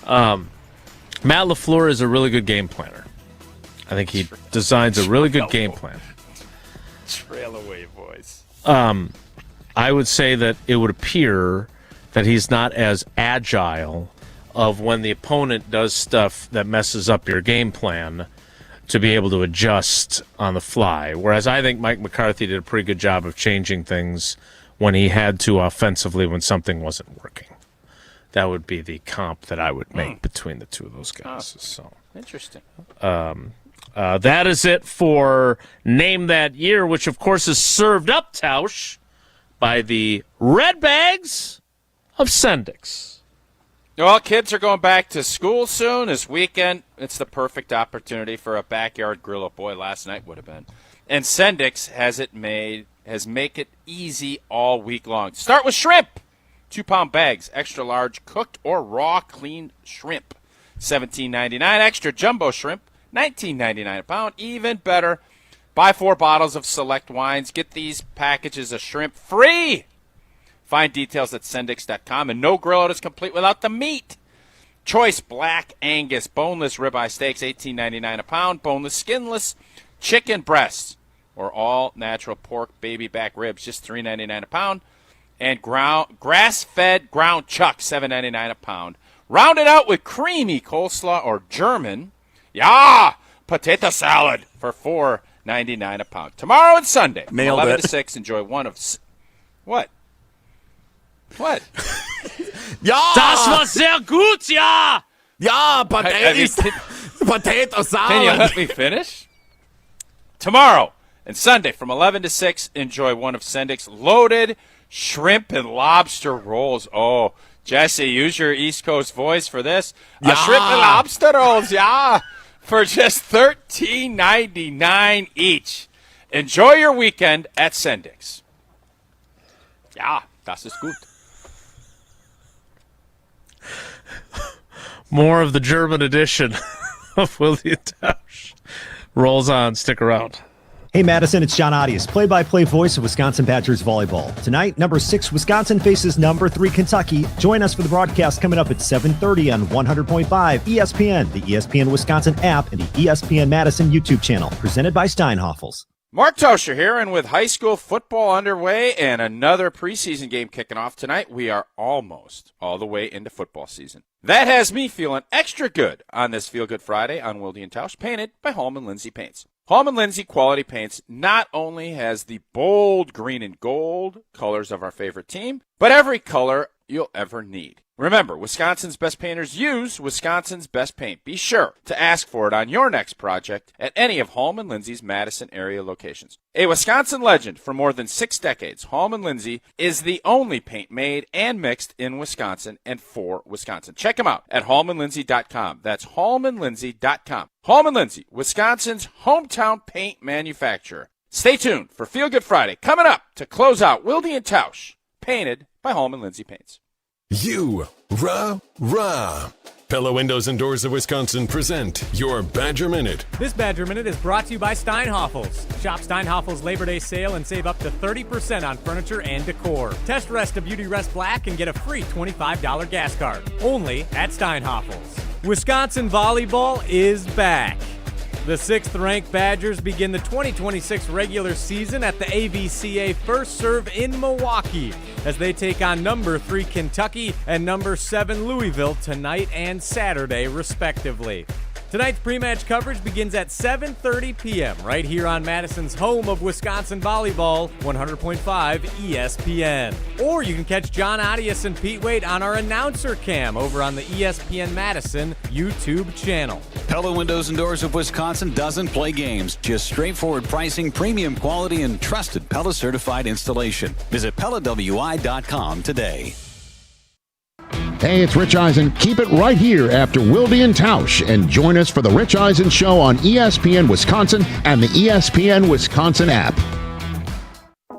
Matt LaFleur is a really good game planner. I think he designs a really good game plan. Trail away voice. I would say that it would appear that he's not as agile of when the opponent does stuff that messes up your game plan to be able to adjust on the fly. Whereas I think Mike McCarthy did a pretty good job of changing things when he had to offensively when something wasn't working. That would be the comp that I would make between the two of those guys. So interesting. That is it for Name That Year, which of course is served up, Tausch, by the Red Bags of Sendix. Well, kids are going back to school soon. This weekend, it's the perfect opportunity for a backyard grill. Oh boy, last night would have been. And Sendix has make it easy all week long. Start with shrimp. 2-pound bags, extra large, cooked or raw cleaned shrimp. $17.99. Extra jumbo shrimp, $19.99 a pound. Even better, buy 4 bottles of select wines. Get these packages of shrimp free. Find details at Sendix.com. And no grill out is complete without the meat. Choice Black Angus boneless ribeye steaks, $18.99 a pound. Boneless, skinless chicken breasts or all natural pork baby back ribs, just $3.99 a pound. And grass-fed ground chuck, $7.99 a pound. Rounded out with creamy coleslaw or German, potato salad for $4.99 a pound. Tomorrow and Sunday, from 11 to 6, enjoy one of... What? What? Das war sehr gut, ja! Potato salad. Can you let me finish? Tomorrow and Sunday from 11 to 6, enjoy one of Sendik's loaded shrimp and lobster rolls. Oh, Jesse, use your East Coast voice for this. Shrimp and lobster rolls, for just $13.99 each. Enjoy your weekend at Sendik's. Das ist gut. More of the German edition of Wilde and Tausch rolls on. Stick around. Hey, Madison, it's John Audius, play-by-play voice of Wisconsin Badgers volleyball. Tonight, number 6 Wisconsin faces number 3 Kentucky. Join us for the broadcast coming up at 7:30 on 100.5 ESPN, the ESPN Wisconsin app, and the ESPN Madison YouTube channel, presented by Steinhoffels. Mark Toscher here, and with high school football underway and another preseason game kicking off tonight, we are almost all the way into football season. That has me feeling extra good on this Feel Good Friday on Wilde and Tausch, painted by Hallman Lindsay Paints. Hallman Lindsay Quality Paints not only has the bold green and gold colors of our favorite team, but every color you'll ever need. Remember, Wisconsin's best painters use Wisconsin's best paint. Be sure to ask for it on your next project at any of Hallman Lindsay's Madison area locations. A Wisconsin legend for more than 6 decades, Hallman Lindsay is the only paint made and mixed in Wisconsin and for Wisconsin. Check them out at hallmanlindsay.com. That's hallmanlindsay.com. Hallman Lindsay, Wisconsin's hometown paint manufacturer. Stay tuned for Feel Good Friday coming up to close out Wilde and Tausch, painted by Hallman Lindsay Paints. Rah. Pella Windows and Doors of Wisconsin present your Badger Minute. This Badger Minute is brought to you by Steinhoffels. Shop Steinhoffels Labor Day sale and save up to 30% on furniture and decor. Test Rest a Beauty Rest Black and get a free $25 gas card. Only at Steinhoffels. Wisconsin volleyball is back. The 6th-ranked Badgers begin the 2026 regular season at the AVCA First Serve in Milwaukee as they take on number 3 Kentucky and number 7 Louisville tonight and Saturday, respectively. Tonight's pre-match coverage begins at 7:30 p.m. right here on Madison's home of Wisconsin volleyball, 100.5 ESPN. Or you can catch John Audius and Pete Wade on our announcer cam over on the ESPN Madison YouTube channel. Pella Windows and Doors of Wisconsin doesn't play games, just straightforward pricing, premium quality, and trusted Pella certified installation. Visit PellaWI.com today. Hey, it's Rich Eisen. Keep it right here after Wilde and Tausch and join us for the Rich Eisen Show on ESPN Wisconsin and the ESPN Wisconsin app.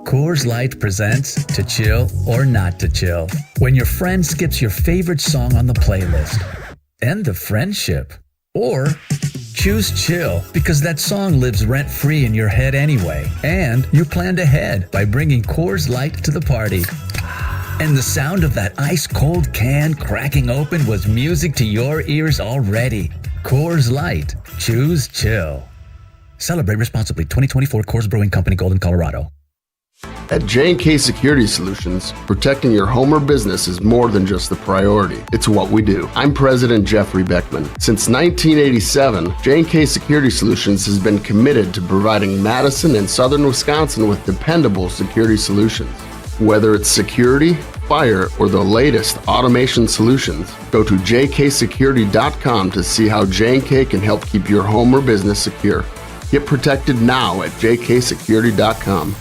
Coors Light presents To Chill or Not to Chill. When your friend skips your favorite song on the playlist. End the friendship. Or choose chill because that song lives rent-free in your head anyway. And you planned ahead by bringing Coors Light to the party. And the sound of that ice-cold can cracking open was music to your ears already. Coors Light. Choose chill. Celebrate responsibly. 2024 Coors Brewing Company, Golden, Colorado. At J&K Security Solutions, protecting your home or business is more than just the priority. It's what we do. I'm President Jeffrey Beckman. Since 1987, J&K Security Solutions has been committed to providing Madison and southern Wisconsin with dependable security solutions. Whether it's security, fire, or the latest automation solutions, go to jksecurity.com to see how J&K can help keep your home or business secure. Get protected now at jksecurity.com.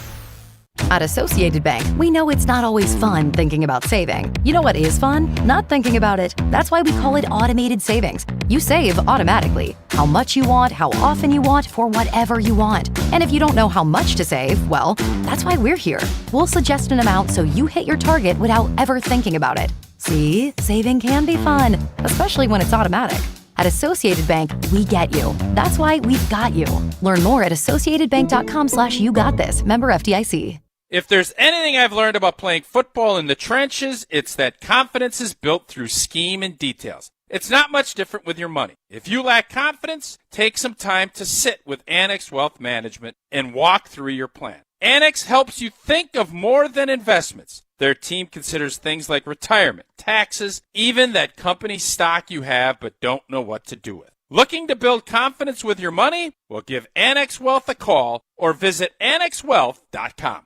At Associated Bank, we know it's not always fun thinking about saving. You know what is fun? Not thinking about it. That's why we call it automated savings. You save automatically. How much you want, how often you want, for whatever you want. And if you don't know how much to save, well, that's why we're here. We'll suggest an amount so you hit your target without ever thinking about it. See, saving can be fun, especially when it's automatic. At Associated Bank, we get you. That's why we've got you. Learn more at associatedbank.com/yougotthis. Member FDIC. If there's anything I've learned about playing football in the trenches, it's that confidence is built through scheme and details. It's not much different with your money. If you lack confidence, take some time to sit with Annex Wealth Management and walk through your plan. Annex helps you think of more than investments. Their team considers things like retirement, taxes, even that company stock you have but don't know what to do with. Looking to build confidence with your money? Well, give Annex Wealth a call or visit annexwealth.com.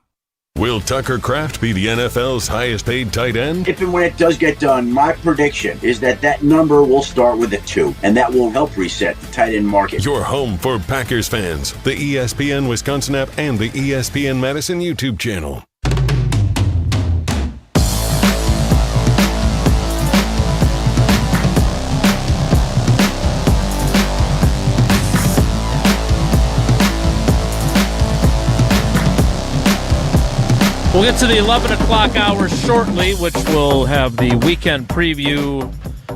Will Tucker Kraft be the NFL's highest paid tight end? If and when it does get done, my prediction is that number will start with a 2, and that will help reset the tight end market. Your home for Packers fans, the ESPN Wisconsin app and the ESPN Madison YouTube channel. We'll get to the 11 o'clock hour shortly, which will have the weekend preview,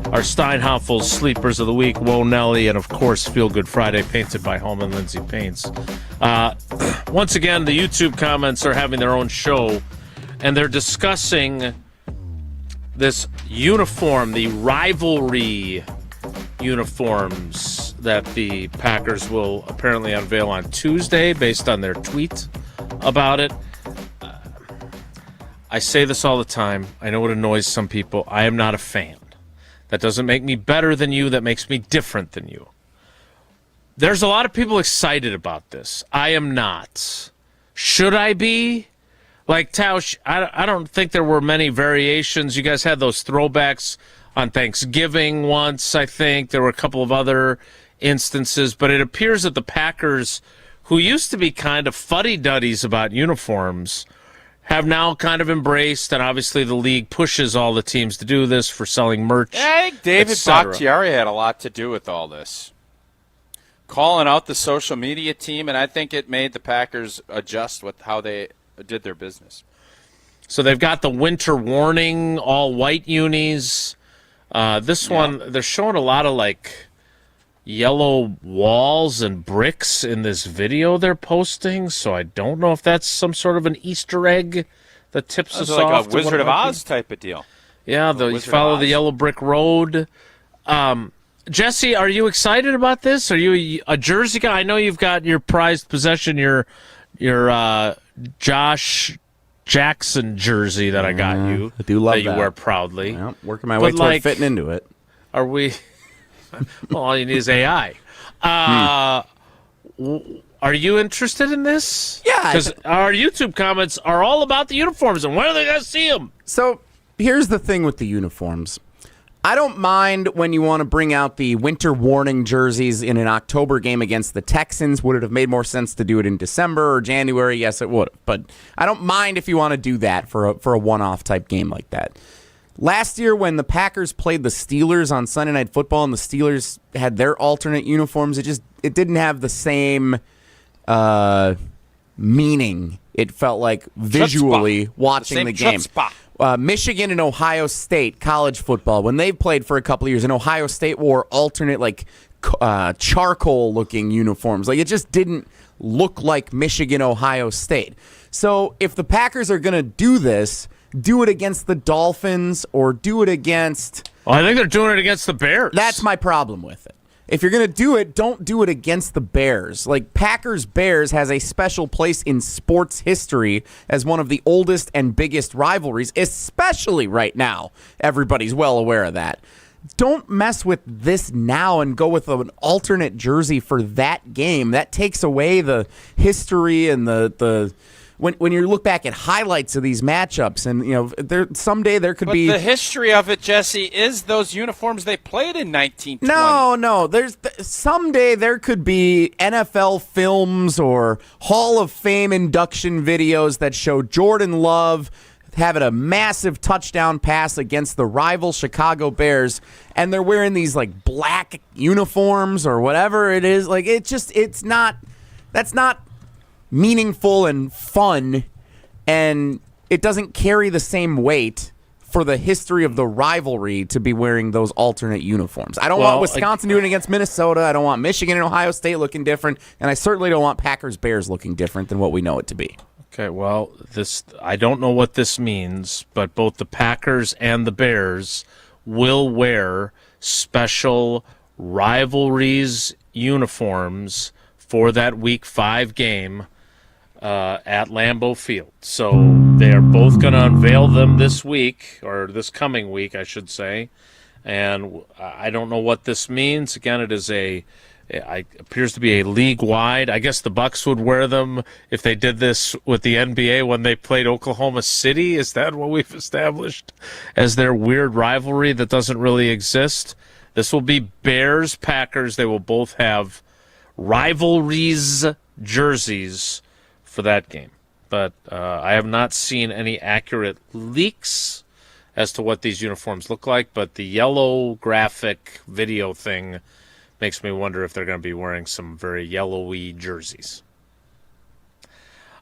our Steinhoffel Sleepers of the Week, Woe Nelly, and, of course, Feel Good Friday, painted by Home and Lindsay Paints. Once again, the YouTube comments are having their own show, and they're discussing this uniform, the rivalry uniforms that the Packers will apparently unveil on Tuesday based on their tweet about it. I say this all the time. I know it annoys some people. I am not a fan. That doesn't make me better than you. That makes me different than you. There's a lot of people excited about this. I am not. Should I be? Like Tausch, I don't think there were many variations. You guys had those throwbacks on Thanksgiving once, I think. There were a couple of other instances. But it appears that the Packers, who used to be kind of fuddy-duddies about uniforms, have now kind of embraced, and obviously the league pushes all the teams to do this for selling merch. Yeah, I think David Bakhtiari had a lot to do with all this. Calling out the social media team, and I think it made the Packers adjust with how they did their business. So they've got the winter warning, all white unis. This one, they're showing a lot of like yellow walls and bricks in this video they're posting, so I don't know if that's some sort of an Easter egg that tips us like off. Like a Wizard of Oz type of deal. Yeah, you follow the yellow brick road. Jesse, are you excited about this? Are you a Jersey guy? I know you've got your prized possession, your Josh Jackson jersey that I got you. I do love that. You wear proudly. Well, working my way toward fitting into it. Are we... Well, all you need is AI. Are you interested in this? Yeah. Because our YouTube comments are all about the uniforms, and when are they going to see them? So here's the thing with the uniforms. I don't mind when you want to bring out the winter warning jerseys in an October game against the Texans. Would it have made more sense to do it in December or January? Yes, it would have. But I don't mind if you want to do that for a one-off type game like that. Last year, when the Packers played the Steelers on Sunday Night Football and the Steelers had their alternate uniforms, it didn't have the same meaning. It felt like visually watching the game. Michigan and Ohio State college football, when they played for a couple of years, and Ohio State wore alternate like charcoal-looking uniforms. Like it just didn't look like Michigan, Ohio State. So if the Packers are going to do this, do it against the Dolphins or do it against... Well, I think they're doing it against the Bears. That's my problem with it. If you're going to do it, don't do it against the Bears. Like, Packers-Bears has a special place in sports history as one of the oldest and biggest rivalries, especially right now. Everybody's well aware of that. Don't mess with this now and go with an alternate jersey for that game. That takes away the history and the when you look back at highlights of these matchups, and you know, someday there could be the history of it. Jesse, is those uniforms they played in 1920. No. There's someday there could be NFL films or Hall of Fame induction videos that show Jordan Love having a massive touchdown pass against the rival Chicago Bears, and they're wearing these like black uniforms or whatever it is. Like that's not meaningful and fun, and it doesn't carry the same weight for the history of the rivalry to be wearing those alternate uniforms. I don't want Wisconsin doing it against Minnesota. I don't want Michigan and Ohio State looking different, and I certainly don't want Packers-Bears looking different than what we know it to be. Okay, well, I don't know what this means, but both the Packers and the Bears will wear special rivalries uniforms for that Week 5 game at Lambeau Field. So they are both going to unveil them this week, or this coming week, I should say. And I don't know what this means. Again, it appears to be a league-wide. I guess the Bucks would wear them if they did this with the NBA when they played Oklahoma City. Is that what we've established as their weird rivalry that doesn't really exist? This will be Bears-Packers. They will both have rivalries jerseys for that game. But I have not seen any accurate leaks as to what these uniforms look like, but the yellow graphic video thing makes me wonder if they're going to be wearing some very yellowy jerseys.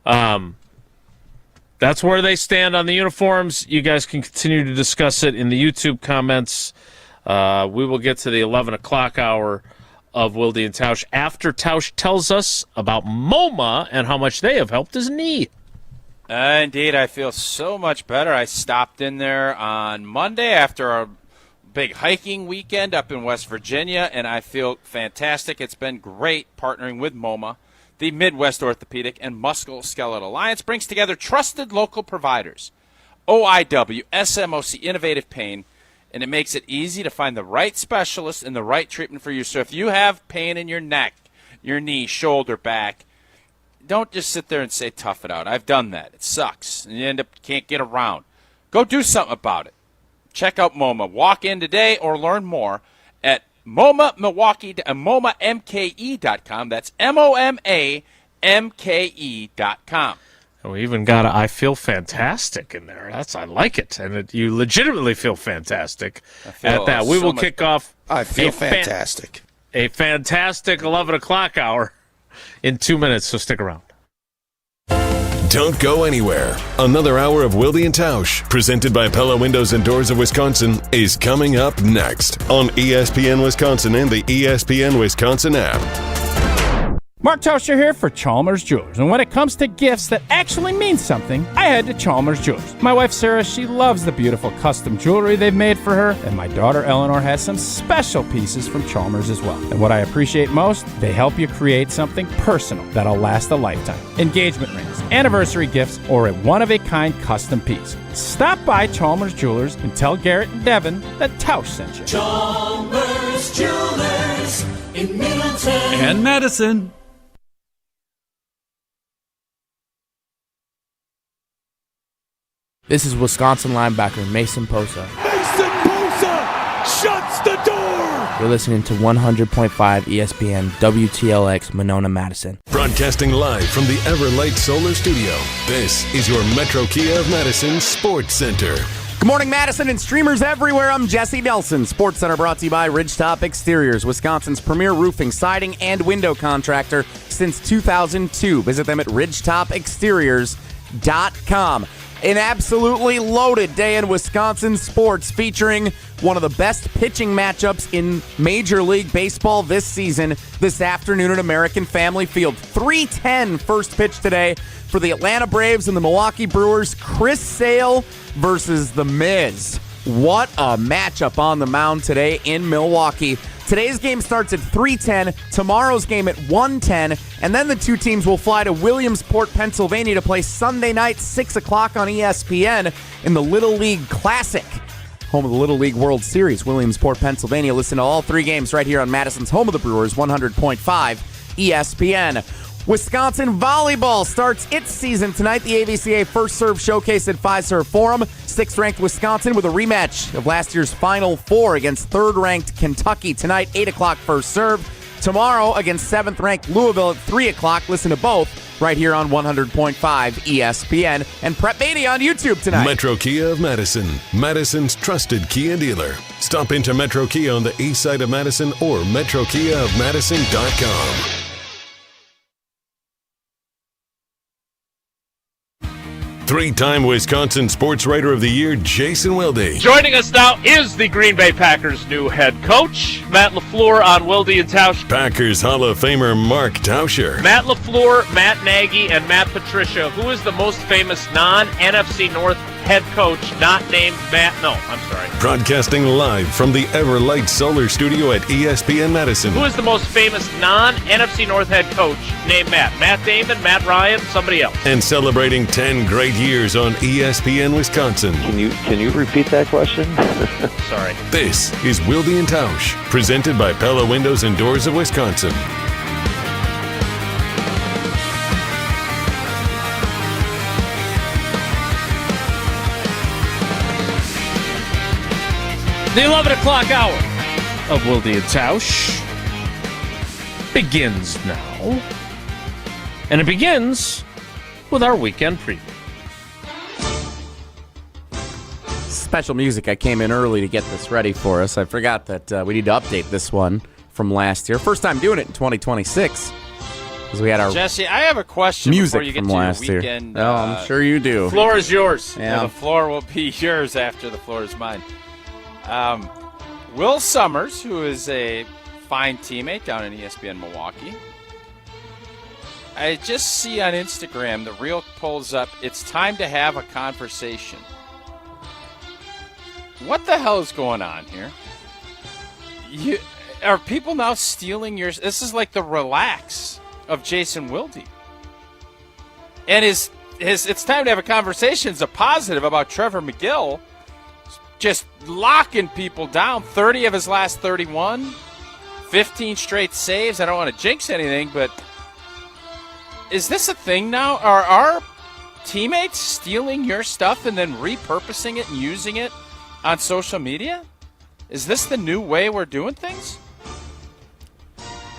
That's where they stand on the uniforms. You guys can continue to discuss it in the YouTube comments. We will get to the 11 o'clock hour of Wilde and Tausch after Tausch tells us about MoMA and how much they have helped his knee. Indeed, I feel so much better. I stopped in there on Monday after a big hiking weekend up in West Virginia, and I feel fantastic. It's been great partnering with MoMA. The Midwest Orthopedic and Musculoskeletal Alliance brings together trusted local providers, OIW, SMOC, Innovative Pain, and it makes it easy to find the right specialist and the right treatment for you. So if you have pain in your neck, your knee, shoulder, back, don't just sit there and say, tough it out. I've done that. It sucks. And you end up can't get around. Go do something about it. Check out MoMA. Walk in today or learn more at MoMAMke.com. That's MoMAMKE.com. We even got a I feel fantastic in there. I like it. And you legitimately feel fantastic at that. We will kick off. I feel fantastic. A fantastic 11 o'clock hour in 2 minutes, so stick around. Don't go anywhere. Another hour of Wilde and Tausch, presented by Pella Windows and Doors of Wisconsin, is coming up next on ESPN Wisconsin and the ESPN Wisconsin app. Mark Tauscher here for Chalmers Jewelers. And when it comes to gifts that actually mean something, I head to Chalmers Jewelers. My wife Sarah, she loves the beautiful custom jewelry they've made for her. And my daughter Eleanor has some special pieces from Chalmers as well. And what I appreciate most, they help you create something personal that'll last a lifetime. Engagement rings, anniversary gifts, or a one-of-a-kind custom piece. Stop by Chalmers Jewelers and tell Garrett and Devin that Tausch sent you. Chalmers Jewelers in Middleton and Madison. This is Wisconsin linebacker Mason Posa. Mason Posa shuts the door. You're listening to 100.5 ESPN WTLX Monona, Madison. Broadcasting live from the Everlight Solar Studio, this is your Metro Kia of Madison Sports Center. Good morning, Madison and streamers everywhere. I'm Jesse Nelson. Sports Center brought to you by Ridgetop Exteriors, Wisconsin's premier roofing, siding, and window contractor since 2002. Visit them at ridgetopexteriors.com. An absolutely loaded day in Wisconsin sports featuring one of the best pitching matchups in Major League Baseball this season this afternoon at American Family Field. 3:10 first pitch today for the Atlanta Braves and the Milwaukee Brewers. Chris Sale versus The Miz. What a matchup on the mound today in Milwaukee. Today's game starts at 3:10, tomorrow's game at 1:10, and then the two teams will fly to Williamsport, Pennsylvania to play Sunday night, 6 o'clock on ESPN in the Little League Classic, home of the Little League World Series, Williamsport, Pennsylvania. Listen to all three games right here on Madison's home of the Brewers, 100.5 ESPN. Wisconsin volleyball starts its season tonight. The AVCA First Serve Showcase at Fiserv Forum. 6th-ranked Wisconsin with a rematch of last year's Final Four against 3rd-ranked Kentucky tonight, 8 o'clock First Serve. Tomorrow against 7th-ranked Louisville at 3 o'clock. Listen to both right here on 100.5 ESPN. And Prep Mania on YouTube tonight. Metro Kia of Madison, Madison's trusted Kia dealer. Stop into Metro Kia on the east side of Madison or metrokiaofmadison.com. 3-time Wisconsin Sports Writer of the Year, Jason Wilde. Joining us now is the Green Bay Packers' new head coach, Matt LaFleur on Wilde and Tausch. Packers Hall of Famer Mark Tauscher. Matt LaFleur, Matt Nagy, and Matt Patricia. Who is the most famous non-NFC North head coach not named Matt? No, I'm sorry. Broadcasting live from the Everlight Solar Studio at ESPN Madison. Who is the most famous non-NFC North head coach named Matt? Matt Damon, Matt Ryan, somebody else. And celebrating 10 great years on ESPN Wisconsin. Can you repeat that question? Sorry. This is Wilde and Tausch, presented by Pella Windows and Doors of Wisconsin. The 11 o'clock hour of Wilde and Tausch begins now. And it begins with our weekend preview. Special music. I came in early to get this ready for us. I forgot that we need to update this one from last year. First time doing it in 2026. Because we had our Jesse, I have a question music before you get from to last your year. weekend. Oh, I'm sure you do. The floor is yours. Yeah. The floor will be yours after the floor is mine. Will Summers, who is a fine teammate down in ESPN Milwaukee, I just see on Instagram the reel pulls up, it's time to have a conversation. What the hell is going on here? Are people now stealing your... This is like the relax of Jason Wilde. And his it's time to have a conversation is a positive about Trevor McGill just locking people down. 30 of his last 31, 15 straight saves. I don't want to jinx anything, but is this a thing now? Are our teammates stealing your stuff and then repurposing it and using it on social media? Is this the new way we're doing things?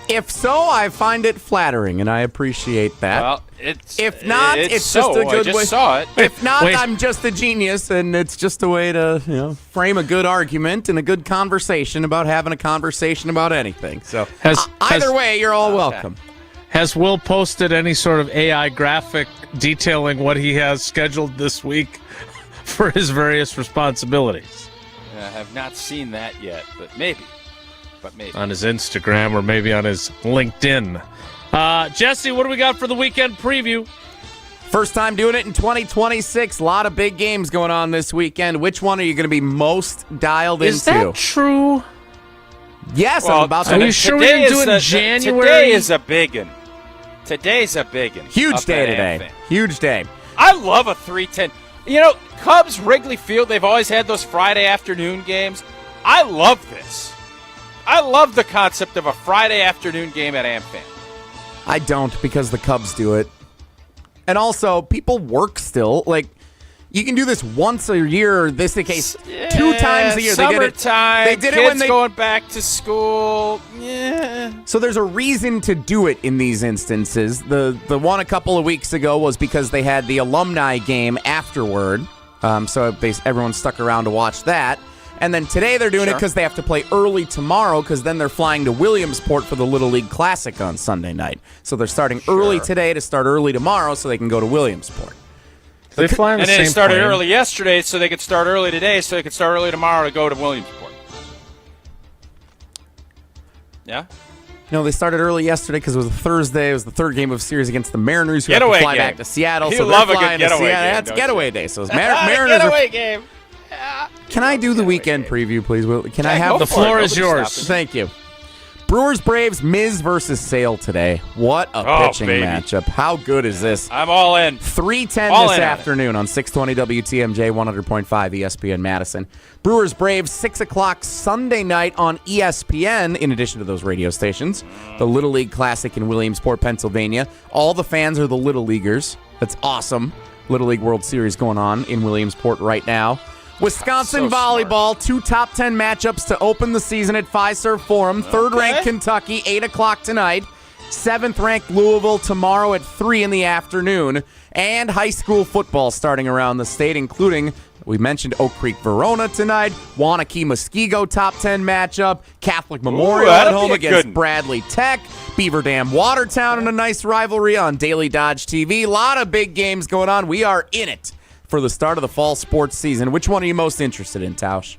If so, I find it flattering, and I appreciate that. Well, if not, it's just a good way. Saw it. If not, I'm just a genius, and it's just a way to frame a good argument and a good conversation about having a conversation about anything. So either way, you're all welcome. Has Will posted any sort of AI graphic detailing what he has scheduled this week for his various responsibilities? I have not seen that yet, but maybe. On his Instagram or maybe on his LinkedIn. Jesse, what do we got for the weekend preview? First time doing it in 2026. A lot of big games going on this weekend. Which one are you going to be most dialed into? Is that true? Yes, I'm about to. Are you sure we didn't do it in January? Today is a big one. Today's a big one. Huge day today. Huge day. I love a 3:10. You know, Cubs, Wrigley Field, they've always had those Friday afternoon games. I love this. I love the concept of a Friday afternoon game at AmFam. I don't, because the Cubs do it. And also, people work still. Like, you can do this once a year, or this is the case 2 times a year. Summertime, they did it kids when they going back to school. Yeah. So there's a reason to do it in these instances. The one a couple of weeks ago was because they had the alumni game afterward. So everyone stuck around to watch that. And then today they're doing it because they have to play early tomorrow, because then they're flying to Williamsport for the Little League Classic on Sunday night. So they're starting early today to start early tomorrow so they can go to Williamsport. They fly on the same And they started plane. early yesterday so they could start early today so they could start early tomorrow to go to Williamsport. Yeah? No, they started early yesterday because it was a Thursday. It was the third game of the series against the Mariners, who have to fly back to Seattle. You so love they're a good flying to getaway Seattle. game, That's don't getaway you? day. So it's Mariners. Getaway game. Can I do the weekend preview, please? Can I have the floor is yours? Thank you. Brewers Braves, Miz versus Sale today. What a pitching matchup. How good is this? I'm all in. 3:10 this afternoon on 620 WTMJ 100.5 ESPN Madison. Brewers Braves, 6 o'clock Sunday night on ESPN, in addition to those radio stations. The Little League Classic in Williamsport, Pennsylvania. All the fans are the Little Leaguers. That's awesome. Little League World Series going on in Williamsport right now. Wisconsin volleyball, 2 top 10 matchups to open the season at Fiserv Forum. 3rd-ranked Kentucky, 8 o'clock tonight. 7th-ranked Louisville tomorrow at 3 in the afternoon. And high school football starting around the state, including, we mentioned Oak Creek Verona tonight, Wanakee Muskego top 10 matchup, Catholic Memorial at home against Bradley Tech, Beaver Dam Watertown in a nice rivalry on Daily Dodge TV. A lot of big games going on. We are in it for the start of the fall sports season. Which one are you most interested in, Tausch?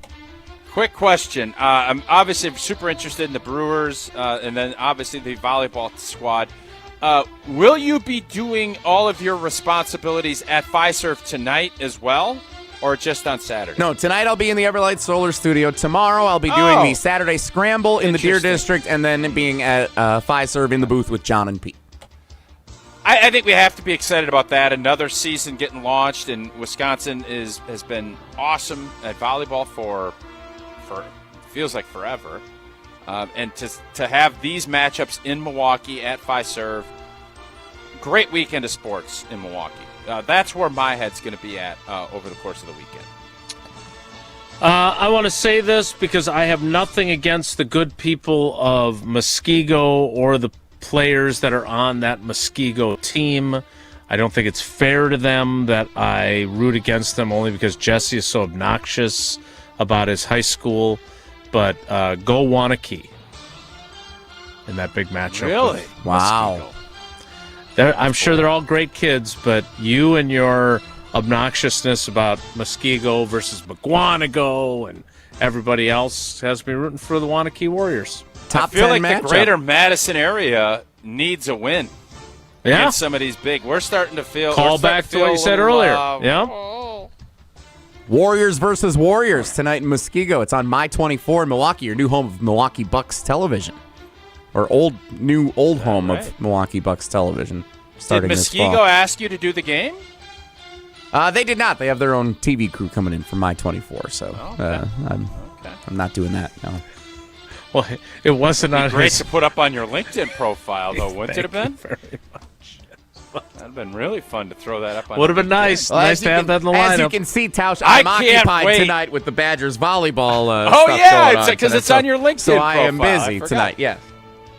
Quick question. I'm obviously super interested in the Brewers and then obviously the volleyball squad. Will you be doing all of your responsibilities at Fiserv tonight as well, or just on Saturday? No, tonight I'll be in the Everlight Solar Studio. Tomorrow I'll be doing the Saturday Scramble in the Deer District, and then being at Fiserv in the booth with John and Pete. I think we have to be excited about that. Another season getting launched, and Wisconsin has been awesome at volleyball for feels like forever. And to have these matchups in Milwaukee at Fiserv, great weekend of sports in Milwaukee. That's where my head's going to be at over the course of the weekend. I want to say this because I have nothing against the good people of Muskego or the players that are on that Muskego team. I don't think it's fair to them that I root against them only because Jesse is so obnoxious about his high school. But go Wanakee in that big matchup. Really? Wow. I'm sure they're all great kids, but you and your obnoxiousness about Muskego versus McGuanago and everybody else has me rooting for the Wanakee Warriors. I feel like the greater Madison area needs a win against some of these big. We're starting to feel. Call back to what you said earlier. Warriors versus Warriors tonight in Muskego. It's on My 24 in Milwaukee, your new home of Milwaukee Bucks television. Or old home of Milwaukee Bucks television. Starting did Muskego ask you to do the game? They did not. They have their own TV crew coming in from My 24, so I'm not doing that, no. Well, it wasn't on great to put up on your LinkedIn profile, though, wouldn't it have been? Very much. That'd have been really fun to throw that up on. Would have been nice. Well, nice to have that in the lineup. As you can see, Tausch, I'm occupied tonight with the Badgers volleyball stuff going on because it's on your LinkedIn profile. So I am busy tonight, yeah.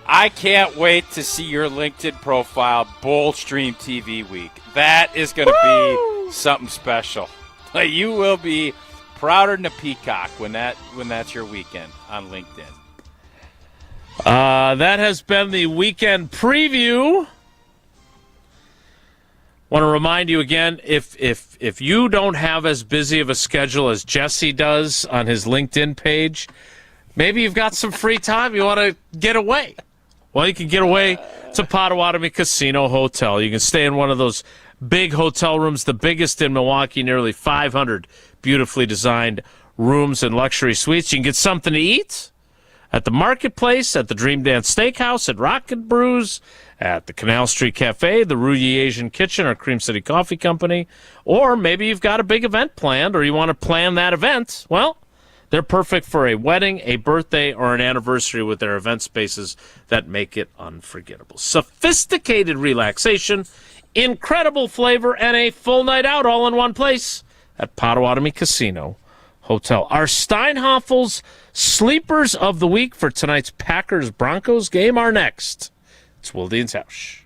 I can't wait to see your LinkedIn profile, Bowl Stream TV week. That is going to be something special. You will be prouder than a peacock when that's your weekend on LinkedIn. That has been the weekend preview. Want to remind you again, if you don't have as busy of a schedule as Jesse does on his LinkedIn page, maybe you've got some free time. You want to get away. Well, you can get away to Potawatomi Casino Hotel. You can stay in one of those big hotel rooms, the biggest in Milwaukee, nearly 500 beautifully designed rooms and luxury suites. You can get something to eat at the Marketplace, at the Dream Dance Steakhouse, at Rocket Brews, at the Canal Street Cafe, the Ruyi Asian Kitchen, or Cream City Coffee Company. Or maybe you've got a big event planned or you want to plan that event. Well, they're perfect for a wedding, a birthday, or an anniversary with their event spaces that make it unforgettable. Sophisticated relaxation, incredible flavor, and a full night out all in one place at Potawatomi Casino Hotel. Our Steinhoffel's sleepers of the week for tonight's Packers-Broncos game are next. It's Wilde and Tausch.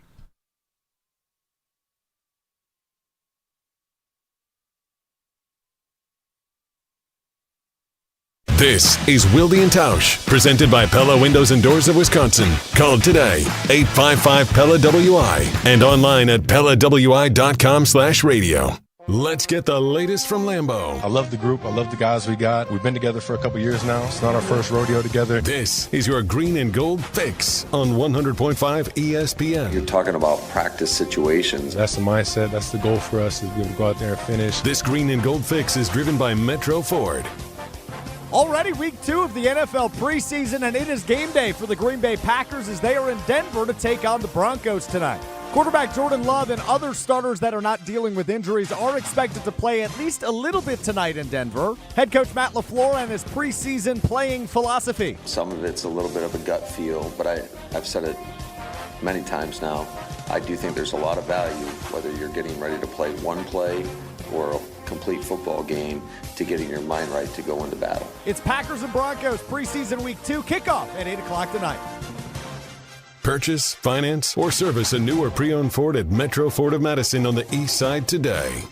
This is Wilde and Tausch, presented by Pella Windows and Doors of Wisconsin. Call today, 855-PELLA-WI, and online at PellaWI.com/radio. Let's get the latest from Lambeau. I love the group. I love the guys we got. We've been together for a couple years now. It's not our first rodeo together. This is your green and gold fix on 100.5 ESPN. You're talking about practice situations. That's the mindset. That's the goal for us, is to go out there and finish. This green and gold fix is driven by Metro Ford. Already week 2 of the NFL preseason, and it is game day for the Green Bay Packers as they are in Denver to take on the Broncos tonight. Quarterback Jordan Love and other starters that are not dealing with injuries are expected to play at least a little bit tonight in Denver. Head coach Matt LaFleur and his preseason playing philosophy. Some of it's a little bit of a gut feel, but I've said it many times now. I do think there's a lot of value, whether you're getting ready to play one play or a complete football game, to getting your mind right to go into battle. It's Packers and Broncos preseason week 2 kickoff at 8 o'clock tonight. Purchase, finance, or service a new or pre-owned Ford at Metro Ford of Madison on the east side today.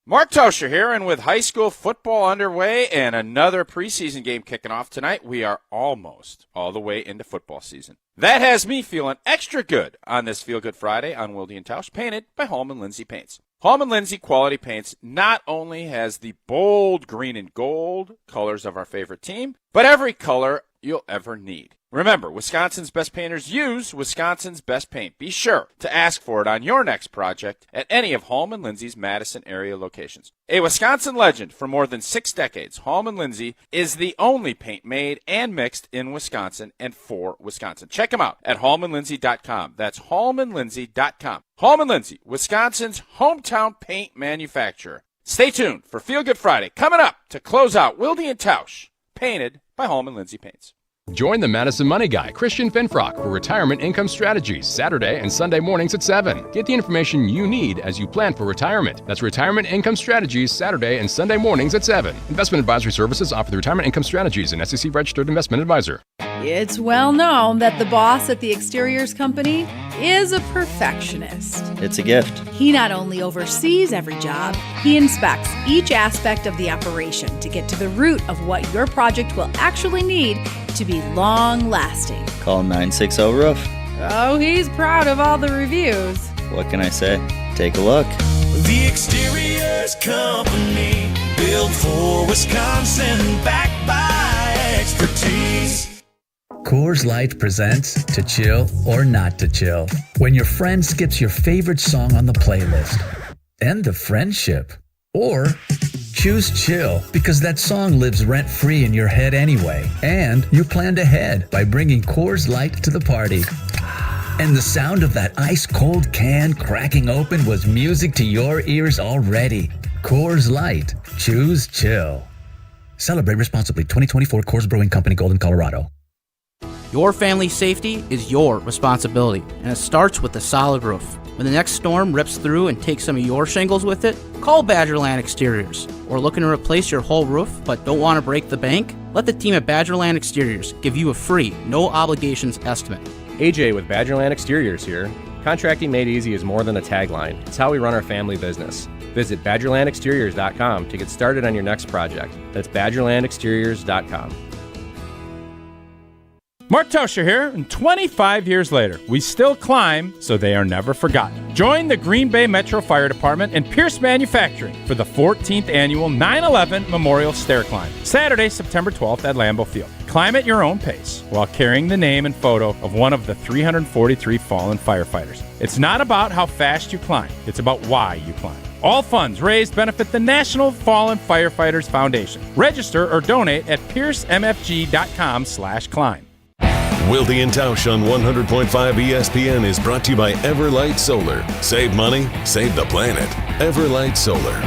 Mark Toscher here, and with high school football underway and another preseason game kicking off tonight, we are almost all the way into football season. That has me feeling extra good on this Feel Good Friday on Wilde and Tausch, painted by Holman Lindsay Paints. Holman Lindsay Quality Paints not only has the bold green and gold colors of our favorite team, but every color you'll ever need. Remember, Wisconsin's best painters use Wisconsin's best paint. Be sure to ask for it on your next project at any of Holman Lindsay's Madison area locations. A Wisconsin legend for more than 6 decades, Holman Lindsay is the only paint made and mixed in Wisconsin and for Wisconsin. Check them out at HolmanLindsay.com. That's HolmanLindsay.com. Holman Lindsay, Wisconsin's hometown paint manufacturer. Stay tuned for Feel Good Friday coming up to close out Wilde and Tausch, painted by Holman Lindsay Paints. Join the Madison Money Guy, Christian Finfrock, for Retirement Income Strategies, Saturday and Sunday mornings at 7. Get the information you need as you plan for retirement. That's Retirement Income Strategies, Saturday and Sunday mornings at 7. Investment advisory services offer the Retirement Income Strategies, an SEC-registered investment advisor. It's well known that the boss at the exteriors company is a perfectionist. It's a gift. He not only oversees every job, he inspects each aspect of the operation to get to the root of what your project will actually need to be long-lasting. Call 960-ROOF. Oh, he's proud of all the reviews. What can I say? Take a look. The Exteriors Company, built for Wisconsin, backed by expertise. Coors Light presents To Chill or Not to Chill. When your friend skips your favorite song on the playlist. End the friendship. Or choose chill, because that song lives rent-free in your head anyway. And you planned ahead by bringing Coors Light to the party. And the sound of that ice-cold can cracking open was music to your ears already. Coors Light. Choose chill. Celebrate responsibly. 2024 Coors Brewing Company, Golden, Colorado. Your family's safety is your responsibility, and it starts with a solid roof. When the next storm rips through and takes some of your shingles with it, call Badgerland Exteriors. Or looking to replace your whole roof but don't want to break the bank? Let the team at Badgerland Exteriors give you a free, no obligations estimate. AJ with Badgerland Exteriors here. Contracting made easy is more than a tagline. It's how we run our family business. Visit BadgerlandExteriors.com to get started on your next project. That's BadgerlandExteriors.com. Mark Toscher here, and 25 years later, we still climb so they are never forgotten. Join the Green Bay Metro Fire Department and Pierce Manufacturing for the 14th annual 9/11 Memorial Stair Climb, Saturday, September 12th at Lambeau Field. Climb at your own pace while carrying the name and photo of one of the 343 fallen firefighters. It's not about how fast you climb, it's about why you climb. All funds raised benefit the National Fallen Firefighters Foundation. Register or donate at piercemfg.com/climb. Wilde and Tausch on 100.5 ESPN is brought to you by Everlight Solar. Save money, save the planet. Everlight Solar.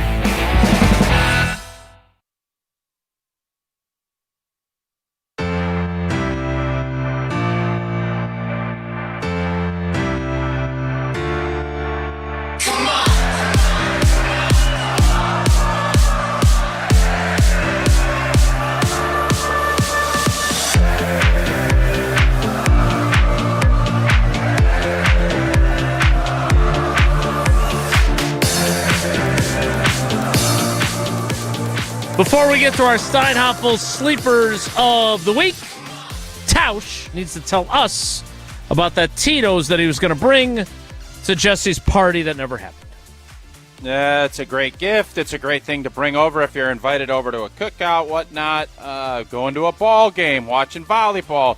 Before we get to our Steinhoffel Sleepers of the Week, Tausch needs to tell us about that Tito's that he was going to bring to Jesse's party that never happened. Yeah, it's a great gift. It's a great thing to bring over if you're invited over to a cookout, whatnot, going to a ball game, watching volleyball.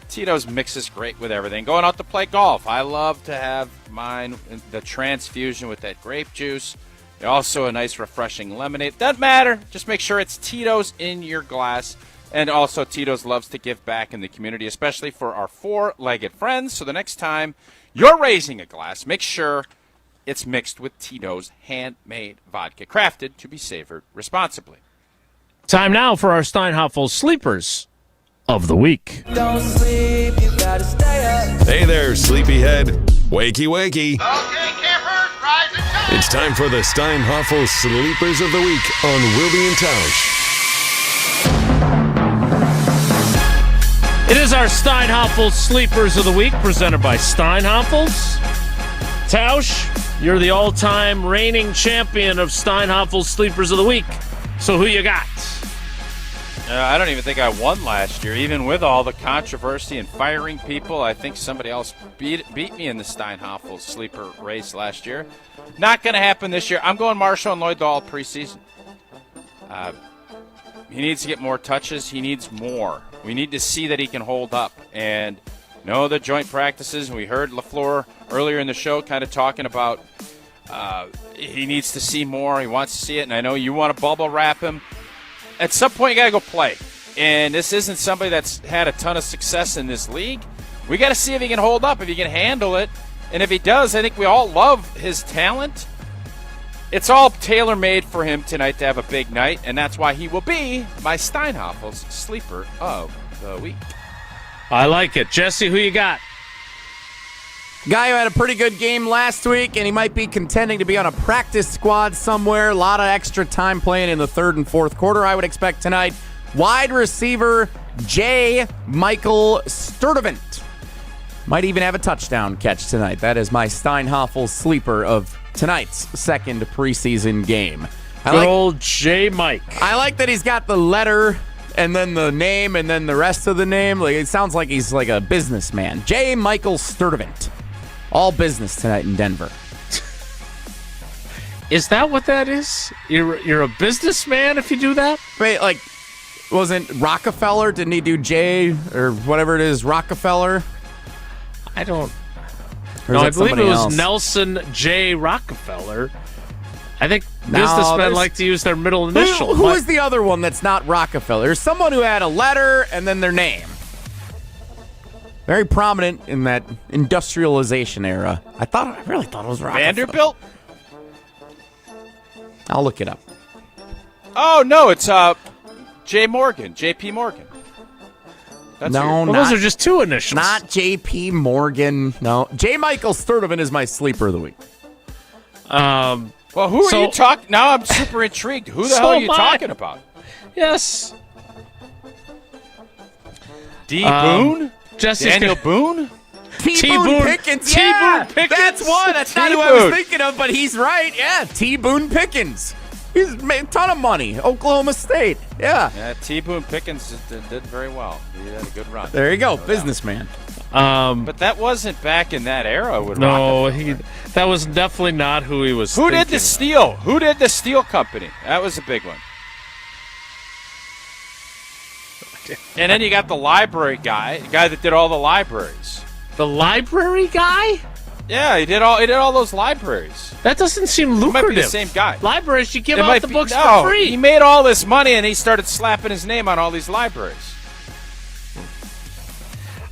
Tito's mixes great with everything. Going out to play golf. I love to have mine, the transfusion with that grape juice. Also a nice refreshing lemonade. Doesn't matter. Just make sure it's Tito's in your glass. And also Tito's loves to give back in the community, especially for our four-legged friends. So the next time you're raising a glass, make sure it's mixed with Tito's handmade vodka, crafted to be savored responsibly. Time now for our Steinhoffel Sleepers of the Week. Don't sleep, you gotta stay up. Hey there, sleepyhead. Wakey, wakey. Okay, campers, rise and shine. It's time for the Steinhoffel Sleepers of the Week on Wilde and Tausch. It is our Steinhoffel Sleepers of the Week, presented by Steinhoffels. Tausch, You're the all-time reigning champion of Steinhoffel's Sleepers of the Week. So who you got? I don't even think I won last year. Even with all the controversy and firing people, I think somebody else beat me in the Steinhoffel's sleeper race last year. Not going to happen this year. I'm going Marshall and Lloyd all preseason. He needs to get more touches. He needs more. We need to see that he can hold up. And no, the joint practices. And we heard LaFleur earlier in the show kind of talking about he needs to see more. He wants to see it. And I know you want to bubble wrap him. At some point, you got to go play. And this isn't somebody that's had a ton of success in this league. We got to see if he can hold up, if he can handle it. And if he does, I think we all love his talent. It's all tailor-made for him tonight to have a big night, and that's why he will be my Steinhoffel's Sleeper of the Week. I like it. Jesse, who you got? Guy who had a pretty good game last week, and he might be contending to be on a practice squad somewhere. A lot of extra time playing in the third and fourth quarter, I would expect tonight. Wide receiver J. Michael Sturdivant. Might even have a touchdown catch tonight. That is my Steinhoffel's sleeper of tonight's second preseason game. Good old J. Mike. I like that he's got the letter and then the name and then the rest of the name. Like, it sounds like he's like a businessman. J. Michael Sturdivant. All business tonight in Denver. Is that what that is? You're a businessman if you do that? Wait, like, wasn't Rockefeller? Didn't he do J or whatever it is, Rockefeller? I don't. No, I believe it was Nelson J. Rockefeller. I think businessmen like to use their middle initial. Who is the other one that's not Rockefeller? There's someone who had a letter and then their name. Very prominent in that industrialization era. I really thought it was Rockefeller. Vanderbilt? I'll look it up. Oh, no, it's J. Morgan, J.P. Morgan. That's those are just two initials. Not J.P. Morgan. No. J. Michael Sturdivant is my sleeper of the week. Well, who are you talking? Now I'm super intrigued. Who the hell are you talking about? Yes. D. Boone? Daniel Boone? T-Boone Pickens. T-Boone Pickens. That's one. That's not who I was thinking of, but he's right. Yeah, T-Boone Pickens. He's made a ton of money. Oklahoma State. Yeah. Yeah, T-Boone Pickens did very well. He had a good run. There you go. Businessman. But that wasn't back in that era. That was definitely not who he was Who did the steel? Who did the steel company? That was a big one. And then you got the library guy, the guy that did all the libraries. The library guy? Yeah, he did all those libraries. That doesn't seem lucrative. It might be the same guy. Libraries, you give out the books for free. He made all this money and he started slapping his name on all these libraries.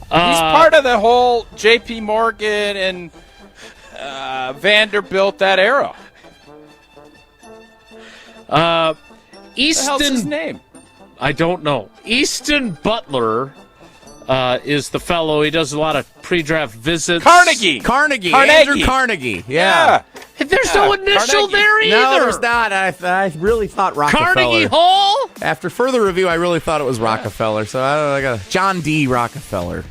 He's part of the whole J.P. Morgan and Vanderbilt, that era. Easton. What the hell's his name? I don't know. Easton Butler is the fellow. He does a lot of pre-draft visits. Carnegie. Andrew Carnegie. Yeah. There's no initial there either. No, there's not. I really thought Rockefeller. Carnegie Hall? After further review, I really thought it was Rockefeller. So I got John D. Rockefeller.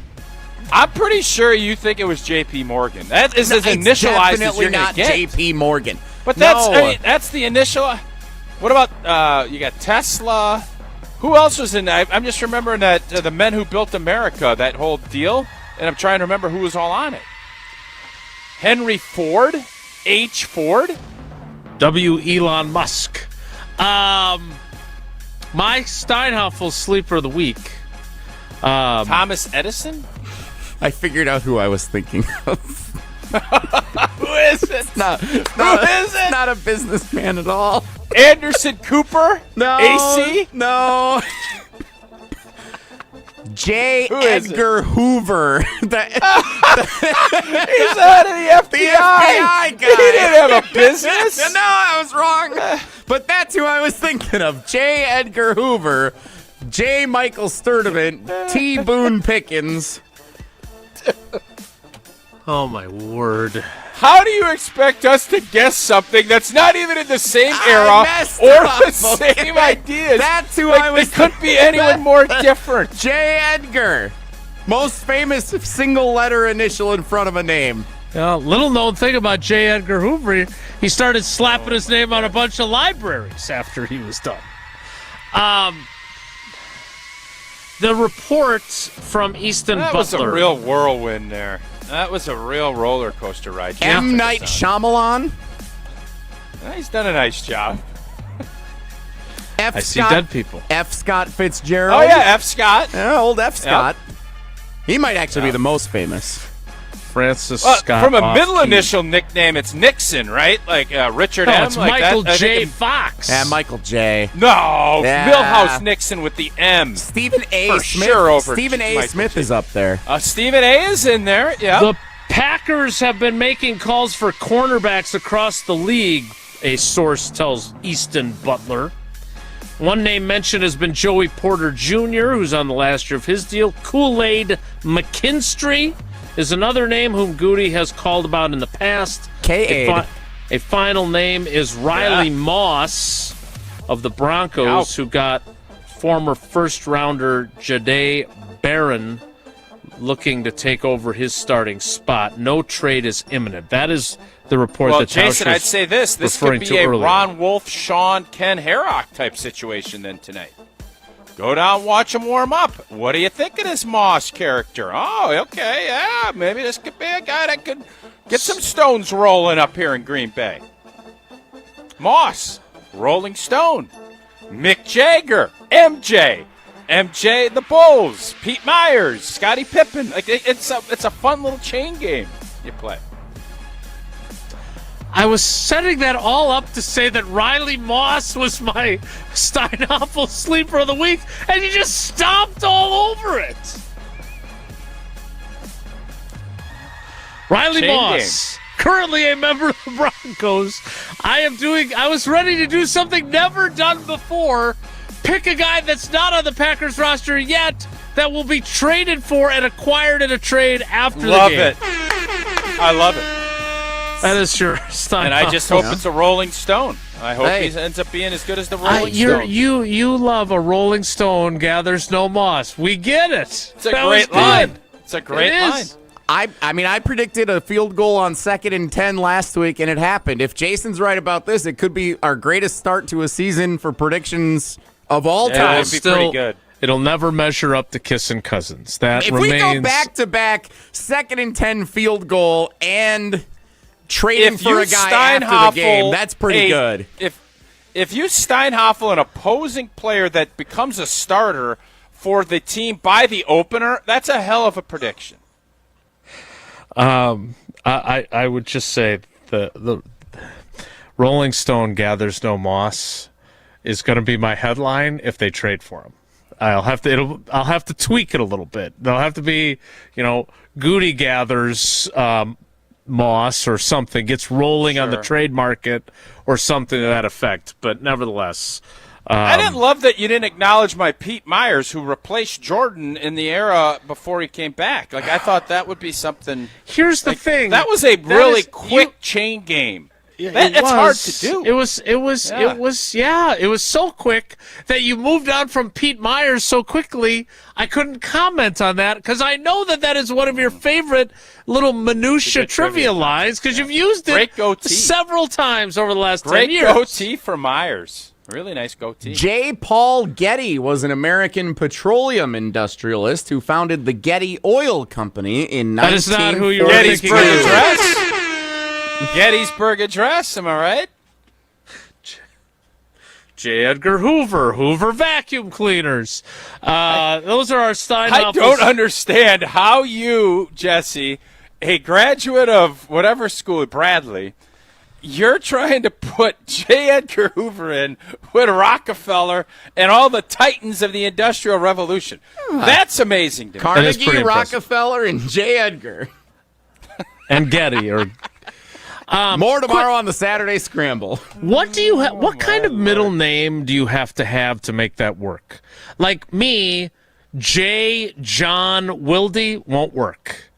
I'm pretty sure you think it was J.P. Morgan. That is as initialized as you're going to get. J.P. Morgan. But that's the initial. What about you got Tesla? Who else was in that? I'm just remembering that the Men Who Built America, that whole deal, and I'm trying to remember who was all on it. Henry Ford, H. Ford, W. Elon Musk. My Steinhoffel's sleeper of the week. Thomas Edison? I figured out who I was thinking of. Who is it? Who is it? Not a businessman at all. Anderson Cooper? No. AC? No. J. Edgar Hoover. He's out of the FBI. The FBI guy. He didn't have a business. No, I was wrong. But that's who I was thinking of. J. Edgar Hoover. J. Michael Sturdivant. T. Boone Pickens. Oh, my word. How do you expect us to guess something that's not even in the same era or the same ideas? That's who I was. It couldn't be anyone more different. J. Edgar. Most famous single letter initial in front of a name. Little known thing about J. Edgar Hoover, he started slapping his name on a bunch of libraries after he was done. The reports from Easton That Butler. was a real whirlwind there. That was a real roller coaster ride. M. Night Shyamalan. He's done a nice job. F. I see dead people. F. Scott Fitzgerald. Oh, yeah, F. Scott. Yeah, old F. Scott. He might actually be the most famous. Francis Scott. From a Hoff middle Key. initial nickname, it's Nixon, right? Like Richard No, M. it's like Michael that. J. Fox. Yeah, Michael J. No, Yeah. Milhouse Nixon with the M. Stephen A. For Smith. sure over Stephen A. Michael Smith J. is up there. Stephen A. is in there, yeah. The Packers have been making calls for cornerbacks across the league, a source tells Easton Butler. One name mentioned has been Joey Porter Jr., who's on the last year of his deal. Kool-Aid McKinstry is another name whom Goody has called about in the past. K-Aid. A final name is Riley Moss of the Broncos, who got former first-rounder Jahdae Barron looking to take over his starting spot. No trade is imminent. That is the report that Tausch Jason, I'd say this could be a earlier. Ron Wolf, Sean, Ken Herrock type situation then tonight. Go down, watch him warm up. What do you think of this Moss character? Oh, okay, yeah, maybe this could be a guy that could get some stones rolling up here in Green Bay. Moss, Rolling Stone, Mick Jagger, MJ, the Bulls, Pete Myers, Scottie Pippen. Like it's a fun little chain game you play. I was setting that all up to say that Riley Moss was my Steinhoffel sleeper of the week, and you just stomped all over it. Riley Chain Moss, currently a member of the Broncos. I was ready to do something never done before. Pick a guy that's not on the Packers roster yet that will be traded for and acquired in a trade after the game. Love it. I love it. That is your Steinhoffel. And I just hope it's a Rolling Stone. I hope he ends up being as good as the Rolling Stone. You love a Rolling Stone gathers no moss. We get it. It's a great line. It's a great line. I mean, I predicted a field goal on 2nd and 10 last week, and it happened. If Jason's right about this, it could be our greatest start to a season for predictions of all time. It'd be pretty good. It'll never measure up to Kissing Cousins. That if remains. we go back-to-back 2nd and 10 field goal and trading for a guy after the game, that's pretty good. If you Steinhoffel an opposing player that becomes a starter for the team by the opener, that's a hell of a prediction. I would just say the Rolling Stone gathers no moss is going to be my headline if they trade for him. I'll have to tweak it a little bit. There'll have to be, Goody gathers moss or something, gets rolling on the trade market or something to that effect. But nevertheless, I didn't love that you didn't acknowledge my Pete Myers, who replaced Jordan in the era before he came back. Like, I thought that would be something. Here's the thing. That was a really quick chain game. It's hard to do. It was so quick that you moved on from Pete Myers so quickly. I couldn't comment on that because I know that is one of your favorite little minutia trivia lines because you've used it several times over the last 10 years. Great goatee for Myers. Really nice goatee. J. Paul Getty was an American petroleum industrialist who founded the Getty Oil Company in 1940. That is not who you were thinking of. Gettysburg Address, am I right? J. Edgar Hoover vacuum cleaners. Those are our Steinhoffels. I don't understand how you, Jesse, a graduate of whatever school, Bradley, you're trying to put J. Edgar Hoover in with Rockefeller and all the titans of the Industrial Revolution. That's amazing to me. Carnegie, Rockefeller, and J. Edgar. And Getty. More tomorrow on the Saturday Scramble. What do you what kind of middle name do you have to make that work? Like me, J. John Wilde won't work.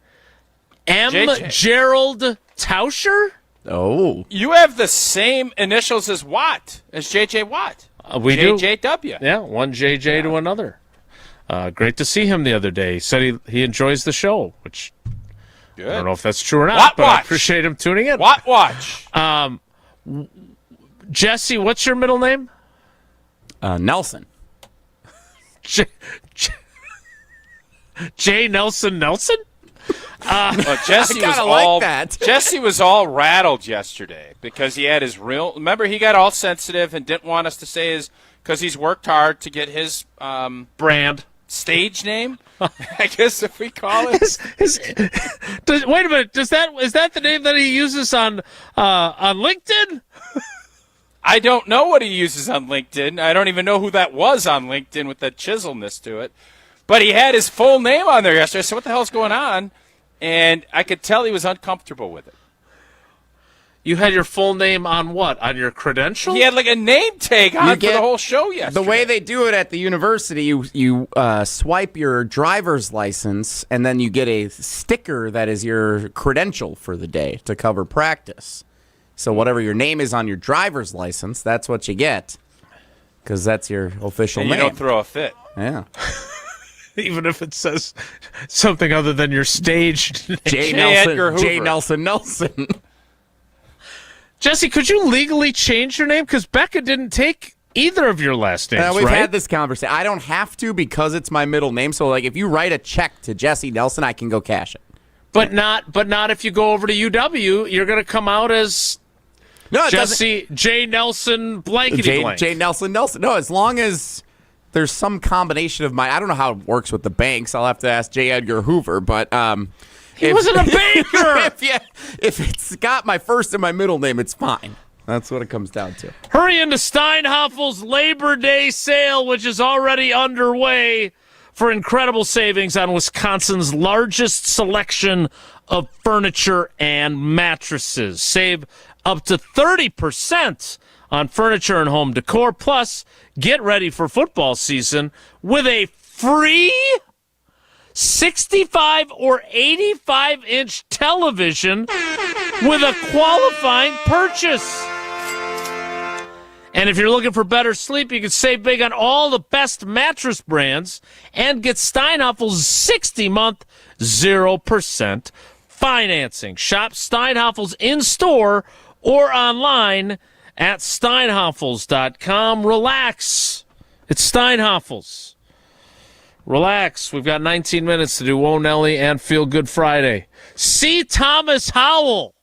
M. JJ. Gerald Tauscher? Oh. You have the same initials as Watt, as J.J. Watt. We do. JJW. Yeah, one JJ to another. Great to see him the other day. He said he enjoys the show, which Good. I don't know if that's true or not, but I appreciate him tuning in. Watch. Jesse, what's your middle name? Nelson. J. Nelson Nelson? Jesse was all that. Jesse was all rattled yesterday because he had his real. Remember, he got all sensitive and didn't want us to say his because he's worked hard to get his brand stage name. I guess if we call it. Wait a minute. Is that the name that he uses on LinkedIn? I don't know what he uses on LinkedIn. I don't even know who that was on LinkedIn with that chiselness to it. But he had his full name on there yesterday. I said, what the hell's going on? And I could tell he was uncomfortable with it. You had your full name on what? On your credential? He had like a name tag on for the whole show yesterday. The way they do it at the university, you swipe your driver's license, and then you get a sticker that is your credential for the day to cover practice. So whatever your name is on your driver's license, that's what you get, because that's your official and name. You don't throw a fit. Yeah. Even if it says something other than your stage name. J. Nelson Nelson. Jesse, could you legally change your name? Because Becca didn't take either of your last names, We've right? had this conversation. I don't have to because it's my middle name. So, like, if you write a check to Jesse Nelson, I can go cash it. But not if you go over to UW. You're going to come out as Jesse J. Nelson blankety blank. J. Nelson Nelson. No, as long as there's some combination of I don't know how it works with the banks. I'll have to ask J. Edgar Hoover. But he wasn't a banker. if it's got my first and my middle name, it's fine. That's what it comes down to. Hurry into Steinhaffel's Labor Day sale, which is already underway, for incredible savings on Wisconsin's largest selection of furniture and mattresses. Save up to 30% on furniture and home decor. Plus, get ready for football season with a free 65 or 85-inch television with a qualifying purchase. And if you're looking for better sleep, you can save big on all the best mattress brands and get Steinhaffel's 60-month 0% financing. Shop Steinhaffel's in-store or online at steinhaffels.com. Relax. It's Steinhaffel's. Relax. We've got 19 minutes to do Whoa Nelly and Feel Good Friday. See Thomas Howell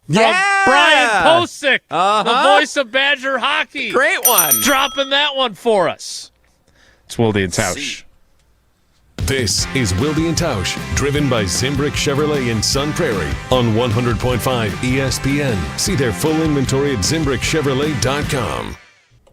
from Brian Posick, the voice of Badger hockey. Great one. Dropping that one for us. It's Wilde and Tausch. This is Wilde and Tausch, driven by Zimbrick Chevrolet in Sun Prairie on 100.5 ESPN. See their full inventory at ZimbrickChevrolet.com.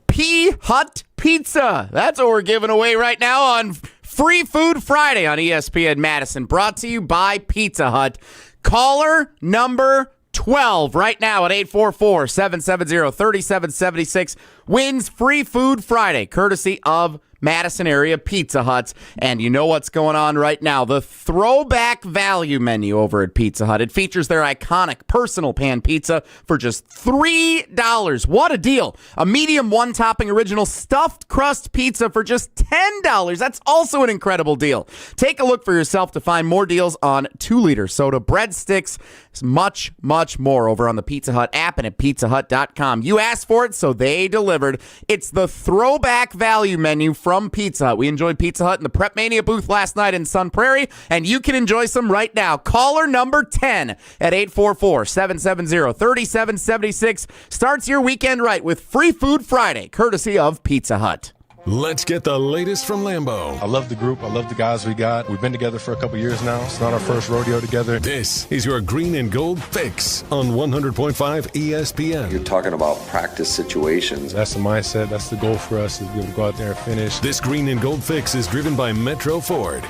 P-Hut Pizza. That's what we're giving away right now on Free Food Friday on ESPN Madison. Brought to you by Pizza Hut. Caller number 12 right now at 844-770-3776 wins Free Food Friday, courtesy of Madison area Pizza Huts. And you know what's going on right now. The throwback value menu over at Pizza Hut. It features their iconic personal pan pizza for just $3. What a deal. A medium one-topping original stuffed crust pizza for just $10. That's also an incredible deal. Take a look for yourself to find more deals on 2-liter soda, breadsticks, much, much more over on the Pizza Hut app and at pizzahut.com. You asked for it, so they delivered. It's the throwback value menu from Pizza Hut. We enjoyed Pizza Hut in the Prep Mania booth last night in Sun Prairie, and you can enjoy some right now. Caller number 10 at 844-770-3776 starts your weekend right with Free Food Friday, courtesy of Pizza Hut. Let's get the latest from Lambeau. I love the group. I love the guys we got. We've been together for a couple years now. It's not our first rodeo together. This is your green and gold fix on 100.5 ESPN. You're talking about practice situations. That's the mindset. That's the goal for us, is to be able to go out there and finish. This green and gold fix is driven by Metro Ford.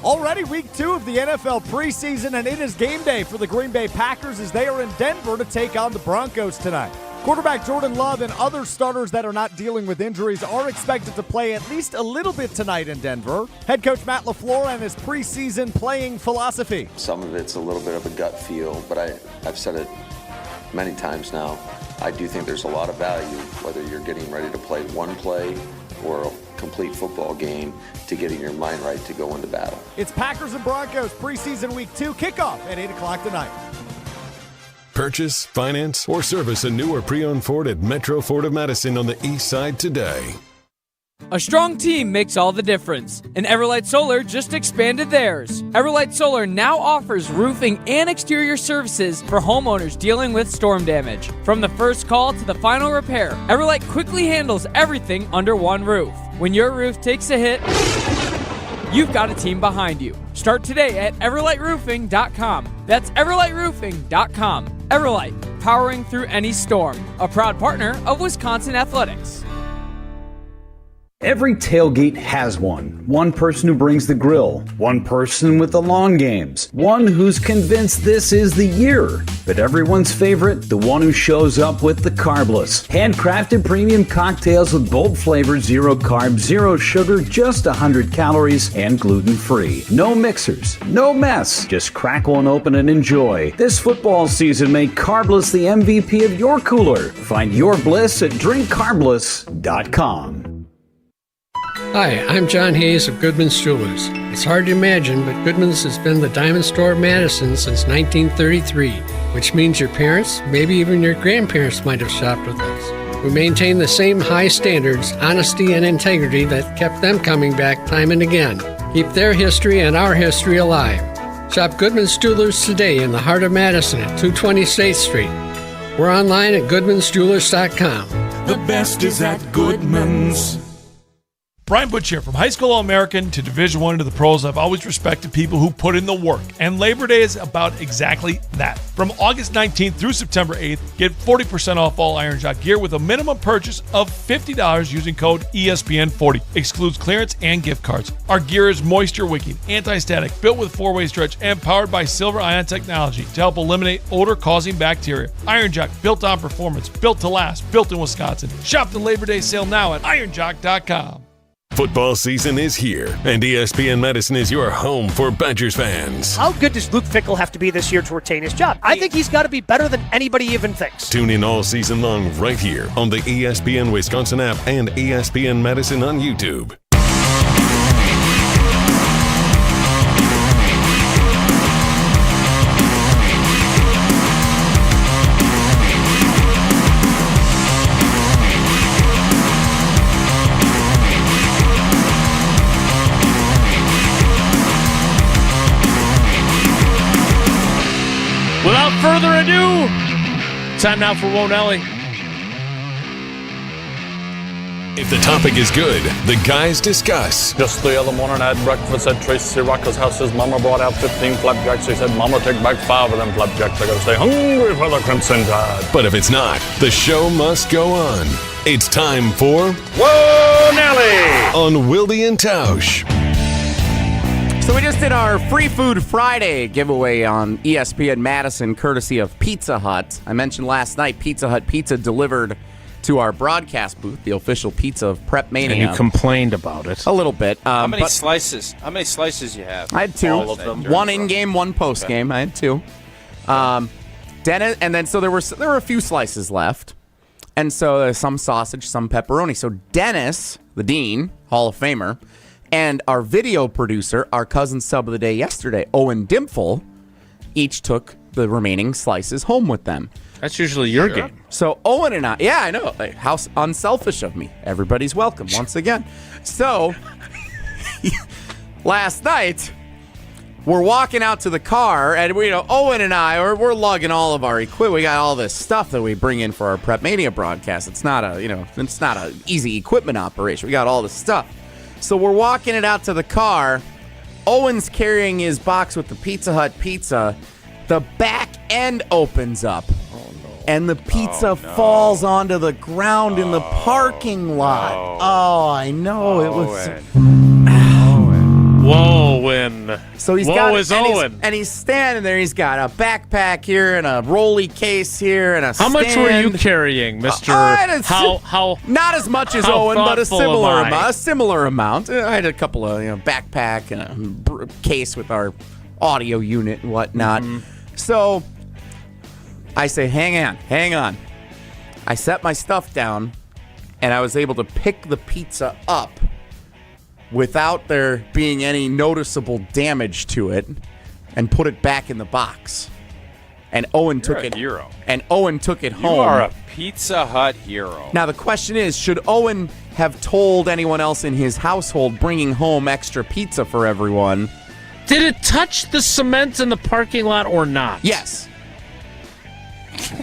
Already week 2 of the NFL preseason, and it is game day for the Green Bay Packers as they are in Denver to take on the Broncos tonight. Quarterback Jordan Love and other starters that are not dealing with injuries are expected to play at least a little bit tonight in Denver. Head coach Matt LaFleur and his preseason playing philosophy. Some of it's a little bit of a gut feel, but I've said it many times now. I do think there's a lot of value, whether you're getting ready to play one play or a complete football game to getting your mind right to go into battle. It's Packers and Broncos preseason week 2 kickoff at 8 o'clock tonight. Purchase, finance, or service a new or pre-owned Ford at Metro Ford of Madison on the east side today. A strong team makes all the difference, and Everlight Solar just expanded theirs. Everlight Solar now offers roofing and exterior services for homeowners dealing with storm damage. From the first call to the final repair, Everlight quickly handles everything under one roof. When your roof takes a hit, you've got a team behind you. Start today at everlightroofing.com. That's everlightroofing.com. Everlight, powering through any storm. A proud partner of Wisconsin Athletics. Every tailgate has one. One person who brings the grill. One person with the long games. One who's convinced this is the year. But everyone's favorite, the one who shows up with the carbless. Handcrafted premium cocktails with bold flavor, 0 carb, 0 sugar, just 100 calories, and gluten-free. No mixers, no mess. Just crack one open and enjoy. This football season, make Carbless the MVP of your cooler. Find your bliss at drinkcarbless.com. Hi, I'm John Hayes of Goodman's Jewelers. It's hard to imagine, but Goodman's has been the diamond store of Madison since 1933, which means your parents, maybe even your grandparents might have shopped with us. We maintain the same high standards, honesty, and integrity that kept them coming back time and again. Keep their history and our history alive. Shop Goodman's Jewelers today in the heart of Madison at 220 State Street. We're online at goodmansjewelers.com. The best is at Goodman's. Brian Butch here. From high school All-American to Division I to the pros, I've always respected people who put in the work. And Labor Day is about exactly that. From August 19th through September 8th, get 40% off all Iron Jock gear with a minimum purchase of $50 using code ESPN40. Excludes clearance and gift cards. Our gear is moisture wicking, anti-static, built with 4-way stretch, and powered by silver ion technology to help eliminate odor-causing bacteria. Iron Jock, built on performance, built to last, built in Wisconsin. Shop the Labor Day sale now at ironjock.com. Football season is here, and ESPN Madison is your home for Badgers fans. How good does Luke Fickell have to be this year to retain his job? I think he's got to be better than anybody even thinks. Tune in all season long right here on the ESPN Wisconsin app and ESPN Madison on YouTube. Without further ado, time now for Wonelli. If the topic is good, the guys discuss. Just the other morning I had breakfast at Tracy Rocker's house. His mama brought out 15 flapjacks. He said, Mama, take back 5 of them flapjacks. I gotta stay hungry for the Crimson Tide. But if it's not, the show must go on. It's time for Wonelli on Wilde and Tausch. So we just did our Free Food Friday giveaway on ESPN Madison, courtesy of Pizza Hut. I mentioned last night Pizza Hut pizza delivered to our broadcast booth, the official pizza of Prep Mania. And you complained about it. A little bit. How many slices? How many slices you have? I had 2. All of them. One in-game, one post-game. I had 2. Dennis, and then so there were a few slices left. And so there's some sausage, some pepperoni. So Dennis, the Dean, Hall of Famer, and our video producer, our cousin sub of the day yesterday, Owen Dimple, each took the remaining slices home with them. That's usually your game. So Owen and I, yeah, I know. How unselfish of me. Everybody's welcome once again. So last night, we're walking out to the car, and Owen and I, we're lugging all of our equipment. We got all this stuff that we bring in for our Prep Mania broadcast. It's not a easy equipment operation. We got all this stuff. So we're walking it out to the car. Owen's carrying his box with the Pizza Hut pizza. The back end opens up. And the pizza falls onto the ground in the parking lot. Oh, I know. It was... Owen. So he's Owen. And he's standing there. He's got a backpack here and a rolly case here and a How stand. much were you carrying, Mr. How not as much as Owen, but a similar amount. A similar amount. I had a couple of backpack and a case with our audio unit and whatnot. Mm-hmm. So I say, hang on. I set my stuff down, and I was able to pick the pizza up without there being any noticeable damage to it and put it back in the box. And Owen took it. Hero. And Owen took it home. You are a Pizza Hut hero. Now the question is, should Owen have told anyone else in his household bringing home extra pizza for everyone? Did it touch the cement in the parking lot or not? Yes.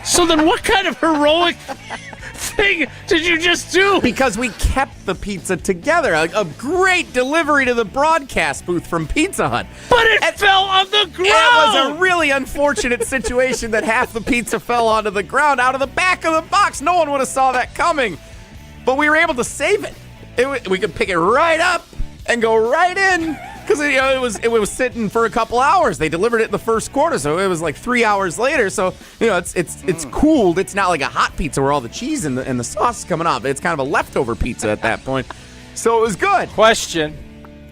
So then what kind of heroic thing did you just do? Because we kept the pizza together. A great delivery to the broadcast booth from Pizza Hut. But it fell on the ground! It was a really unfortunate situation that half the pizza fell onto the ground out of the back of the box. No one would have saw that coming. But we were able to save it. We could pick it right up and go right in. Because it was sitting for a couple hours. They delivered it in the first quarter, so it was like 3 hours later. So it's cooled. It's not like a hot pizza where all the cheese and the sauce is coming off. It's kind of a leftover pizza at that point. So it was good. Question.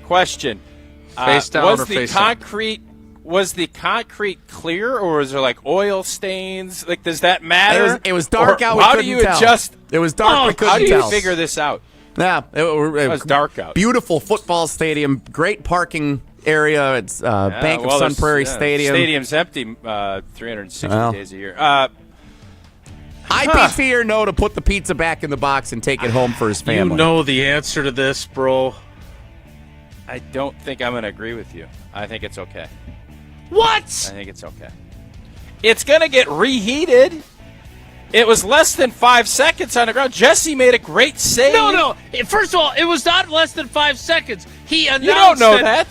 Face down was or the face concrete up? Was the concrete clear, or was there like oil stains? Like, does that matter? It was dark out. How do you adjust? It was dark. We couldn't how do you tell. figure this out? Yeah, it was dark out. Beautiful football stadium, great parking area. It's Bank of Sun Prairie Stadium. Stadium's empty 360 days a year. IPT or no to put the pizza back in the box and take it home for his family? You know the answer to this, bro. I don't think I'm going to agree with you. I think it's okay. What? I think it's okay. It's going to get reheated. It was less than 5 seconds on the ground. Jesse made a great save. No. First of all, it was not less than 5 seconds. He announced You don't know that.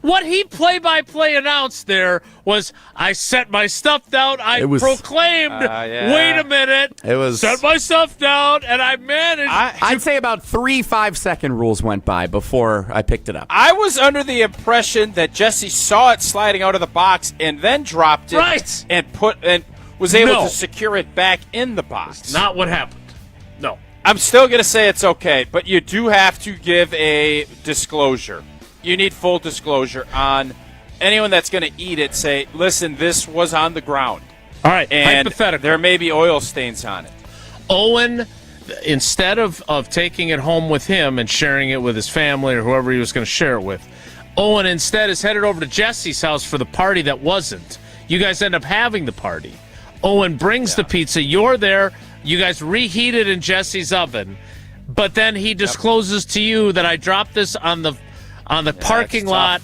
What he play-by-play announced there was, I set my stuff down. I proclaimed, wait a minute. Set my stuff down, and I managed. I'd say about 3 5-second rules went by before I picked it up. I was under the impression that Jesse saw it sliding out of the box and then dropped it. Right. And was able to secure it back in the box. That's not what happened. No. I'm still going to say it's okay, but you do have to give a disclosure. You need full disclosure on anyone that's going to eat it. Say, listen, this was on the ground. All right, and hypothetical. There may be oil stains on it. Owen, instead of taking it home with him and sharing it with his family or whoever he was going to share it with, Owen instead is headed over to Jesse's house for the party that wasn't. You guys end up having the party. Owen brings the pizza. You're there. You guys reheat it in Jesse's oven. But then he discloses to you that I dropped this on the parking lot.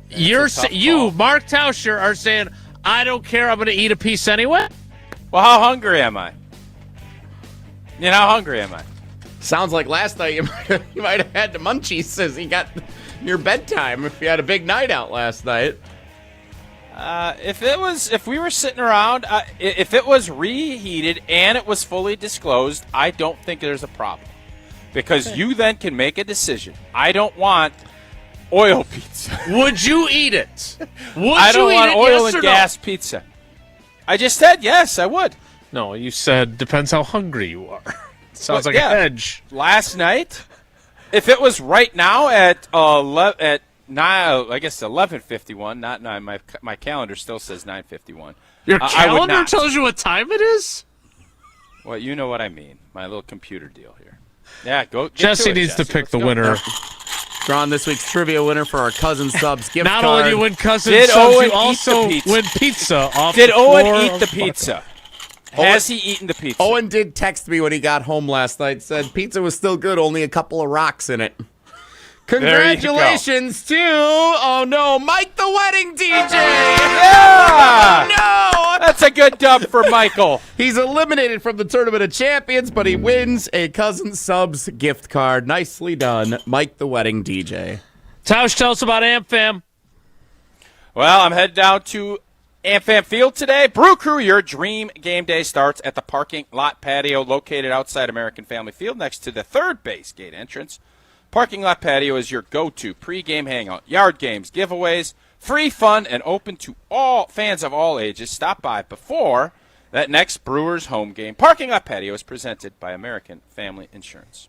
You, Mark Tauscher, are saying, I don't care. I'm going to eat a piece anyway. Well, how hungry am I? How hungry am I? Sounds like last night you might have had the munchies as you got near bedtime if you had a big night out last night. If we were sitting around, if it was reheated and it was fully disclosed, I don't think there's a problem. Because you then can make a decision. I don't want oil pizza. Would you eat it? I don't want oil and gas pizza. I just said yes, I would. No, you said depends how hungry you are. Sounds like a hedge. Last night, if it was right now at 11:51, not 9. My calendar still says 9:51. Your calendar tells you what time it is? Well, you know what I mean. My little computer deal here. Yeah, go. Jesse needs to pick the winner. Drawing this week's trivia winner for our Cousin Subs gift card. Not only do you win Cousin Subs, you also win pizza off Did the Owen floor eat the pizza? Has he eaten the pizza? Owen did text me when he got home last night. Said pizza was still good, only a couple of rocks in it. Congratulations to, Mike the Wedding DJ! Yeah! Oh, no! That's a good dub for Michael. He's eliminated from the Tournament of Champions, but he wins a Cousin Subs gift card. Nicely done, Mike the Wedding DJ. Tausch, tell us about AmFam. Well, I'm headed down to AmFam Field today. Brew Crew, your dream game day starts at the parking lot patio located outside American Family Field next to the third base gate entrance. Parking lot patio is your go-to pregame hangout. Yard games, giveaways, free fun, and open to all fans of all ages. Stop by before that next Brewers home game. Parking lot patio is presented by American Family Insurance.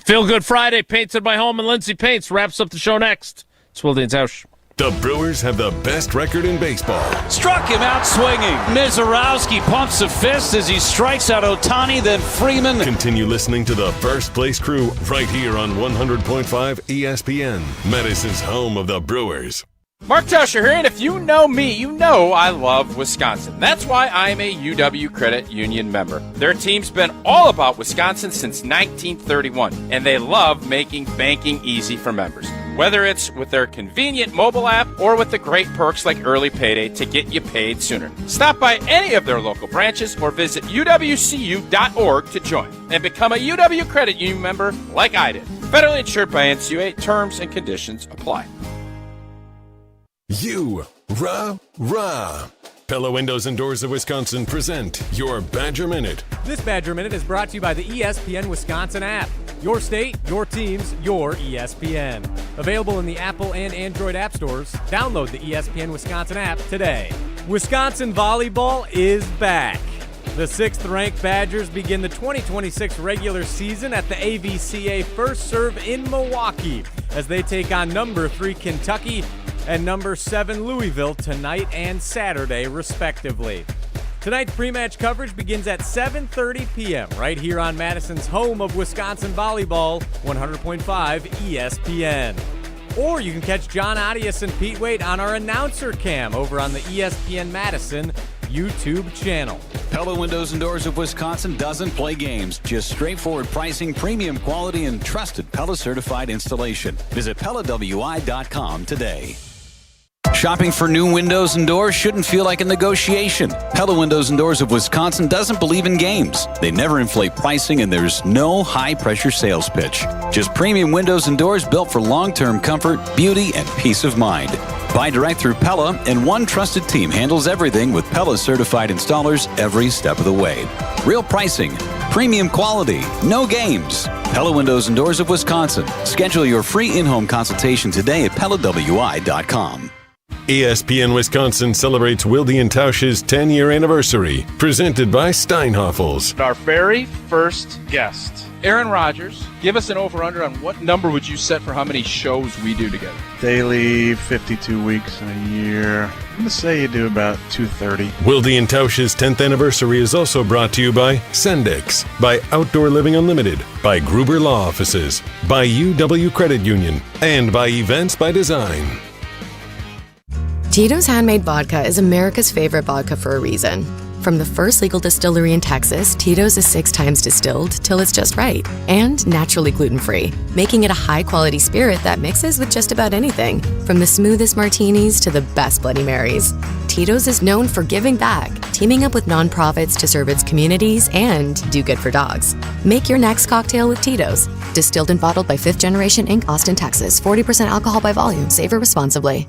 Feel Good Friday, Painted by Home and Lindsay Paints, wraps up the show next. It's Wilde and Tausch. The Brewers have the best record in baseball. Struck him out swinging. Mizorowski pumps a fist as he strikes out Ohtani, then Freeman. Continue listening to the First Place Crew right here on 100.5 ESPN, Madison's home of the Brewers. Mark Tauscher here, and if you know me, you know I love Wisconsin. That's why I'm a UW Credit Union member. Their team's been all about Wisconsin since 1931, and they love making banking easy for members. Whether it's with their convenient mobile app or with the great perks like early payday to get you paid sooner. Stop by any of their local branches or visit uwcu.org to join and become a UW Credit Union member like I did. Federally insured by NCUA. Terms and conditions apply. Pella Windows and Doors of Wisconsin present your Badger Minute. This Badger Minute is brought to you by the ESPN Wisconsin app. Your state, your teams, your ESPN. Available in the Apple and Android app stores. Download the ESPN Wisconsin app today. Wisconsin volleyball is back. The 6th-ranked Badgers begin the 2026 regular season at the AVCA First Serve in Milwaukee as they take on number 3 Kentucky and number 7 Louisville tonight and Saturday, respectively. Tonight's pre-match coverage begins at 7:30 p.m. right here on Madison's home of Wisconsin volleyball, 100.5 ESPN. Or you can catch John Adias and Pete Wade on our announcer cam over on the ESPN Madison YouTube channel. Pella Windows and Doors of Wisconsin doesn't play games. Just straightforward pricing, premium quality, and trusted Pella certified installation. Visit PellaWI.com today. Shopping for new windows and doors shouldn't feel like a negotiation. Pella Windows and Doors of Wisconsin doesn't believe in games. They never inflate pricing, and there's no high-pressure sales pitch. Just premium windows and doors built for long-term comfort, beauty, and peace of mind. Buy direct through Pella, and one trusted team handles everything with Pella certified installers every step of the way. Real pricing, premium quality, no games. Pella Windows and Doors of Wisconsin. Schedule your free in-home consultation today at PellaWI.com. ESPN Wisconsin celebrates Wilde and Tausch's 10-year anniversary, presented by Steinhoffels. Our very first guest, Aaron Rodgers. Give us an over-under on what number would you set for how many shows we do together? Daily, 52 weeks in a year. I'm going to say you do about 230. Wilde and Tausch's 10th anniversary is also brought to you by Sendix, by Outdoor Living Unlimited, by Gruber Law Offices, by UW Credit Union, and by Events by Design. Tito's Handmade Vodka is America's favorite vodka for a reason. From the first legal distillery in Texas, Tito's is 6 times distilled till it's just right, and naturally gluten-free, making it a high-quality spirit that mixes with just about anything, from the smoothest martinis to the best Bloody Marys. Tito's is known for giving back, teaming up with nonprofits to serve its communities and do good for dogs. Make your next cocktail with Tito's. Distilled and bottled by 5th Generation Inc., Austin, Texas. 40% alcohol by volume. Savor responsibly.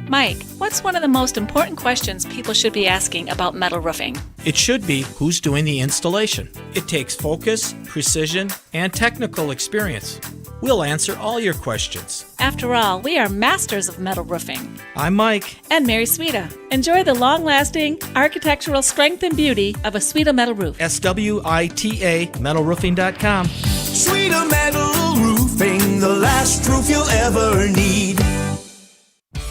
Mike, what's one of the most important questions people should be asking about metal roofing? It should be who's doing the installation. It takes focus, precision, and technical experience. We'll answer all your questions. After all, we are masters of metal roofing. I'm Mike. And Mary Sweta. Enjoy the long-lasting architectural strength and beauty of a Sweta metal roof. SWITA metalroofing.com. Sweta Metal Roofing, the last roof you'll ever need.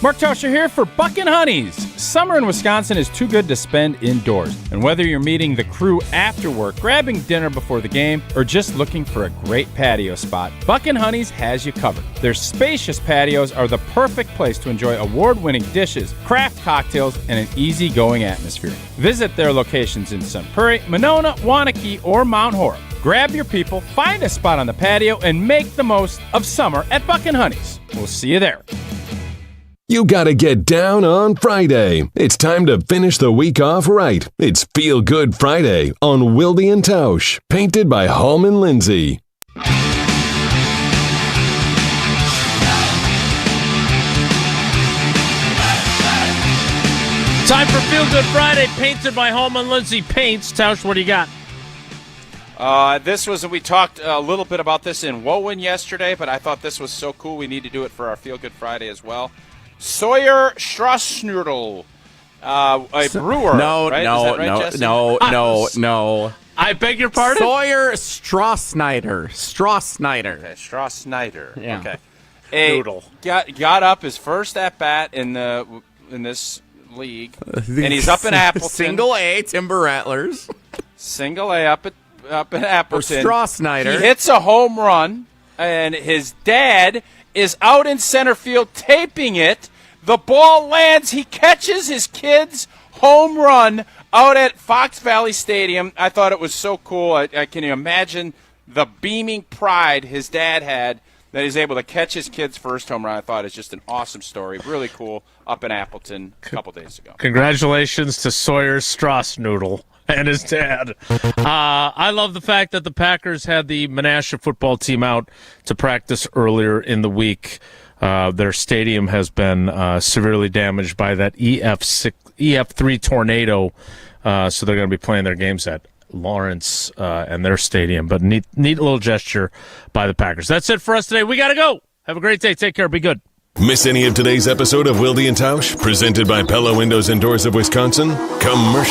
Mark Tauscher here for Buckin' Honeys. Summer in Wisconsin is too good to spend indoors. And whether you're meeting the crew after work, grabbing dinner before the game, or just looking for a great patio spot, Buckin' Honeys has you covered. Their spacious patios are the perfect place to enjoy award-winning dishes, craft cocktails, and an easygoing atmosphere. Visit their locations in Sun Prairie, Monona, Wanakee, or Mount Horeb. Grab your people, find a spot on the patio, and make the most of summer at Buckin' Honeys. We'll see you there. You gotta get down on Friday. It's time to finish the week off right. It's Feel Good Friday on Wilde and Tausch, painted by Hallman Lindsay. Time for Feel Good Friday, painted by Hallman Lindsay Paints. Tausch, what do you got? We talked a little bit about this in Wowen yesterday, but I thought this was so cool we need to do it for our Feel Good Friday as well. Sawyer Strassnudel, a brewer. No. I beg your pardon? Sawyer Strassnider. Okay, Strassnider. Yeah. Okay. Noodle. Got up his first at bat in this league, and he's up in Appleton. Single A, Timber Rattlers. Single A up in Appleton. Or Straw Snyder. He hits a home run, and his dad is out in center field taping it. The ball lands. He catches his kid's home run out at Fox Valley Stadium. I thought it was so cool. I can imagine the beaming pride his dad had that he's able to catch his kid's first home run. I thought it's just an awesome story. Really cool up in Appleton a couple days ago. Congratulations to Sawyer Strauss-Noodle and his dad. I love the fact that the Packers had the Menasha football team out to practice earlier in the week. Their stadium has been severely damaged by that EF3 tornado, so they're going to be playing their games at Lawrence and their stadium. But neat little gesture by the Packers. That's it for us today. We got to go. Have a great day. Take care. Be good. Miss any of today's episode of Wilde and Tausch, presented by Pella Windows and Doors of Wisconsin? Commercial